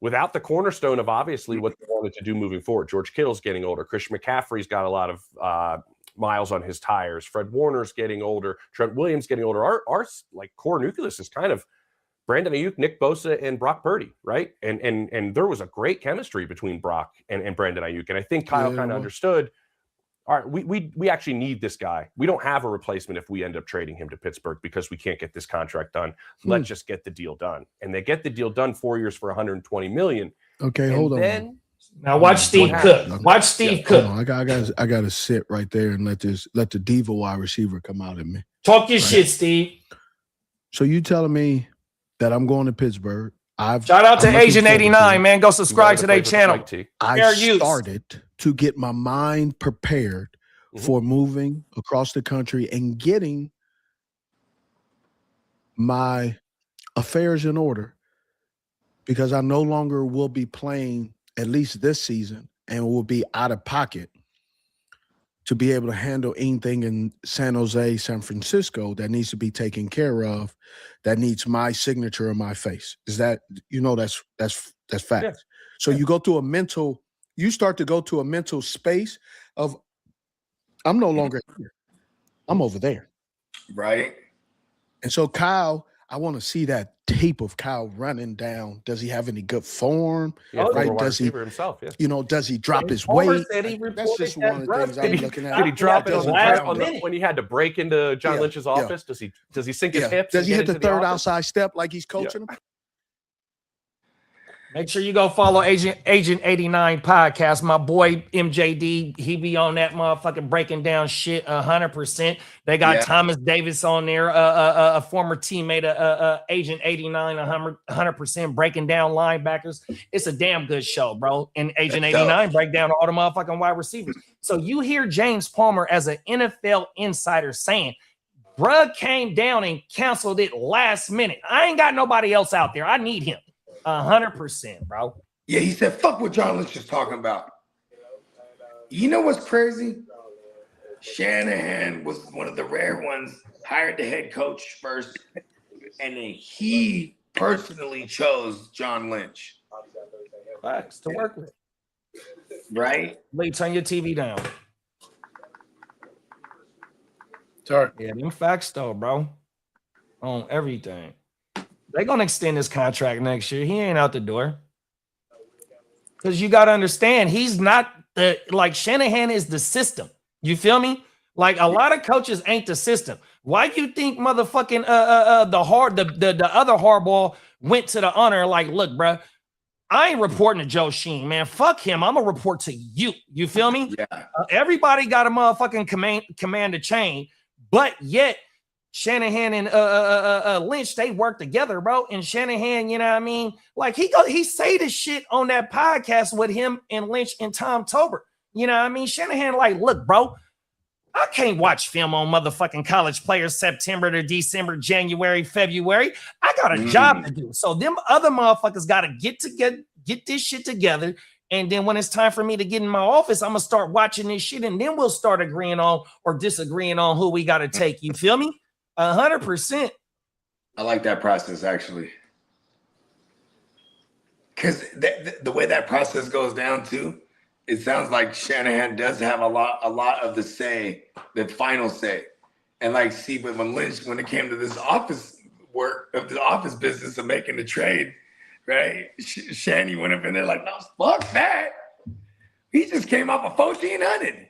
without the cornerstone of obviously what they wanted to do moving forward, George Kittle's getting older. Christian McCaffrey's got a lot of miles on his tires. Fred Warner's getting older. Trent Williams getting older. Our like core nucleus is kind of Brandon Ayuk, Nick Bosa, and Brock Purdy, right? And there was a great chemistry between Brock and Brandon Ayuk. And I think Kyle kind of understood, all right, we actually need this guy. We don't have a replacement if we end up trading him to Pittsburgh because we can't get this contract done. Let's just get the deal done. And they get the deal done 4 years for $120 million. Okay, and hold then, on. Now watch Steve Cook. Watch Steve Cook. I got to sit right there and let the diva wide receiver come out at me. Talk your shit, Steve. So you telling me that I'm going to Pittsburgh? Shout out to Agent 89, man. Go subscribe to their channel. I started to get my mind prepared for moving across the country and getting my affairs in order because I no longer will be playing at least this season and will be out of pocket to be able to handle anything in San Jose, San Francisco that needs to be taken care of, that needs my signature on my face. Is that, that's fact. Yeah. So you start to go to a mental space of, I'm no longer here. I'm over there. Right. And so Kyle, I want to see that tape of Kyle running down. Does he have any good form? Yeah, right? Does he himself? Yeah. Does he drop his weight? That's just one of the things I'm looking at. Did he drop it when he had to break into John Lynch's office? Does he sink his hips? Does he hit the third outside step like he's coaching him? Make sure you go follow Agent 89 podcast. My boy MJD, he be on that motherfucking breaking down shit 100%. They got Thomas Davis on there, a former teammate of Agent 89, 100% breaking down linebackers. It's a damn good show, bro. And Agent 89 break down all the motherfucking wide receivers. So you hear James Palmer as an NFL insider saying, bruh came down and canceled it last minute. I ain't got nobody else out there. I need him. 100%, bro. Yeah, he said, fuck what John Lynch is talking about. You know what's crazy? Shanahan was one of the rare ones, hired the head coach first, and then he personally chose John Lynch. Facts to work with. Right? Lee, turn your TV down. Sorry. Yeah, them facts though, bro. on everything. They're gonna extend his contract next year. He ain't out the door. Because you gotta understand, he's not like Shanahan is the system. You feel me? Like a lot of coaches ain't the system. Why do you think motherfucking the other hardball went to the honor? Like, look, bro, I ain't reporting to Joe Sheen, man. Fuck him. I'm gonna report to you. You feel me? Yeah. Everybody got a motherfucking command to chain, but yet Shanahan and Lynch, they work together, bro. And Shanahan, you know what I mean? Like he say this shit on that podcast with him and Lynch and Tom Tober. You know what I mean? Shanahan, like, look, bro, I can't watch film on motherfucking college players September to December, January, February. I got a job to do. So them other motherfuckers got to get this shit together. And then when it's time for me to get in my office, I'm going to start watching this shit. And then we'll start agreeing on or disagreeing on who we got to take. You feel me? 100%. I like that process, actually. Because the way that process goes down, too, it sounds like Shanahan does have a lot of the say, the final say. And like, see, but when it came to this office work of the office business of making the trade, right? Shanny went up in there like, no, fuck that. He just came off of 1,400.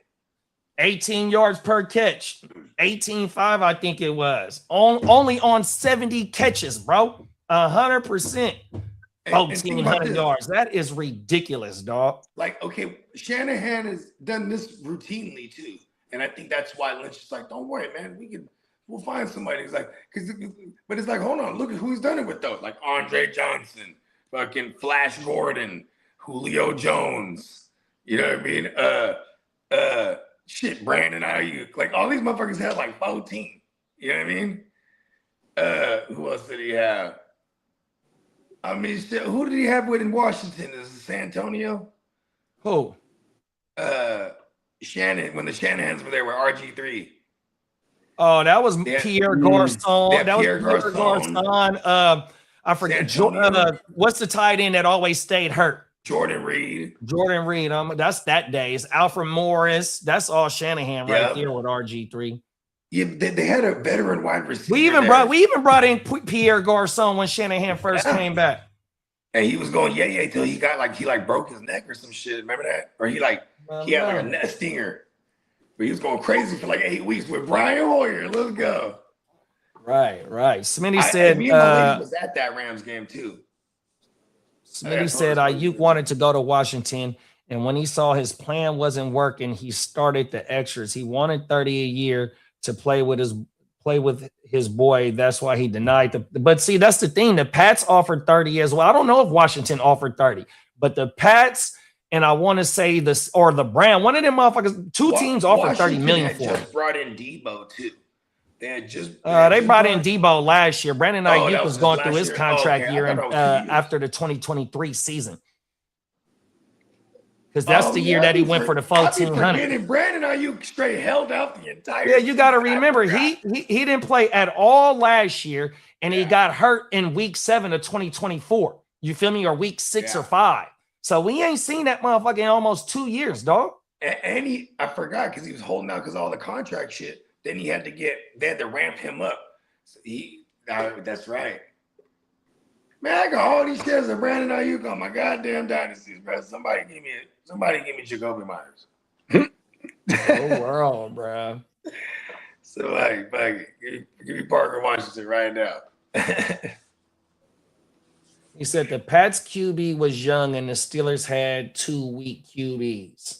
18 yards per catch. 18.5, I think it was. Only on 70 catches, bro. 100%. 1,400 yards. That is ridiculous, dog. Like, okay, Shanahan has done this routinely too, and I think that's why Lynch is like, "Don't worry, man. We'll find somebody." He's like, but it's like, hold on, look at who he's done it with though, like Andre Johnson, fucking Flash Gordon, Julio Jones. You know what I mean? Brandon Ayuk. Like all these motherfuckers had like 14. You know what I mean? Who else did he have? I mean, who did he have with in Washington? Is it San Antonio? Who? Shannon, when the Shanahans were there with RG3. Oh, that was Pierre Garçon. That was Pierre Garçon. I forget. What's the tight end that always stayed hurt? Jordan Reed. That's that days. Alfred Morris. That's all Shanahan right there with RG3. Yeah, they had a veteran wide receiver. We even brought in Pierre Garçon when Shanahan first came back. And he was going yeah till he got he broke his neck or some shit. Remember that? Or he had like a neck stinger. But he was going crazy for like 8 weeks with Brian Hoyer. Let's go. Right. Smitty said me and my lady was at that Rams game too. Smitty said Ayuk wanted to go to Washington, and when he saw his plan wasn't working, he started the extras. He wanted 30 a year to play with his boy. That's why he denied but see, that's the thing. The Pats offered 30 as well. I don't know if Washington offered 30, but the Pats and I want to say this or the Browns, one of them motherfuckers, two teams offered 30 million for it. Brought in Debo too. They brought in Debo last year. Brandon Ayuk was going through his contract year after the 2023 season. Because that's the year that he went for the 1,400. Brandon Ayuk straight held out the entire. Yeah, you got to remember he didn't play at all last year, and he got hurt in week 7 of 2024. You feel me? Or week 6 or 5. So we ain't seen that motherfucker in almost 2 years, dog. And I forgot because he was holding out because all the contract shit. Then they had to ramp him up. So that's right. Man, I got all these shares of Brandon Ayuk on my goddamn dynasties, bro. Somebody give me Jacoby Myers. Oh, world, bro. So like, give me Parker Washington right now. He said the Pats QB was young and the Steelers had 2 weak QBs.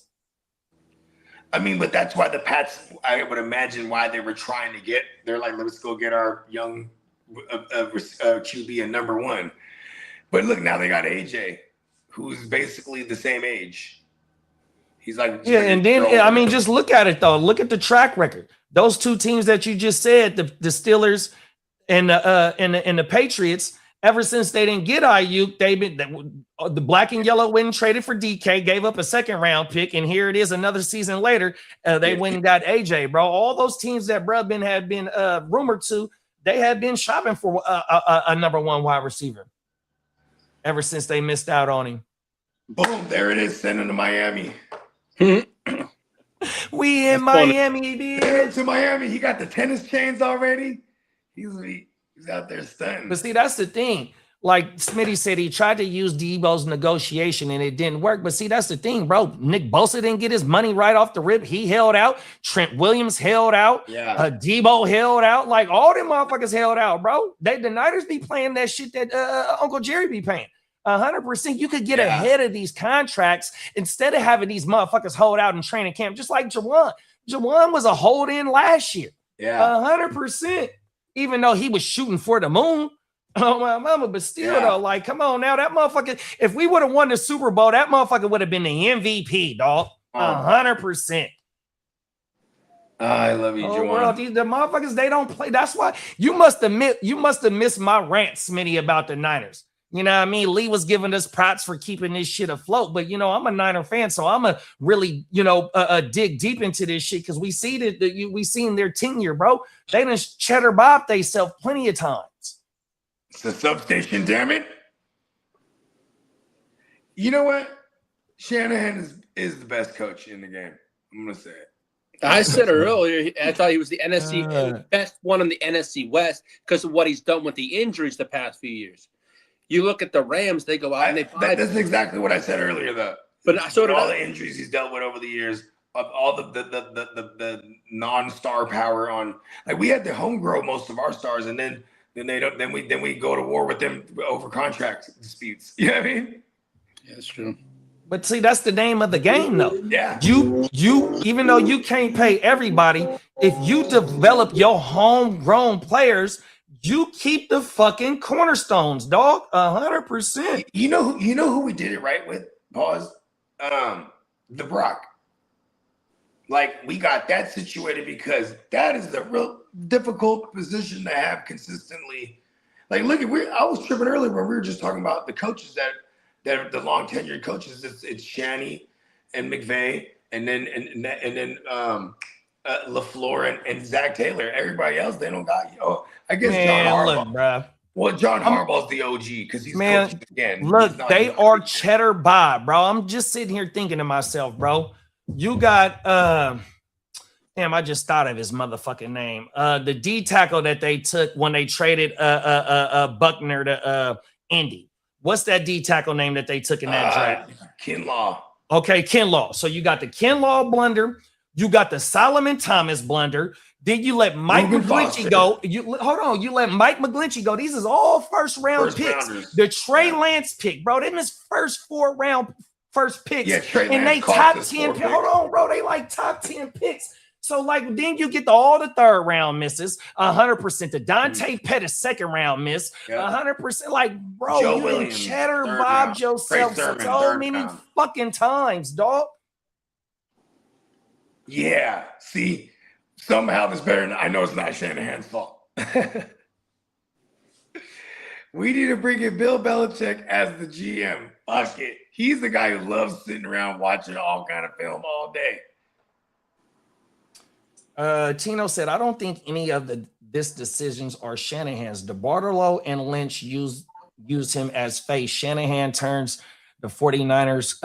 I mean, but that's why the Pats, I would imagine why they were trying to get, they're like, let's go get our young QB and number 1. But look, now they got AJ, who's basically the same age. He's like, and then, I mean, just look at it though. Look at the track record. Those 2 teams that you just said, the Steelers and the Patriots, ever since they didn't get Ayuk, the black and yellow went and traded for DK, gave up a 2nd round pick, and here it is another season later. They went and got AJ, bro. All those teams that had been rumored to, they had been shopping for a number 1 wide receiver ever since they missed out on him. Boom, there it is, send him to Miami. We in Miami, dude. To Miami. He got the tennis chains already. He's He's out there stunting. But see, that's the thing. Like Smitty said, he tried to use Debo's negotiation and it didn't work. But see, that's the thing, bro. Nick Bosa didn't get his money right off the rip. He held out. Trent Williams held out. Yeah. Debo held out. Like all them motherfuckers held out, bro. The Niners be playing that shit that Uncle Jerry be paying. 100%. You could get ahead of these contracts instead of having these motherfuckers hold out in training camp, just like Jawan. Jawan was a hold in last year. Yeah. 100%. Even though he was shooting for the moon. Oh my mama, but still though, like, come on now, that motherfucker. If we would have won the Super Bowl, that motherfucker would have been the MVP, dog. 100%. I love you, Juwan. The motherfuckers, they don't play. That's why you must have missed my rant, Smitty, about the Niners. You know what I mean? Lee was giving us props for keeping this shit afloat, but I'm a Niner fan, so I'm a really dig deep into this shit because we see that we seen their tenure, bro. They done cheddar bob theyself plenty of times. It's a substation, damn it. You know what? Shanahan is the best coach in the game. I'm gonna say it. I said earlier, I thought he was the best one in the NFC West because of what he's done with the injuries the past few years. You look at the Rams; they go out and they buy. That's exactly what I said earlier, though. But so did all the injuries he's dealt with over the years, of all the non-star power on. Like we had to home grow most of our stars, and then we go to war with them over contract disputes. You know what I mean? Yeah, that's true. But see, that's the name of the game, though. Yeah. You even though you can't pay everybody, if you develop your homegrown players, you keep the fucking cornerstones, dog. 100%. You know who we did it right with? Pause. The Brock. Like we got that situated because that is the real difficult position to have consistently. Like, look at I was tripping earlier when we were just talking about the coaches that are the long tenured coaches. It's Shanny and McVay, and then LaFleur and Zach Taylor. Everybody else, they don't got I guess John Harbaugh. Look, bro. Well, John Harbaugh's the OG because he's coaching again. Look, they are cheddar Bob, bro. I'm just sitting here thinking to myself, bro. You got damn, I just thought of his motherfucking name. The D tackle that they took when they traded Buckner to Indy. What's that D tackle name that they took in that draft? Kinlaw. Okay, Kinlaw. So you got the Kinlaw blunder. You got the Solomon Thomas blunder. Then you let Mike McGlinchey go. You let Mike McGlinchey go. These is all first round picks. Rounders. The Trey Lance pick, bro. Them is first 4 round first picks. Yeah, Trey and Lance they top 10 picks. Hold on, bro. They like top 10 picks. So like then you get all the third round misses, 100%. The Dante Pettis second round miss, 100%. Like, bro, Joe you Williams, cheddar bobbed yourself so many fucking times, dog. Yeah. See, somehow this better than I know it's not Shanahan's fault. We need to bring in Bill Belichick as the GM. Fuck it. He's the guy who loves sitting around watching all kind of film all day. Tino said, I don't think any of this decisions are Shanahan's. DeBartolo and Lynch used him as face. Shanahan turns the 49ers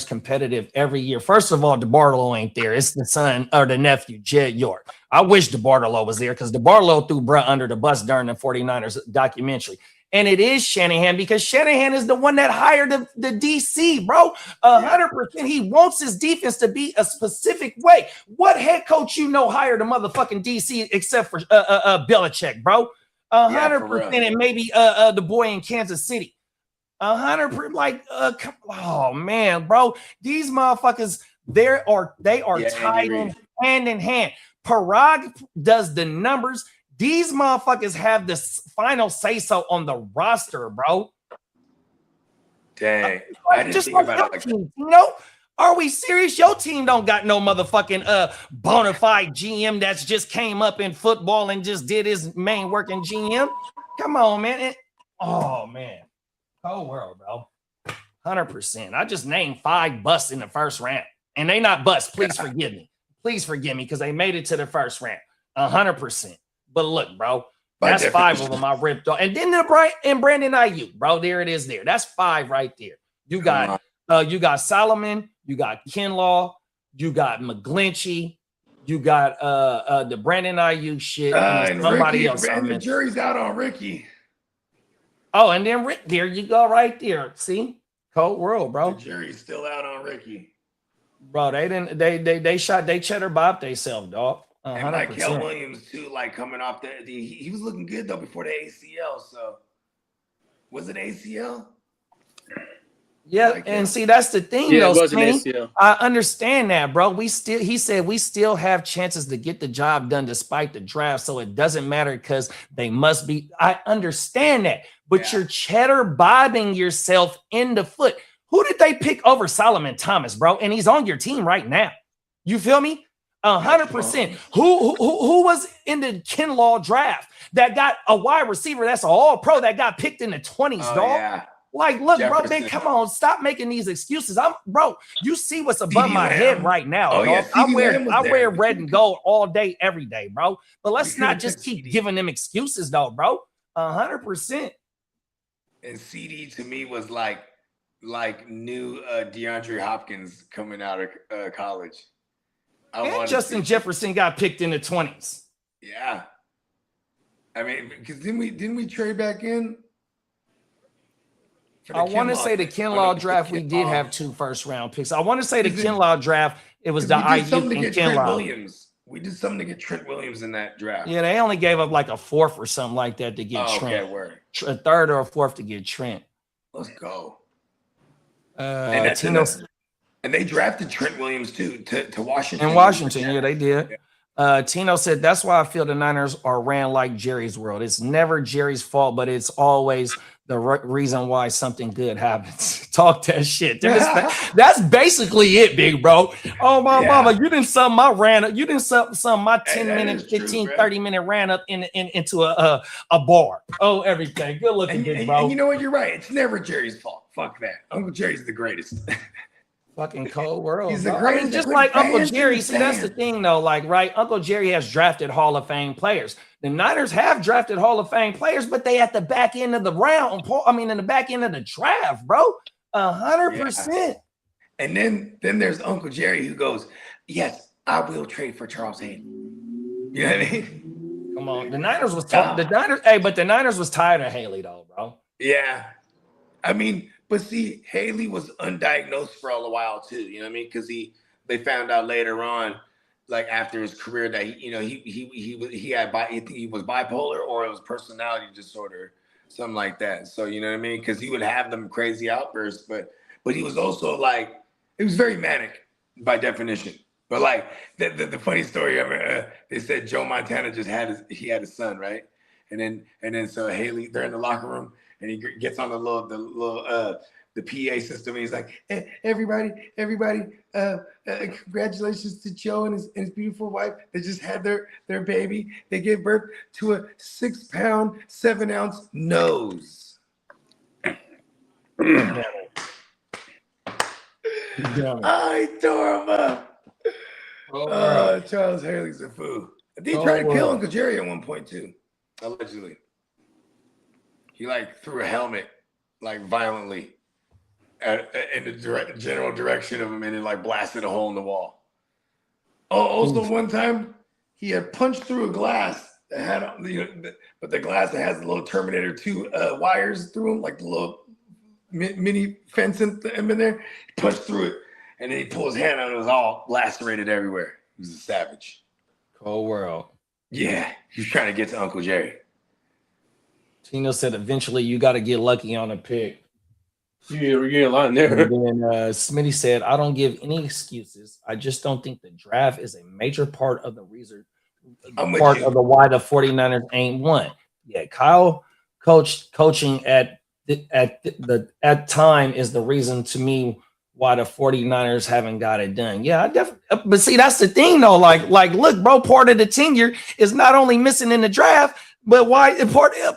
competitive every year. First of all, DeBartolo ain't there. It's the son or the nephew, Jed York. I wish DeBartolo was there because DeBartolo threw bruh under the bus during the 49ers documentary. And it is Shanahan because Shanahan is the one that hired the DC, bro. 100%. He wants his defense to be a specific way. What head coach hired a motherfucking DC except for Belichick, bro? 100%. And maybe the boy in Kansas City. 100%. Like, oh man, bro. These motherfuckers, they are tied in hand in hand. Parag does the numbers. These motherfuckers have the final say-so on the roster, bro. Dang. I didn't think about it like that. Are we serious? Your team don't got no motherfucking bona fide GM that's just came up in football and just did his main work in GM. Come on, man. Oh, man. Whole world, bro. 100%. I just named 5 busts in the first round. And they not busts. Please forgive me. Please forgive me because they made it to the first round. 100%. But look, bro, that's 5 of them I ripped off. And then Brandon Ayuk, bro, there it is there. That's 5 right there. You got Solomon, you got Kinlaw, you got McGlinchey, You got the Brandon Ayuk shit and somebody Ricky, else. and the jury's out on Ricky. Oh, and then there you go, right there. See, cold world, bro. The jury's still out on Ricky. Bro, they cheddar bobbed themselves, dog. 100%. And Michael Williams too, like coming off he was looking good though before the ACL. So was it ACL? Yeah, and see that's the thing, Yeah, though. it was an ACL. I understand that, bro. He said we still have chances to get the job done despite the draft, so it doesn't matter because they must be. I understand that, but you're cheddar bobbing yourself in the foot. Who did they pick over Solomon Thomas, bro? And he's on your team right now. You feel me? 100%. Who was in the Kinlaw draft that got a wide receiver that's an all-pro that got picked in the 20s, dog? Yeah. Like, look, Jefferson. bro, man, come on, stop making these excuses. Bro, you see what's above my head right now, dog. Yeah, I wear red and gold all day, every day, bro. But let's not just keep giving them excuses, though, bro. 100%. And CD to me was like new DeAndre Hopkins coming out of college. And Justin Jefferson got picked in the 20s. Yeah. I mean, because didn't we trade back in? I want to say the Kinlaw draft, we did have 2 first-round picks. I want to say the Kinlaw draft, it was the Ayuk and Kinlaw. We did something to get Trent Williams in that draft. Yeah, they only gave up like a 4th or something like that to get Trent. Okay, word. A 3rd or a 4th to get Trent. Let's go. And they drafted Trent Williams too to Washington. In Washington, yeah, they did. Tino said, that's why I feel the Niners are ran like Jerry's world. It's never Jerry's fault, but it's always the reason why something good happens. Talk that shit. That's basically it, big bro. Oh, my mama, you didn't sum my 10-minute, 15, 30-minute ran up into a bar. Oh, everything. Good looking, big bro. And you know what? You're right. It's never Jerry's fault. Fuck that. Uncle Jerry's the greatest. Fucking cold world. He's the greatest. I mean, just like Uncle Jerry. See, that's the thing, though. Like, right? Uncle Jerry has drafted Hall of Fame players. The Niners have drafted Hall of Fame players, but they at the back end of the round. I mean, in the back end of the draft, bro. 100%. And then there's Uncle Jerry who goes, "Yes, I will trade for Charles Haley." You know what I mean? Come on, the Niners was but the Niners was tired of Haley, though, bro. Yeah, I mean. But see, Haley was undiagnosed for a while too. You know what I mean? Because they found out later on, like after his career, that he was bipolar or it was personality disorder, something like that. So you know what I mean? Because he would have them crazy outbursts, but he was also like it was very manic by definition. But like the funny story ever, they said Joe Montana just had his son, right? And then so Haley, they're in the locker room. And he gets on the PA system, and he's like, hey, everybody, congratulations to Joe and his beautiful wife. They just had their baby. They gave birth to a 6-pound, 7-ounce nose. I tore him up. Charles Haley's a fool. They tried to kill Uncle Jerry at one point too, allegedly. He like threw a helmet like violently in the general direction of him and it like blasted a hole in the wall. Oh, also one time he had punched through a glass that had, but the glass that has the little Terminator 2 wires through them, like the little mini fence in there. He punched through it and then he pulled his hand out and it was all lacerated everywhere. He was a savage. Cold world. Yeah, he was trying to get to Uncle Jerry. Tino said eventually you got to get lucky on a pick. Yeah, we're getting a lot in there. And then Smitty said, I don't give any excuses. I just don't think the draft is a major part of the reason, part of the why the 49ers ain't won. Yeah, Kyle coaching at time is the reason to me why the 49ers haven't got it done. Yeah, I definitely. But see, that's the thing though. Like, look, bro, part of the tenure is not only missing in the draft, but why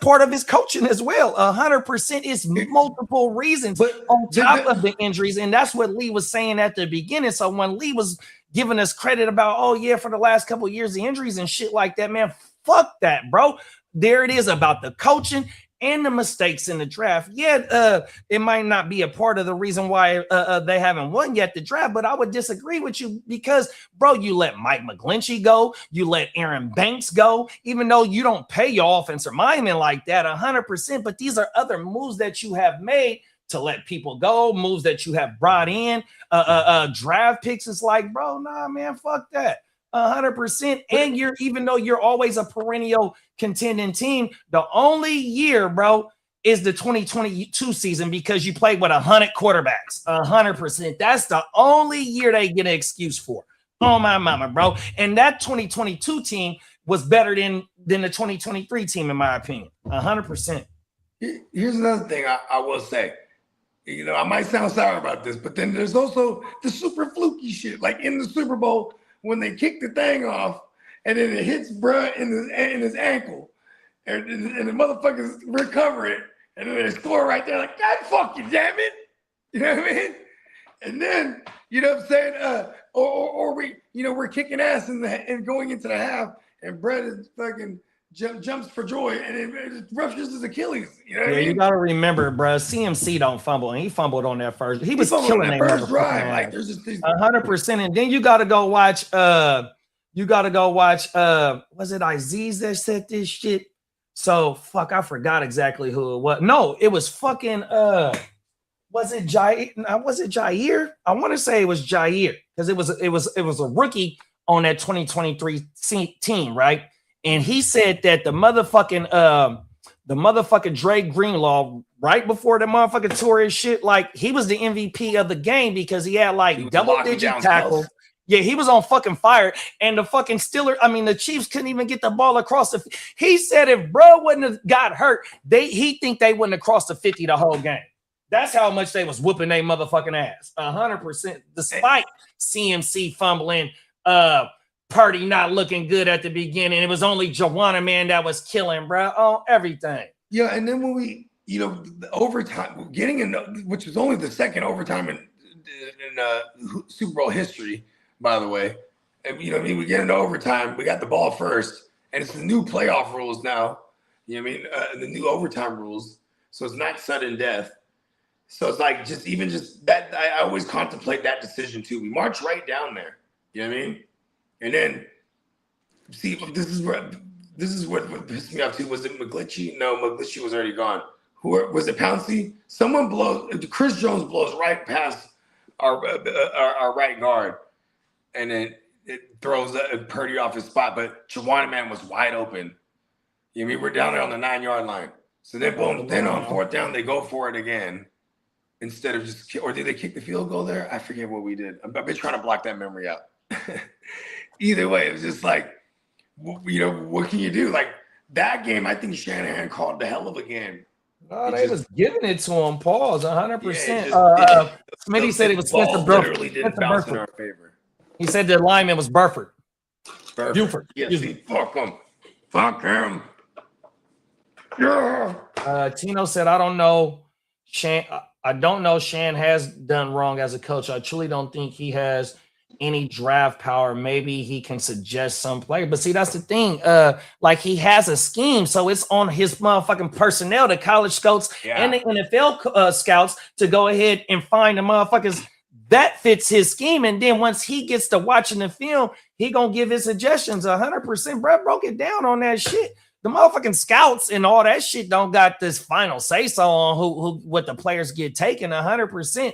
part of his coaching as well. 100% is multiple reasons on top of the injuries. And that's what Lee was saying at the beginning. So when Lee was giving us credit about, oh yeah, for the last couple of years, the injuries and shit like that, man, fuck that, bro. There it is about the coaching and the mistakes in the draft. It might not be a part of the reason why they haven't won yet the draft, but I would disagree with you because, bro, you let Mike McGlinchey go, you let Aaron Banks go, even though you don't pay your offensive lineman like that 100%, but these are other moves that you have made to let people go, moves that you have brought in, draft picks. It's like, bro, nah, man, fuck that. 100%. And even though you're always a perennial contending team, the only year, bro, is the 2022 season because you played with 100 quarterbacks. 100%. That's the only year they get an excuse for. Oh, my mama, bro. And that 2022 team was better than the 2023 team, in my opinion. 100%. Here's another thing I will say. You know, I might sound sour about this, but then there's also the super fluky shit. Like in the Super Bowl, when they kick the thing off, and then it hits bruh in his ankle, and the motherfuckers recover it, and then they score right there. Like, God fucking damn it, you know what I mean? And then, you know what I'm saying? Or we're kicking ass and going into the half, and Brett is fucking jumps for joy, and it ruptures his Achilles. You know what I mean? You gotta remember, bro. CMC don't fumble, and he fumbled on that first. He was killing that first drive. Like there's just 100%. And then you gotta go watch. Was it Aziz that said this shit? So fuck, I forgot exactly who it was. No, it was fucking. Was it Jair? Was it Jair? I want to say it was Jair because it was a rookie on that 2023 team, right? And he said that the motherfucking Dre Greenlaw, right before the motherfucking tour his shit, like he was the MVP of the game because he had like double-digit tackles. Yeah, he was on fucking fire. And the fucking the Chiefs couldn't even get the ball across the. He said if bro wouldn't have got hurt, he think they wouldn't have crossed the 50 the whole game. That's how much they was whooping their motherfucking ass. 100%, despite CMC fumbling, Purdy not looking good at the beginning. It was only Joanna, man, that was killing, bro, on everything. Yeah, and then when we, the overtime, getting in, which was only the second overtime in Super Bowl history, by the way. And, we get into overtime, we got the ball first, and it's the new playoff rules now. You know what I mean? The new overtime rules. So it's not sudden death. So it's like just that. I always contemplate that decision too. We march right down there. You know what I mean? And then, see, this is what pissed me off too. Was it McGlinchey? No, McGlinchey was already gone. Who was it? Pouncey? Someone Chris Jones blows right past our right guard, and then it throws Purdy off his spot. But Juwan man was wide open. You know what I mean? We're down there on the 9-yard line. So then boom. Then on fourth down, they go for it again instead of just. Or did they kick the field goal there? I forget what we did. I've been trying to block that memory out. Either way, it was just like, what can you do? Like that game, I think Shanahan called the hell of a game. Oh, they was giving it to him. Pause, 100%. Maybe he said it was Spencer Burford. Literally didn't bounce in our favor. He said the lineman was Burford. Buford. Yes, fuck him. Fuck him. Yeah. Tino said, I don't know. I don't know Shan has done wrong as a coach. I truly don't think he has any draft power. Maybe he can suggest some player, but see, that's the thing. Like he has a scheme, so it's on his motherfucking personnel, the college scouts and the NFL scouts, to go ahead and find the motherfuckers that fits his scheme. And then once he gets to watching the film, he gonna give his suggestions. 100%. Brett broke it down on that shit. The motherfucking scouts and all that shit don't got this final say so on who what the players get taken. 100%.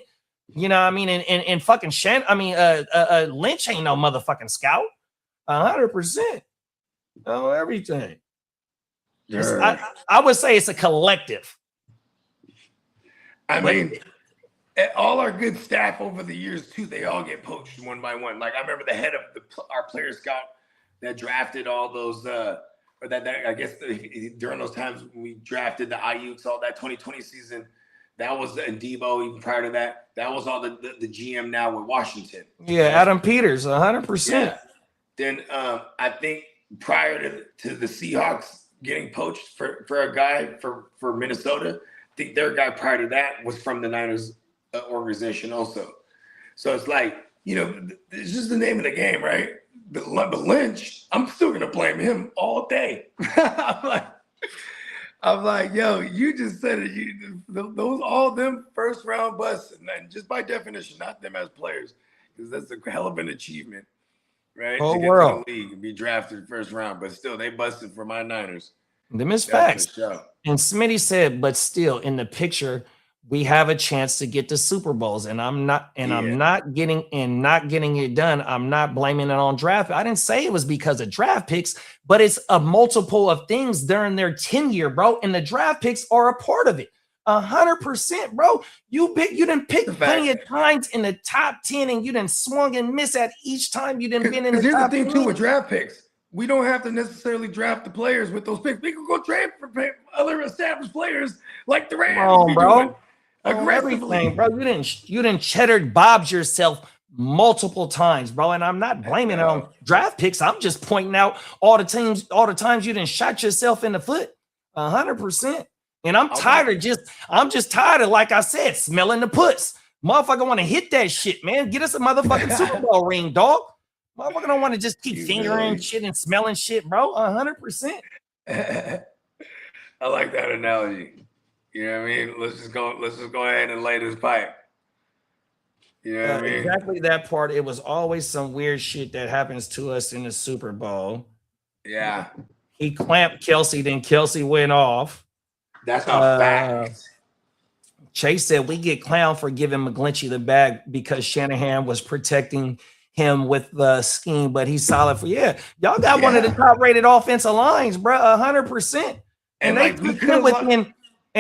You know what I mean? And fucking Lynch ain't no motherfucking scout. 100%. Oh, everything. I would say it's a collective. I mean, all our good staff over the years too, they all get poached one by one. Like I remember the head of our player scout that drafted all those or that I guess during those times when we drafted the IUs, all that 2020 season. That was in Debo. Even prior to that, that was all the GM now with Washington. Yeah, Adam Peters, 100%. Yeah. Then I think prior to the Seahawks getting poached for a guy for Minnesota, I think their guy prior to that was from the Niners organization also. So it's like, it's just the name of the game, right? But Lynch, I'm still gonna blame him all day. I'm like, I'm like, yo, you just said it. Those all them first round busts, and just by definition, not them as players, because that's a hell of an achievement, right? Whole to get world. to the league and be drafted first round, but still they busted for my Niners. Them is That's facts. for sure. And Smitty said, but still in the picture, we have a chance to get to Super Bowls, and I'm not getting it done. I'm not blaming it on draft. I didn't say it was because of draft picks, but it's a multiple of things during their tenure, bro. And the draft picks are a part of it. 100%, bro. You didn't pick plenty of times in the top 10, and you didn't swung and miss at each time you didn't been in the here's top the thing 10. too with draft picks. We don't have to necessarily draft the players with those picks. We can go trade for other established players like the Rams. Come on, bro. Aggressively, everything, bro. You didn't cheddar bobs yourself multiple times, bro. And I'm not blaming it on draft picks. I'm just pointing out all the times you didn't shot yourself in the foot. 100%. And I'm tired of tired of, like I said, smelling the puts. Motherfucker want to hit that shit, man. Get us a motherfucking Super Bowl ring, dog. Motherfucker don't want to just keep fingering shit and smelling shit, bro. 100%. I like that analogy. You know what I mean? Let's just go ahead and lay this pipe. You know what I mean? Exactly that part. It was always some weird shit that happens to us in the Super Bowl. Yeah. He clamped Kelsey, then Kelsey went off. That's a fact. Chase said we get clowned for giving McGlinchey the bag because Shanahan was protecting him with the scheme, but he's solid for y'all got one of the top rated offensive lines, bro. 100%. And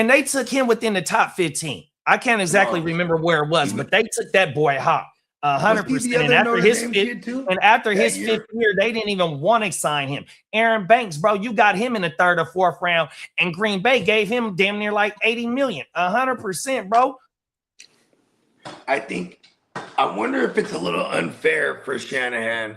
they took him within the top 15. I can't exactly remember where it was, but they took that boy hot. 100%. And after his fifth year, they didn't even want to sign him. Aaron Banks, bro, you got him in the 3rd or 4th round, and Green Bay gave him damn near like $80 million. 100%, bro. I wonder if it's a little unfair for Shanahan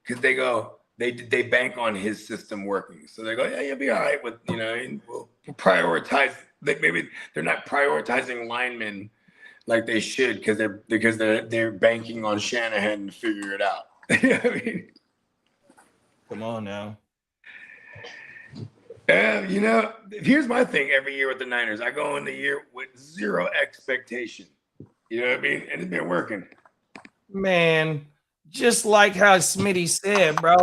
because they bank on his system working. So they go, yeah, you'll be all right with, and we'll prioritize. Maybe they're not prioritizing linemen like they should because they're banking on Shanahan to figure it out. You know what I mean? Come on now. Here's my thing every year with the Niners. I go in the year with zero expectation. You know what I mean? And it's been working. Man, just like how Smitty said, bro,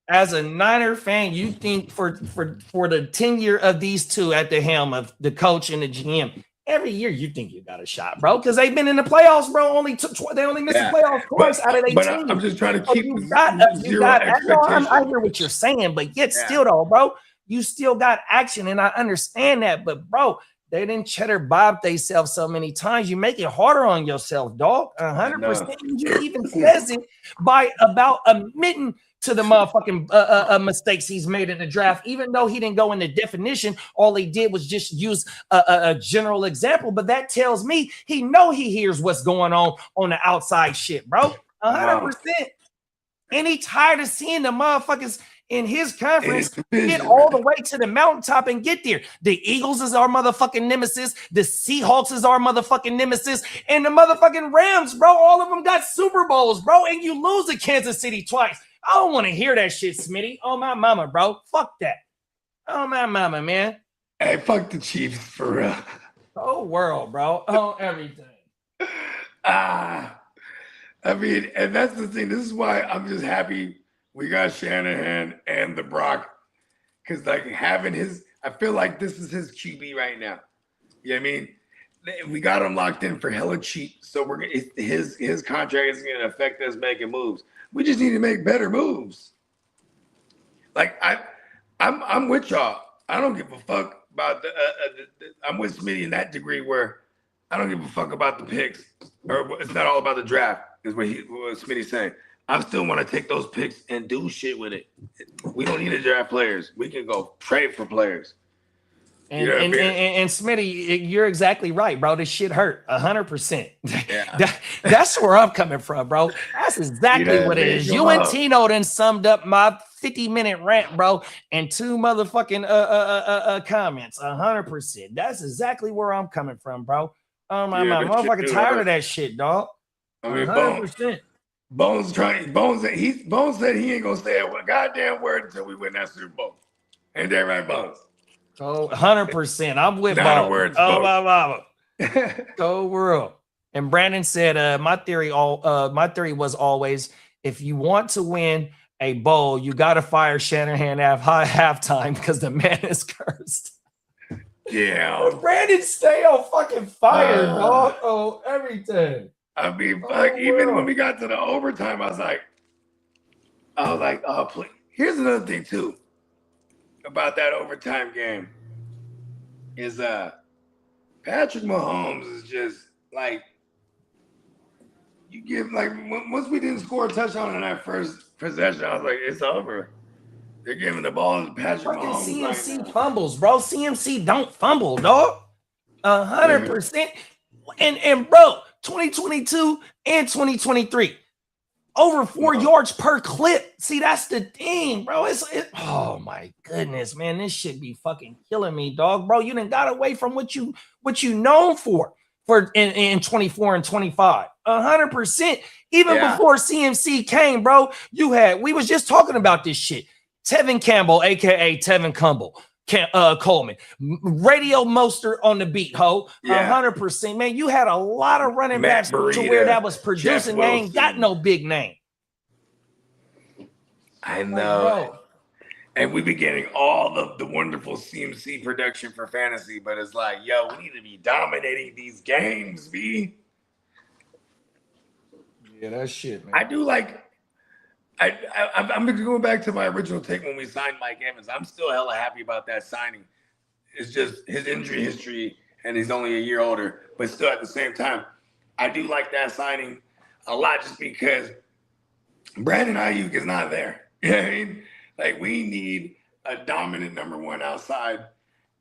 as a Niner fan, you think for the tenure of these two at the helm of the coach and the GM, every year you think you got a shot, bro, because they've been in the playoffs, bro. They only missed the playoffs twice out of 18. But I'm just trying to keep zero expectation. I hear what you're saying, but yet still though, bro, you still got action, and I understand that, but bro, they didn't cheddar bob themselves so many times. You make it harder on yourself, dog. 100%. You even says it by about admitting to the motherfucking mistakes he's made in the draft, even though he didn't go into definition. All he did was just use a general example, but that tells me he hears what's going on the outside shit, bro. 100%. And he tired of seeing the motherfuckers in his conference get all the way to the mountaintop and get there. The Eagles is our motherfucking nemesis. The Seahawks is our motherfucking nemesis. And the motherfucking Rams, bro, all of them got Super Bowls, bro, and you lose to Kansas City twice. I don't want to hear that shit, Smitty. Oh, my mama, bro. Fuck that. Oh, my mama, man. Hey, fuck the Chiefs for real. Oh, world, bro. Oh, everything. I mean, and that's the thing. This is why I'm just happy we got Shanahan and the Brock, because like I feel like this is his QB right now. You know what I mean? We got him locked in for hella cheap, so his contract isn't going to affect us making moves. We just need to make better moves. Like I'm with y'all. I don't give a fuck about I'm with Smitty in that degree where I don't give a fuck about the picks, or it's not all about the draft. Is what Smitty's saying. I still want to take those picks and do shit with it. We don't need to draft players. We can go trade for players. And Smitty, you're exactly right, bro. This shit hurt 100%. Yeah. That's where I'm coming from, bro. That's exactly what it is. You and Tino done summed up my 50-minute rant, bro, and 2 motherfucking comments. 100%. That's exactly where I'm coming from, bro. Oh my motherfucking tired of that shit, dog. I mean, 100%. Bones said he ain't gonna say a goddamn word until we win that Super Bowl. Ain't that right, Bones? Oh, 100%. I'm with Not a Bob. word Oh, spoke. my mama. Go world. And Brandon said, my theory was always, if you want to win a bowl, you got to fire Shanahan at halftime because the man is cursed. Yeah. Brandon stay on fucking fire, dog. Oh, everything. I mean, fuck, even when we got to the overtime, I was like, oh, please. Here's another thing, too, about that overtime game is Patrick Mahomes is just like, you give, like, once we didn't score a touchdown in that first possession, I was like, it's over. They're giving the ball to Patrick Fucking Mahomes. CMC fumbles, bro. CMC don't fumble, dog. 100%. And bro, 2022 and 2023, over 4 yards per clip. See, that's the thing, bro. Oh my goodness, man. This shit be fucking killing me, dog. Bro, you done got away from what you known for in 24 and 25. 100%. Even before CMC came, bro, we was just talking about this shit. Tevin Campbell, aka Tevin Coleman, Radio Mostert on the beat, ho. 100%, man. You had a lot of running backs to where that was producing. They ain't got no big name. I know. And we be getting all of the wonderful CMC production for fantasy, but it's like, yo, we need to be dominating these games, B. Yeah, that shit, man. I do like. I'm going back to my original take when we signed Mike Evans. I'm still hella happy about that signing. It's just his injury history, and he's only a year older. But still, at the same time, I do like that signing a lot just because Brandon Ayuk is not there. You know what I mean? Like, we need a dominant number one outside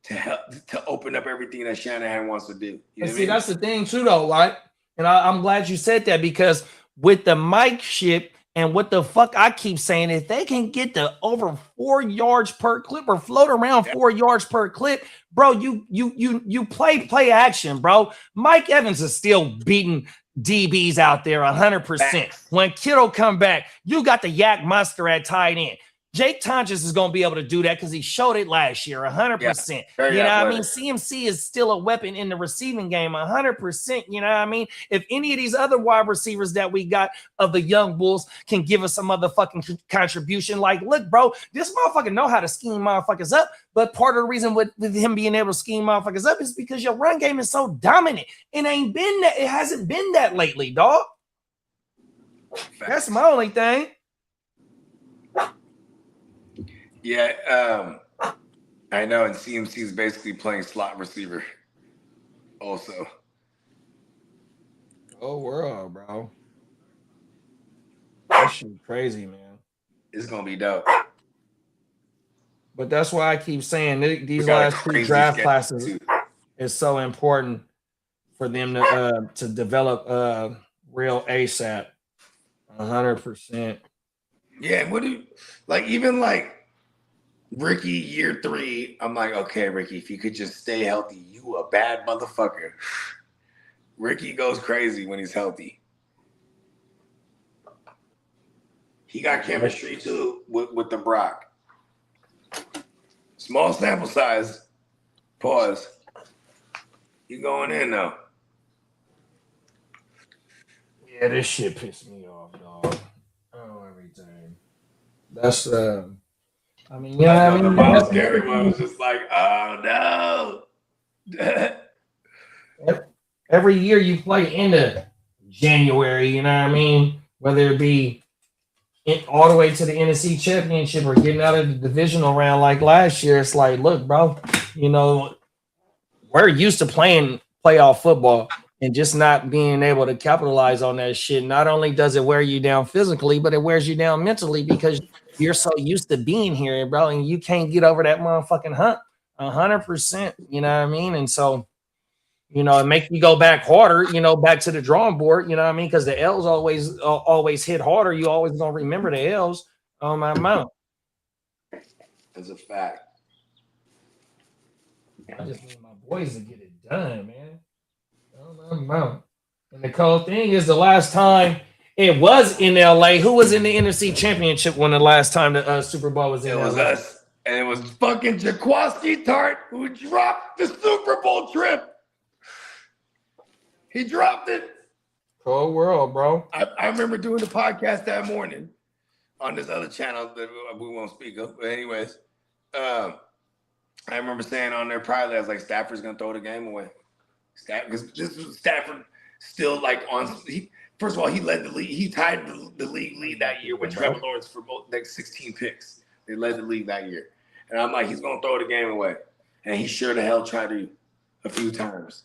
to help to open up everything that Shanahan wants to do. You know see, that's the thing, too, though, right? And I'm glad you said that because with the Mike shit, and what the fuck I keep saying, if they can get to over 4 yards per clip or float around 4 yards per clip, bro, you play action, bro. Mike Evans is still beating DBs out there 100%. When Kitteh come back, you got the Yak Monster at tight end. Jake Tonjes is going to be able to do that because he showed it last year, 100%. You know what I mean? CMC is still a weapon in the receiving game, 100%. You know what I mean? If any of these other wide receivers that we got of the young Bulls can give us some motherfucking contribution, like, look, bro, this motherfucker know how to scheme motherfuckers up, but part of the reason with him being able to scheme motherfuckers up is because your run game is so dominant. It hasn't been that lately, dog. That's my only thing. Yeah, I know, and CMC is basically playing slot receiver also. Oh, world, bro. That shit crazy, man. It's going to be dope. But that's why I keep saying these last two draft classes is so important for them to develop real ASAP. 100%. Yeah, what do you, like, even like Ricky year 3, I'm like, okay, Ricky, if you could just stay healthy, you a bad motherfucker. Ricky goes crazy when he's healthy. He got chemistry too with the Brock. Small sample size. Pause. You going in though? Yeah, this shit pissed me off, dog. Oh, everything. That's I mean, yeah, I mean, the Myles Garrett one was just like, oh no. Every year you play into January, you know what I mean? Whether it be all the way to the NFC Championship or getting out of the divisional round like last year, it's like, look, bro, you know, we're used to playing playoff football and just not being able to capitalize on that shit. Not only does it wear you down physically, but it wears you down mentally because you're so used to being here, bro, and you can't get over that motherfucking hump 100%, you know what I mean? And so, you know, it makes you go back harder, you know, back to the drawing board, you know what I mean? Because the L's always hit harder. You always gonna remember the L's on my mount. That's a fact. I just need my boys to get it done, man. On my mount. And the cool thing is the last time it was in LA, who was in the NFC Championship when the last time the Super Bowl was in LA? It was us. And it was fucking Jaquaski Tart who dropped the Super Bowl trip. He dropped it. Cold world, bro. I remember doing the podcast that morning on this other channel that we won't speak of. But anyways, I remember saying on there probably I was like, Stafford's gonna throw the game away. Because this was Stafford still like on. First of all, he led the league. He tied the league lead that year with Trevor Lawrence for both like 16 picks. They led the league that year, and I'm like, he's gonna throw the game away, and he sure the hell tried to a few times.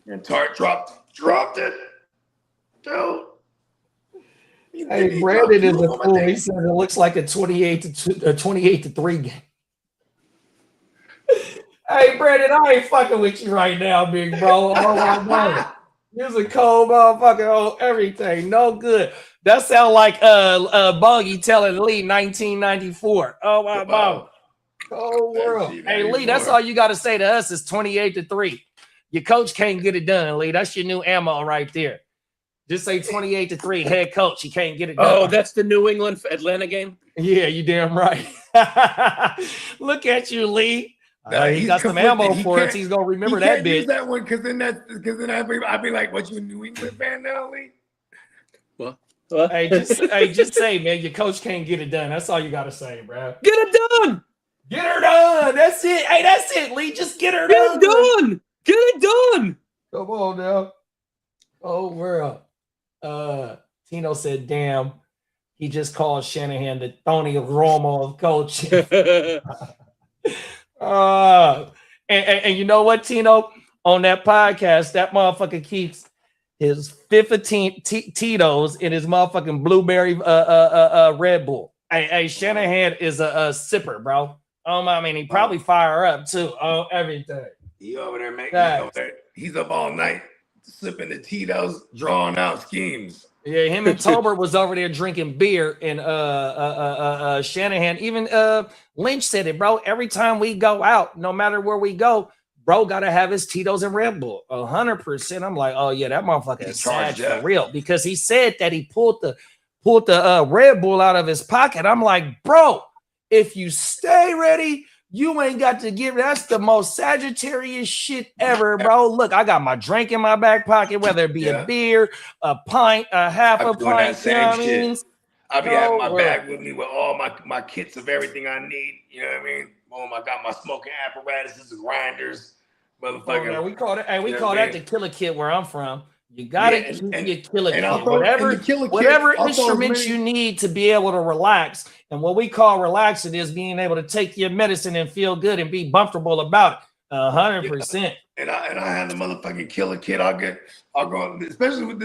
And Tart dropped it. Dude. Hey, Brandon is a fool. He said it looks like a 28-3 game. Hey, Brandon, I ain't fucking with you right now, big bro. Oh, my God. You're a cold motherfucker. Oh, everything. No good. That sound like Boggy telling Lee 1994. Oh, my God. Cold world. Hey, Lee, that's all you got to say to us is 28-3. Your coach can't get it done, Lee. That's your new ammo right there. Just say 28-3. Head coach, he can't get it done. Oh, that's the New England Atlanta game? Yeah, you damn right. Look at you, Lee. He got some ammo for us. He's gonna remember that bitch. Use that one because then I'd be like, "What, you a New England fan now, Lee?" What? Hey, just say, man, your coach can't get it done. That's all you gotta say, bro. Get it done. Get her done. That's it. Hey, that's it, Lee. Just get her done. Get it done. Get it done. Come on now. Oh, world. Tino said, "Damn." He just called Shanahan the Tony Romo of coaching. And you know what, Tino? On that podcast, that motherfucker keeps his 15 Tito's in his motherfucking blueberry Red Bull. Hey, Shanahan is a sipper, bro. I mean, he probably fire up too. Oh, everything. He over there making. He's up all night sipping the Tito's, drawing out schemes. Yeah, him and Tolbert was over there drinking beer, and Shanahan, even Lynch said it, bro. Every time we go out, no matter where we go, bro gotta have his Tito's and Red Bull. 100%. I'm like, oh yeah, that motherfucker is charged for real. Because he said that he pulled the Red Bull out of his pocket. I'm like, bro, if you stay ready, you ain't got to give. That's the most Sagittarius shit ever, bro. Look, I got my drink in my back pocket, whether it be a beer, a pint, a half a pint. I be having my bag with me with all my kits of everything I need. You know what I mean? Boom, I got my smoking apparatuses, grinders, motherfucker. Oh, yeah, we call that the killer kit where I'm from. You gotta keep your killer kit. Whatever instruments you need to be able to relax. And what we call relaxing is being able to take your medicine and feel good and be comfortable about it. 100%. And I have the motherfucking killer kit. I'll go, especially with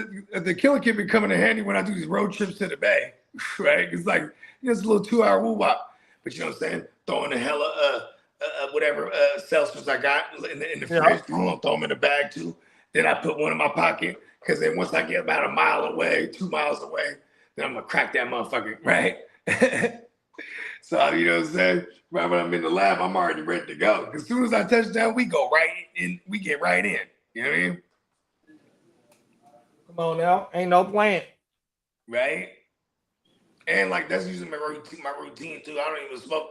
the killer kit be coming in handy when I do these road trips to the Bay, right? It's like, it's a little 2-hour woo-wop. But you know what I'm saying? Throwing the hella whatever Celsius I got in the fridge, throw them in the bag too. Then I put one in my pocket, because then once I get about 1 mile away, 2 miles away, then I'm going to crack that motherfucker, right? So, you know what I'm saying? Right when I'm in the lab, I'm already ready to go. As soon as I touch down, we go right in. We get right in. You know what I mean? Come on now. Ain't no plan. Right? And, like, that's usually my routine, too. I don't even smoke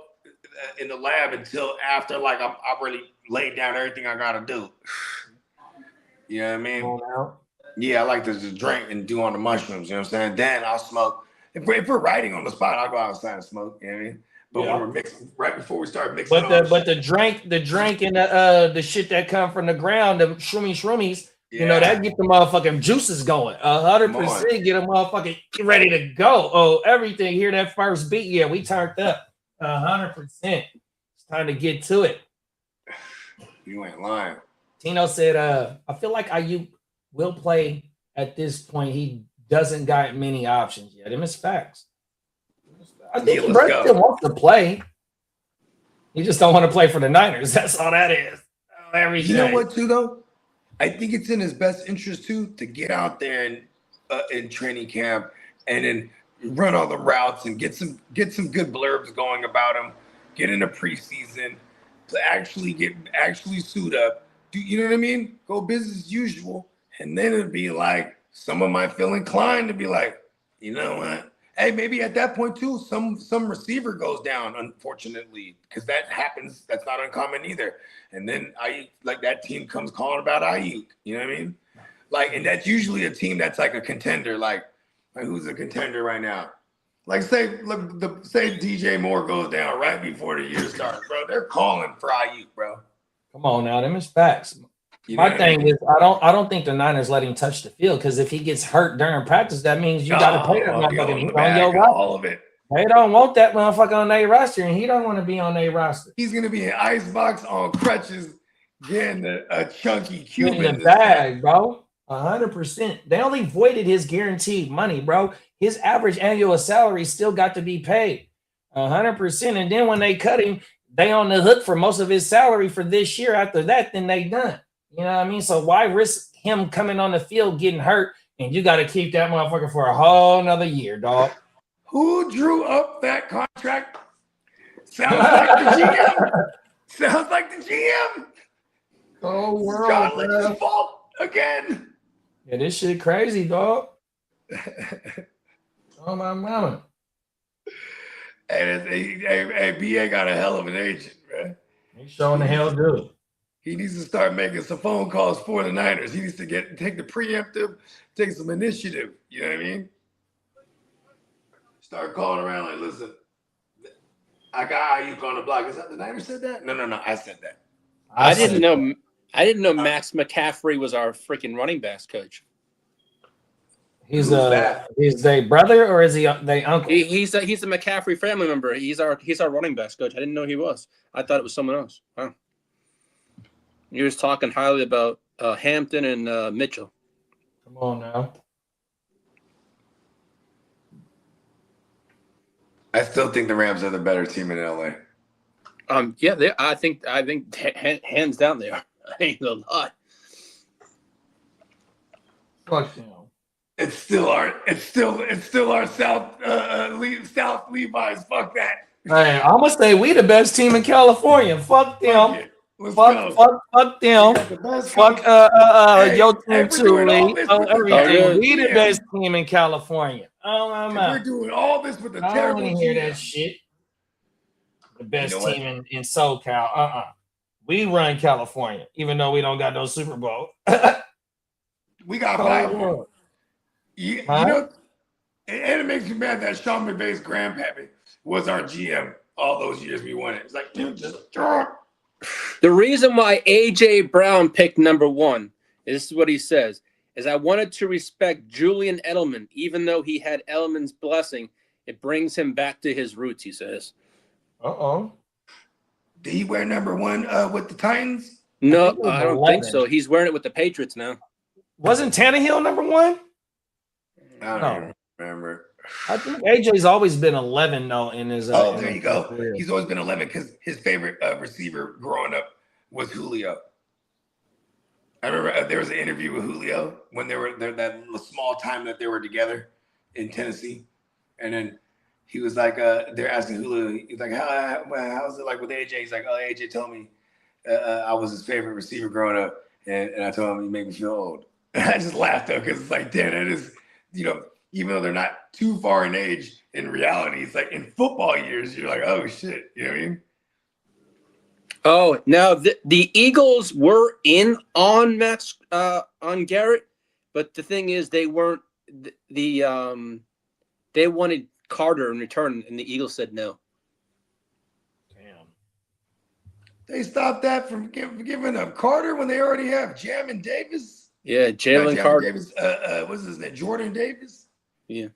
in the lab until after, like, I really laid down everything I got to do. You know what I mean? Yeah, I like to just drink and do on the mushrooms. You know what I'm saying? Then I'll smoke. If we're writing on the spot, I'll go outside and smoke. You know what I mean? But when we're mixing, right before we start mixing, the drink and the shit that come from the ground, the shroomies, you know, that get the motherfucking juices going. 100% get a motherfucking ready to go. Oh, everything. Hear that first beat? Yeah, we turned up. 100%. It's time to get to it. You ain't lying. Tino said, I feel like Ayuk will play at this point. He doesn't got many options yet. Them is facts. I think Brett still wants to play. He just don't want to play for the Niners. That's all that is. Everything. You know what, too, though? I think it's in his best interest, too, to get out there in training camp and then run all the routes and get some good blurbs going about him, get into preseason, to actually suit up. You know what I mean? Go business as usual. And then it'd be like, someone might feel inclined to be like, you know what? Hey, maybe at that point too, some receiver goes down, unfortunately, because that happens. That's not uncommon either. And then that team comes calling about Ayuk. You know what I mean? Like, and that's usually a team that's like a contender. Like who's a contender right now? Like say DJ Moore goes down right before the year starts, bro. They're calling for Ayuk, bro. Come on now, them is facts. You My thing is, I don't think the Niners let him touch the field because if he gets hurt during practice, that means you got to pay that motherfucker on your roster. All of it. They don't want that motherfucker on their roster, and he don't want to be on their roster. He's gonna be in icebox on crutches, getting a chunky Cuban in the bag, bro. 100%. They only voided his guaranteed money, bro. His average annual salary still got to be paid 100%. And then when they cut him, they on the hook for most of his salary for this year. After that, then they done. You know what I mean? So why risk him coming on the field getting hurt and you got to keep that motherfucker for a whole nother year, dog? Who drew up that contract? Sounds like the GM. Sounds like the GM. Oh, world, John Lynch's fault again. Yeah, this shit crazy, dog. Oh, my mama. Hey, BA got a hell of an agent, man. He's showing the hell do. He needs to start making some phone calls for the Niners. He needs to take the preemptive, take some initiative. You know what I mean? Start calling around like, listen, I got Ayuk on the block. Is that the Niners said that? No, I said that. I didn't know Max McCaffrey was our freaking running backs coach. He's their brother or is he their uncle? He's a McCaffrey family member. He's our running backs coach. I didn't know he was. I thought it was someone else. Wow. You was talking highly about Hampton and Mitchell. Come on now. I still think the Rams are the better team in LA. Yeah, I think hands down they are. I ain't gonna lie. Fuck them. It's still our South Levi's. Fuck that. Hey, I'm gonna say we the best team in California. Fuck them. Fuck them. Fuck your team too, Lee. Everything. We the best team in California. Oh my. We're doing all this with the terrible. I don't want to hear that shit. The best team in SoCal. We run California, even though we don't got no Super Bowl. We got 5. You know, and it makes me mad that Sean McVay's grandpappy was our GM all those years we won it. It's like, dude, just the reason why AJ Brown picked number 1, this is what he says, is I wanted to respect Julian Edelman, even though he had Edelman's blessing. It brings him back to his roots, he says. Did he wear number 1 with the Titans? No, I don't think so. He's wearing it with the Patriots now. Wasn't Tannehill number 1? I don't remember. I think AJ's always been 11 though in his. There you go. Career. He's always been 11 because his favorite receiver growing up was Julio. I remember there was an interview with Julio when they were there that small time that they were together in Tennessee, and then he was like, they're asking Julio, he's like, how's it like with AJ? He's like, oh, AJ told me I was his favorite receiver growing up, and I told him he made me feel old. And I just laughed though because it's like, damn, it is. You know, even though they're not too far in age, in reality, it's like in football years, you're like, oh shit, you know what I mean? Oh, now the Eagles were in on Max on Garrett, but the thing is, they weren't they wanted Carter in return, and the Eagles said no. Damn, they stopped that from giving up Carter when they already have Jamin Davis. Yeah, Jalen Carter. Davis, what's his name? Jordan Davis? Yeah.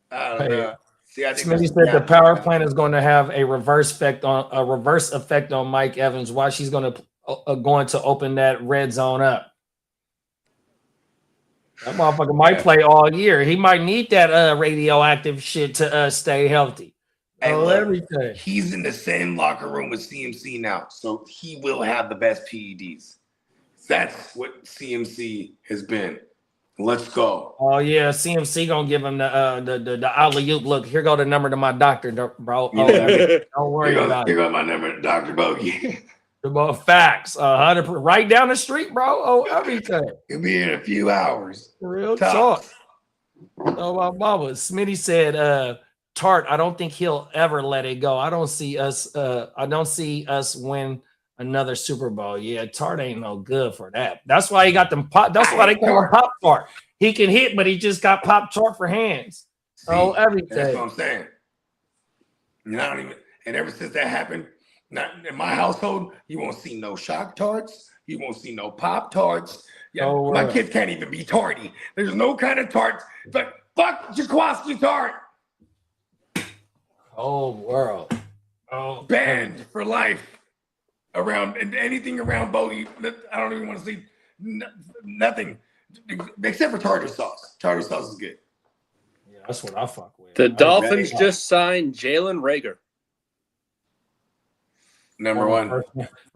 I don't know. See, I think Smitty said the power plant is going to have a reverse effect on Mike Evans. Watch, he's going to open that red zone up. That motherfucker might play all year. He might need that radioactive shit to stay healthy. Hey, look, everything. He's in the same locker room with CMC now, so he will have the best PEDs. That's what CMC has been. Let's go. Oh yeah, CMC gonna give him the alley-oop look. Here go the number to my doctor, bro. Oh, don't worry about it. Here go my number, Dr. Bogey. Facts, 100%, right down the street, bro. Oh, everything. He'll be in a few hours. Real talk. Oh, my mama. Smitty said, Tart, I don't think he'll ever let it go. I don't see us win another Super Bowl. Yeah, Tart ain't no good for that. That's why he got them pop. That's why they call him Pop Tart. He can hit, but he just got Pop Tart for hands. See, everything. That's what I'm saying. And I don't even. And ever since that happened, not in my household, you won't see no shock tarts. You won't see no Pop Tarts. Yeah, my kids can't even be tarty. There's no kind of tarts. But fuck Jaquaski tart. Oh, world. Oh, banned for life around anything around Bogey. I don't even want to see nothing except for tartar sauce. Tartar sauce is good. Yeah, that's what I fuck with. The Dolphins just signed Jalen Reagor. Number one.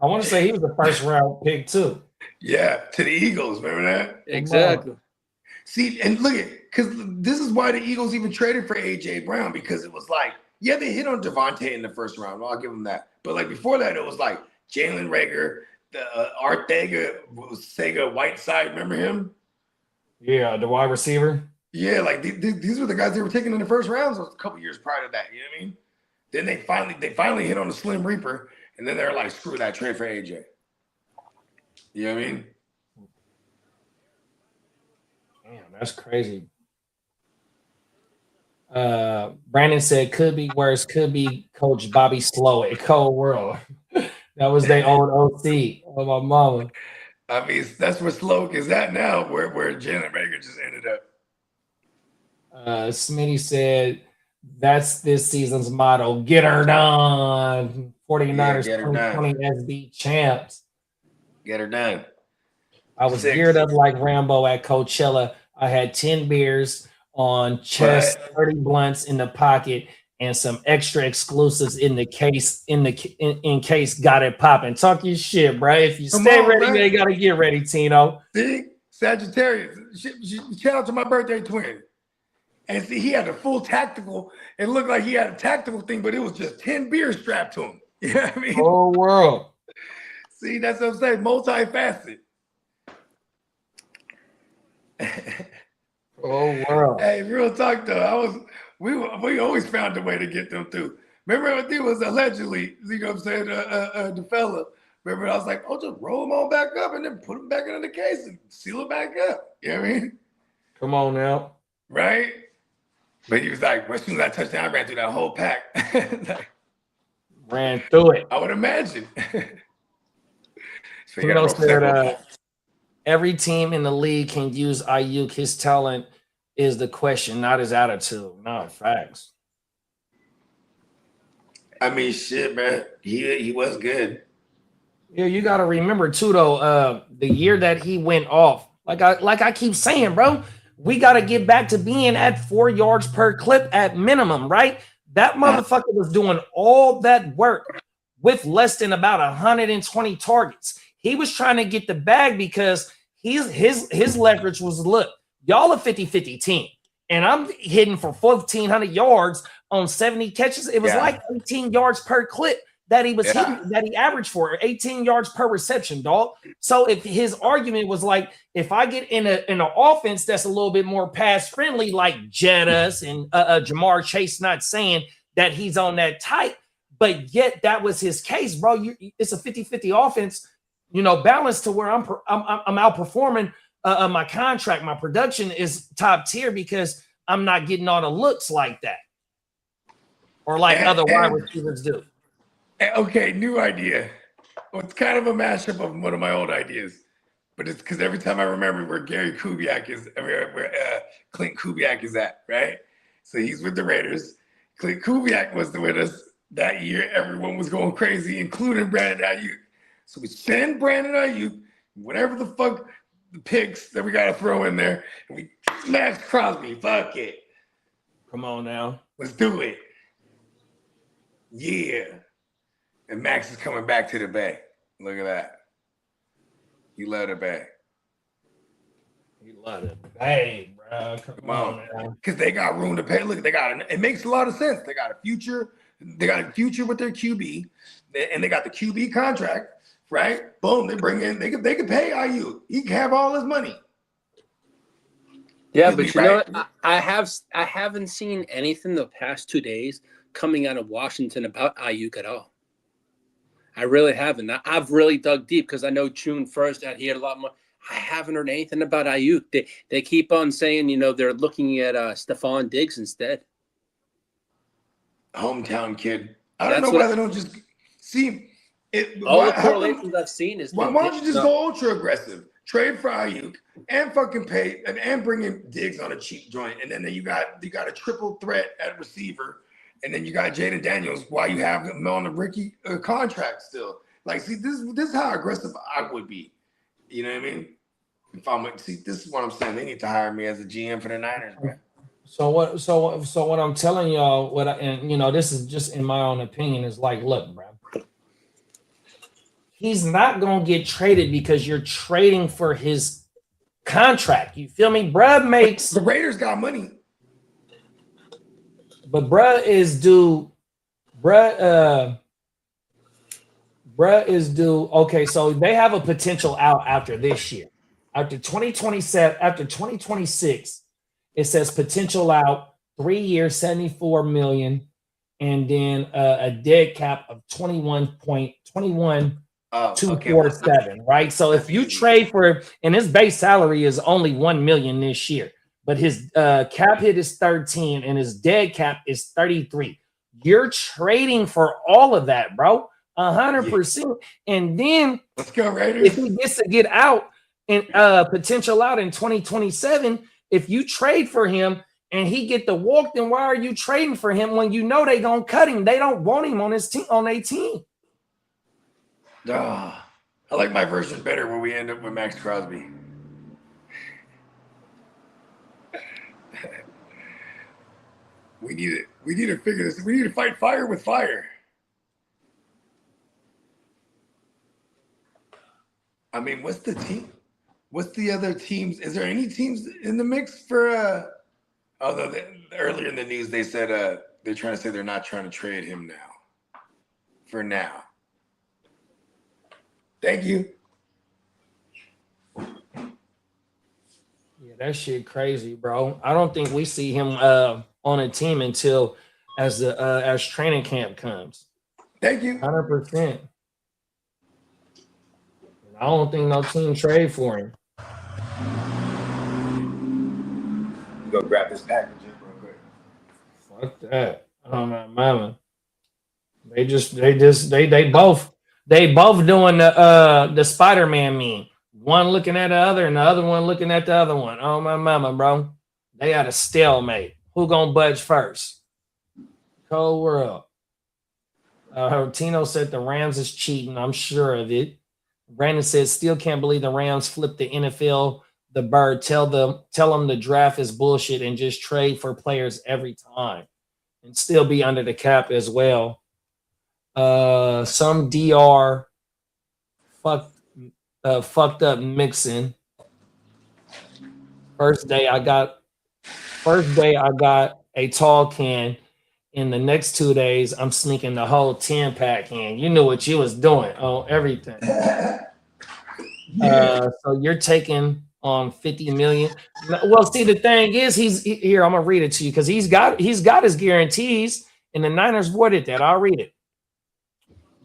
I want to say he was the first round pick too. Yeah, to the Eagles. Remember that? Exactly. See, and look at, because this is why the Eagles even traded for A.J. Brown, because it was like, yeah, they hit on Devontae in the first round. Well, I'll give them that. But like before that, it was like Jalen Reagor, the Sega Whiteside. Remember him? Yeah, the wide receiver. Yeah, like these were the guys they were taking in the first rounds a couple years prior to that. You know what I mean? Then they finally hit on the Slim Reaper, and then they're like, screw that, trade for AJ. You know what I mean? Damn, that's crazy. Brandon said could be worse, could be Coach Bobby Slow at Cold World. That was their old OC. Oh, my mama. I mean, that's where Sloak is at now, where Jalen Reagor just ended up. Smitty said that's this season's motto. Get her done. 49ers 2020 SB champs. Get her done. I was geared up like Rambo at Coachella. I had 10 beers on chest, 30 blunts in the pocket, and some extra exclusives in the case. In case got it popping. Talk your shit, bro. If you stay ready, man. You gotta get ready, Tino. See, Sagittarius. Shout out to my birthday twin. And see, he had a full tactical. It looked like he had a tactical thing, but it was just 10 beers strapped to him. You know what I mean? Whole world. See, that's what I'm saying. Multifaceted. Oh world. Hey, real talk though. We always found a way to get them through. Remember, it was allegedly, you know what I'm saying, the fella. Remember, I was like, oh, just roll them all back up and then put them back in the case and seal it back up. You know what I mean? Come on now. Right? But he was like, as soon as I touched down, I ran through that whole pack. Like, ran through it. I would imagine. So you know, said, every team in the league can use Ayuk. His talent is the question, not his attitude. No, facts. I mean, shit, man. He was good. Yeah, you got to remember too, though. The year that he went off, like I keep saying, bro, we got to get back to being at 4 yards per clip at minimum, right? That motherfucker was doing all that work with less than about 120 targets. He was trying to get the bag because his leverage was, look, y'all a 50-50 team, and I'm hitting for 1,400 yards on 70 catches. It was like 18 yards per clip that he was hitting, that he averaged for 18 yards per reception, dog. So if his argument was like, if I get in an offense that's a little bit more pass friendly, like Jettas and Jamar Chase, not saying that he's on that type, but yet that was his case, bro. It's a 50-50 offense, you know, balanced to where I'm outperforming my contract. My production is top tier because I'm not getting all the looks like that, or like other wide receivers do. Okay, new idea. Well, it's kind of a mashup of one of my old ideas, but it's because every time I remember where Gary Kubiak is, where Clint Kubiak is at, right? So he's with the Raiders. Clint Kubiak was with us that year. Everyone was going crazy, including Brandon Ayuk. So we send Brandon Ayuk, whatever the fuck the picks that we got to throw in there, and we smash Crosby. Fuck it. Come on now. Let's do it. Yeah. And Max is coming back to the Bay. Look at that. You love the Bay. You love the Bay, bro. Come on, man. Because they got room to pay. Look, it makes a lot of sense. They got a future. They got a future with their QB, and they got the QB contract, right? Boom, they bring in. They could pay IU. He can have all his money. Yeah, He'll but be you know right. what? I haven't seen anything the past 2 days coming out of Washington about Ayuk at all. I really haven't. I've really dug deep because I know June 1st he had a lot more. I haven't heard anything about Ayuk. They keep on saying, they're looking at Stephon Diggs instead. Hometown kid. I don't That's know what why they don't just see it. all the How come- correlations I've seen is why been don't you Diggs. just go ultra aggressive? Trade for Ayuk and fucking pay and bring in Diggs on a cheap joint, and then you got a triple threat at receiver, and then you got Jaden Daniels while you have him on a rookie contract still. Like, see, this is how aggressive I would be. You know what I mean? If I'm see, this is what I'm saying. They need to hire me as a GM for the Niners, bro. So what I'm telling y'all, this is just in my own opinion, is like, look, bro. He's not gonna get traded because you're trading for his contract. You feel me? Bruh makes The Raiders got money. but bruh is due. Bruh is due. Okay, so they have a potential out after this year. After 2027, after 2026, it says potential out, 3 years, 74 million, and then a dead cap of 21.21. 247, right? So if you trade for, and his base salary is only 1 million this year, but his cap hit is 13 and his dead cap is 33. You're trading for all of that, bro. 100%. And then Let's go, Raiders. if he gets to get out and potential out in 2027, if you trade for him and he get the walk, then why are you trading for him when you know they gonna cut him? They don't want him on his team, on their team. I like my version better when we end up with Max Crosby. We need to figure this. We need to fight fire with fire. I mean, what's the team? What's the other teams? Is there any teams in the mix for although earlier in the news they said they're trying to say they're not trying to trade him now. For now. Thank you. Yeah, that shit crazy, bro. I don't think we see him on a team until as training camp comes. Thank you. 100%. I don't think no team trade for him. Go grab this package real quick. Fuck that. Oh my mama. They both doing the Spider-Man meme. One looking at the other and the other one looking at the other one. Oh my mama, bro. They got a stalemate. Who gonna budge first? Cold world. Tino said the Rams is cheating. I'm sure of it. Brandon said, still can't believe the Rams flipped the NFL the bird. Tell them the draft is bullshit and just trade for players every time and still be under the cap as well. Some DR fucked up Mixon. First day I got a tall can. In the next 2 days, I'm sneaking the whole 10-pack in. You knew what you was doing on everything. So you're taking on 50 million. Well, see, the thing is, here. I'm gonna read it to you because he's got his guarantees, and the Niners voided that. I'll read it.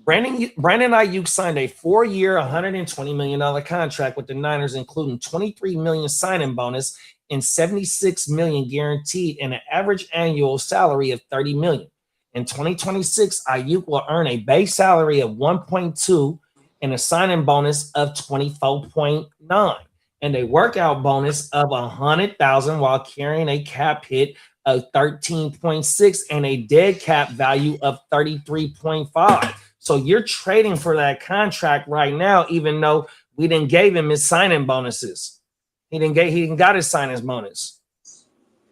Brandon Ayuk signed a 4-year, $120 million contract with the Niners, including $23 million signing bonus and $76 million guaranteed, and an average annual salary of $30 million. In 2026, Ayuk will earn a base salary of 1.2 and a signing bonus of 24.9 and a workout bonus of 100,000 while carrying a cap hit of 13.6 and a dead cap value of 33.5. So you're trading for that contract right now, even though we didn't gave him his signing bonuses. He didn't got his signing bonus.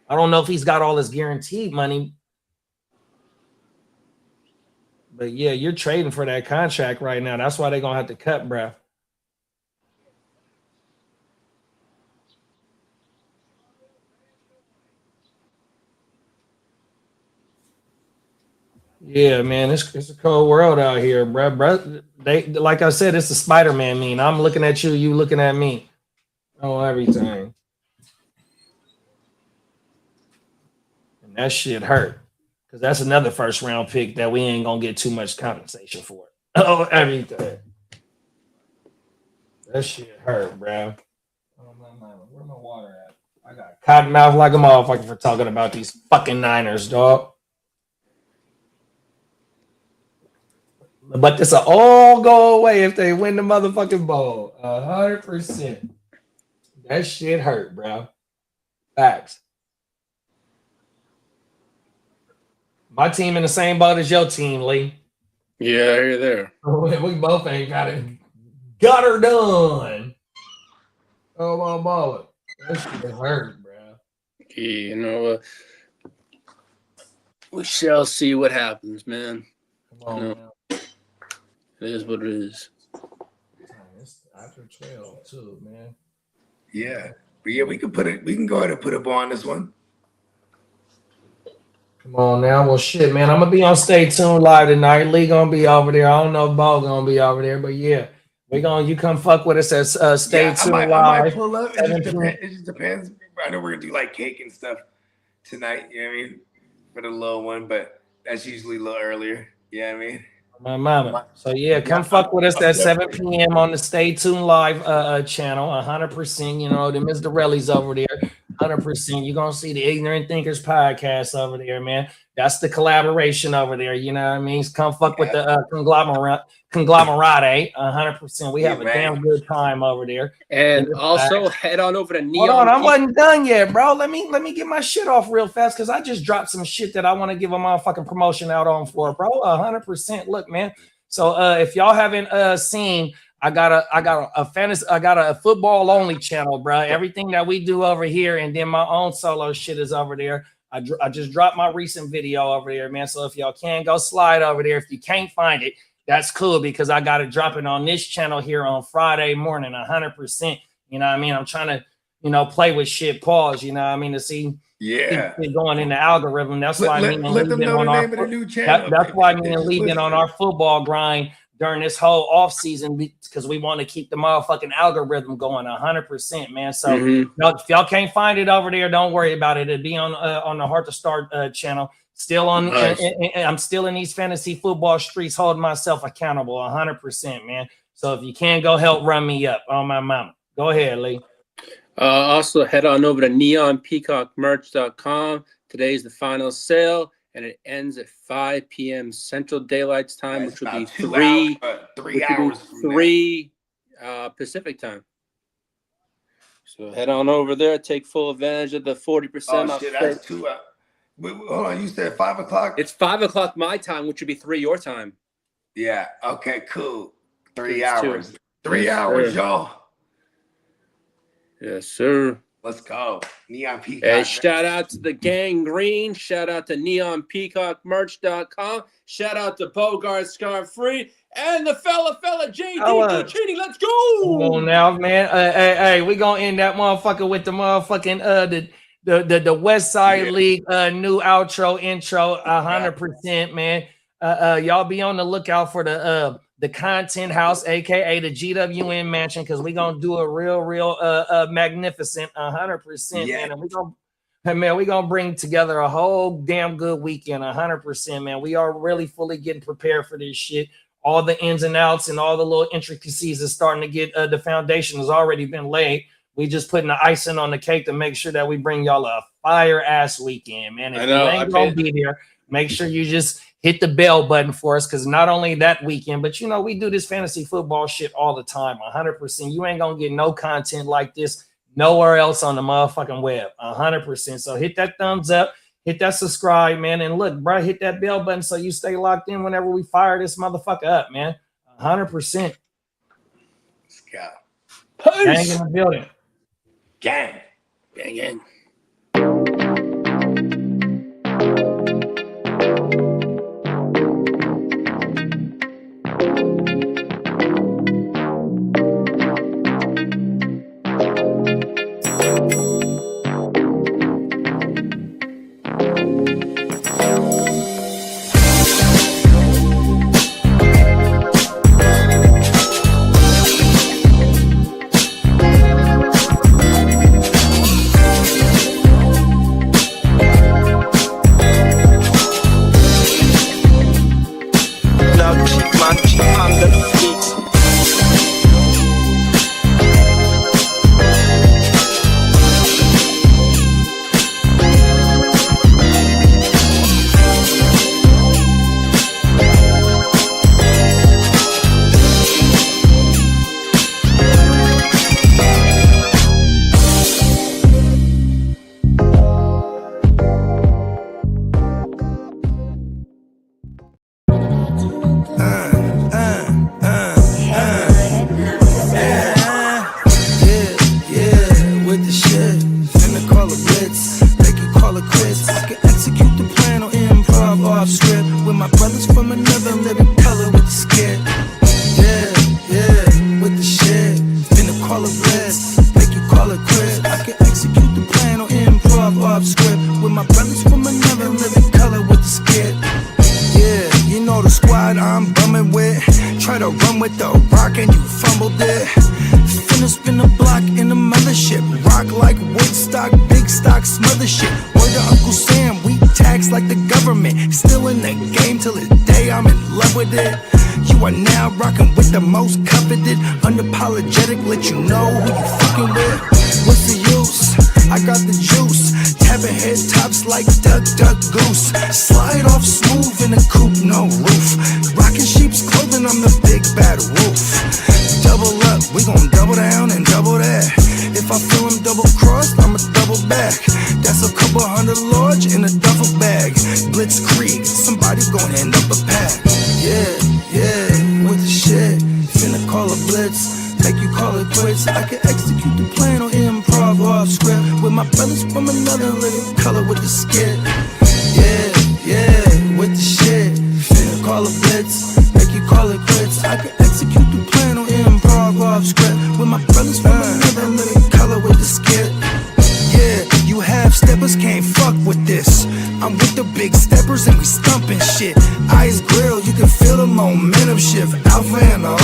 I don't know if he's got all his guaranteed money. But yeah, you're trading for that contract right now. That's why they're gonna have to cut, bruh. Yeah, man, it's a cold world out here, bruh. They, like I said, it's the Spider-Man meme. I'm looking at you, you looking at me. Oh, everything. That shit hurt. Because that's another first round pick that we ain't gonna get too much compensation for. Oh, everything. That shit hurt, bro. Oh, where my water at? I got cotton mouth like a motherfucker for talking about these fucking Niners, dog. But this'll all go away if they win the motherfucking bowl. 100%. That shit hurt, bro. Facts. My team in the same boat as your team, Lee. Yeah, you're there. We both ain't got it. Got her done. Oh, my baller. That shit hurt, bro. Yeah, you know, we shall see what happens, man. Come on, man. It is what it is. It's after 12, too, man. Yeah. But yeah, we can go ahead and put a ball on this one. Come on now. Well, shit, man. I'm going to be on Stay Tuned Live tonight. Lee going to be over there. I don't know if Bo going to be over there, but yeah. You come fuck with us at Stay Tuned Live. I might pull up. It just depends. I know we're going to do like cake and stuff tonight. You know what I mean? For the little one, but that's usually a little earlier. You know what I mean? My mama. So yeah, come fuck with us at 7 p.m. on the Stay Tuned Live channel. 100%. You know, the Mr. Relly's over there. 100%. You're gonna see the Ignorant Thinkers podcast over there, man. That's the collaboration over there. You know what I mean? Come fuck with the conglomerate. 100%. We have a damn good time over there. And also head on over to Neon. Hold on, I wasn't done yet, bro. Let me get my shit off real fast because I just dropped some shit that I want to give a motherfucking promotion out on for, bro. 100%. Look, man. So if y'all haven't seen, I got a football only channel, bro. Everything that we do over here, and then my own solo shit is over there. I just dropped my recent video over there, man. So if y'all can go slide over there, if you can't find it, that's cool because I got to drop it on this channel here on Friday morning, 100%. You know what I mean? I'm trying to, play with shit, pause, you know what I mean, to see it going in the algorithm. That's why I mean, let them know the name of the new channel. That's why I mean, leaving on our football grind during this whole offseason because we want to keep the motherfucking algorithm going 100%, man. So if y'all can't find it over there, don't worry about it. It'll be on the Heart to Start channel. Still on, nice. I'm still in these fantasy football streets, holding myself accountable 100%, man. So if you can, go help run me up on my mama. Go ahead, Lee. Also, head on over to neonpeacockmerch.com. Today's the final sale, and it ends at 5 p.m. Central Daylight Time, which would be 3 hours, 3 Pacific Time. So head on over there, take full advantage of the 40% off. That's 2 hours. Hold on, you said 5 o'clock? It's 5 o'clock my time, which would be 3 your time. Yeah. Okay. Cool. 3 hours. 3 hours, y'all. Yes, sir. Let's go. Neon Peacock. Hey, shout out to the Gang Green. Shout out to neonpeacockmerch.com. Shout out to Bogard Scott Free and the fella JD Guchinni. Let's go. Come on now, man. Hey, we gonna end that motherfucker with the motherfucking the West Side League new outro intro 100%, man. Y'all be on the lookout for the content house, aka the GWN mansion, because we gonna do a real magnificent 100%, man. And we gonna bring together a whole damn good weekend 100%, man. We are really fully getting prepared for this shit. All the ins and outs and all the little intricacies is starting to get the foundation has already been laid. We just putting the icing on the cake to make sure that we bring y'all a fire ass weekend, man. If you ain't gonna be there, make sure you just hit the bell button for us, because not only that weekend, but we do this fantasy football shit all the time. 100%. You ain't gonna get no content like this nowhere else on the motherfucking web. 100%. So hit that thumbs up, hit that subscribe, man, and look, bro, hit that bell button so you stay locked in whenever we fire this motherfucker up, man. 100%. Let's go. Gang in the building. Gang. Gang. living color with the skit. Yeah, with the shit. Finna call it blitz, make you call it quit. I can execute the plan on improv off script with my brothers from another living color with the skit. Yeah, you know the squad I'm bumming with. Try to run with the rock and you fumbled it. Finna spin the block in the mothership. Rock like Woodstock, big stock, smother shit. Word to Uncle Sam, we tax like the government. Still in the game till the day I'm in love with it. You are now rocking with the most coveted. Unapologetic, let you know who you fucking with. What's the use? I got the juice. Tapping head tops like duck, duck, goose. Slide off smooth in a coupe, no roof. Rocking sheep's clothing, I'm the big bad wolf. Double up, we gon' double down and double that. If I feel him double crossed, I'ma double back. That's a couple hundred large in a duffel bag. Blitzkrieg, somebody's gon' end up a pack. Yeah, with the shit. Finna call a blitz, make you call it quits. I can execute the plan on improv off script with my brothers from another living color with the skit. Yeah, with the shit. Finna call a blitz, make you call it quits. I can execute the plan on improv off script with my brothers from another living color with the skit. Yeah, you half steppers can't fuck with this. I'm with the big steppers and we stumping shit. Ice grill, you can feel the momentum shift. Alpha and the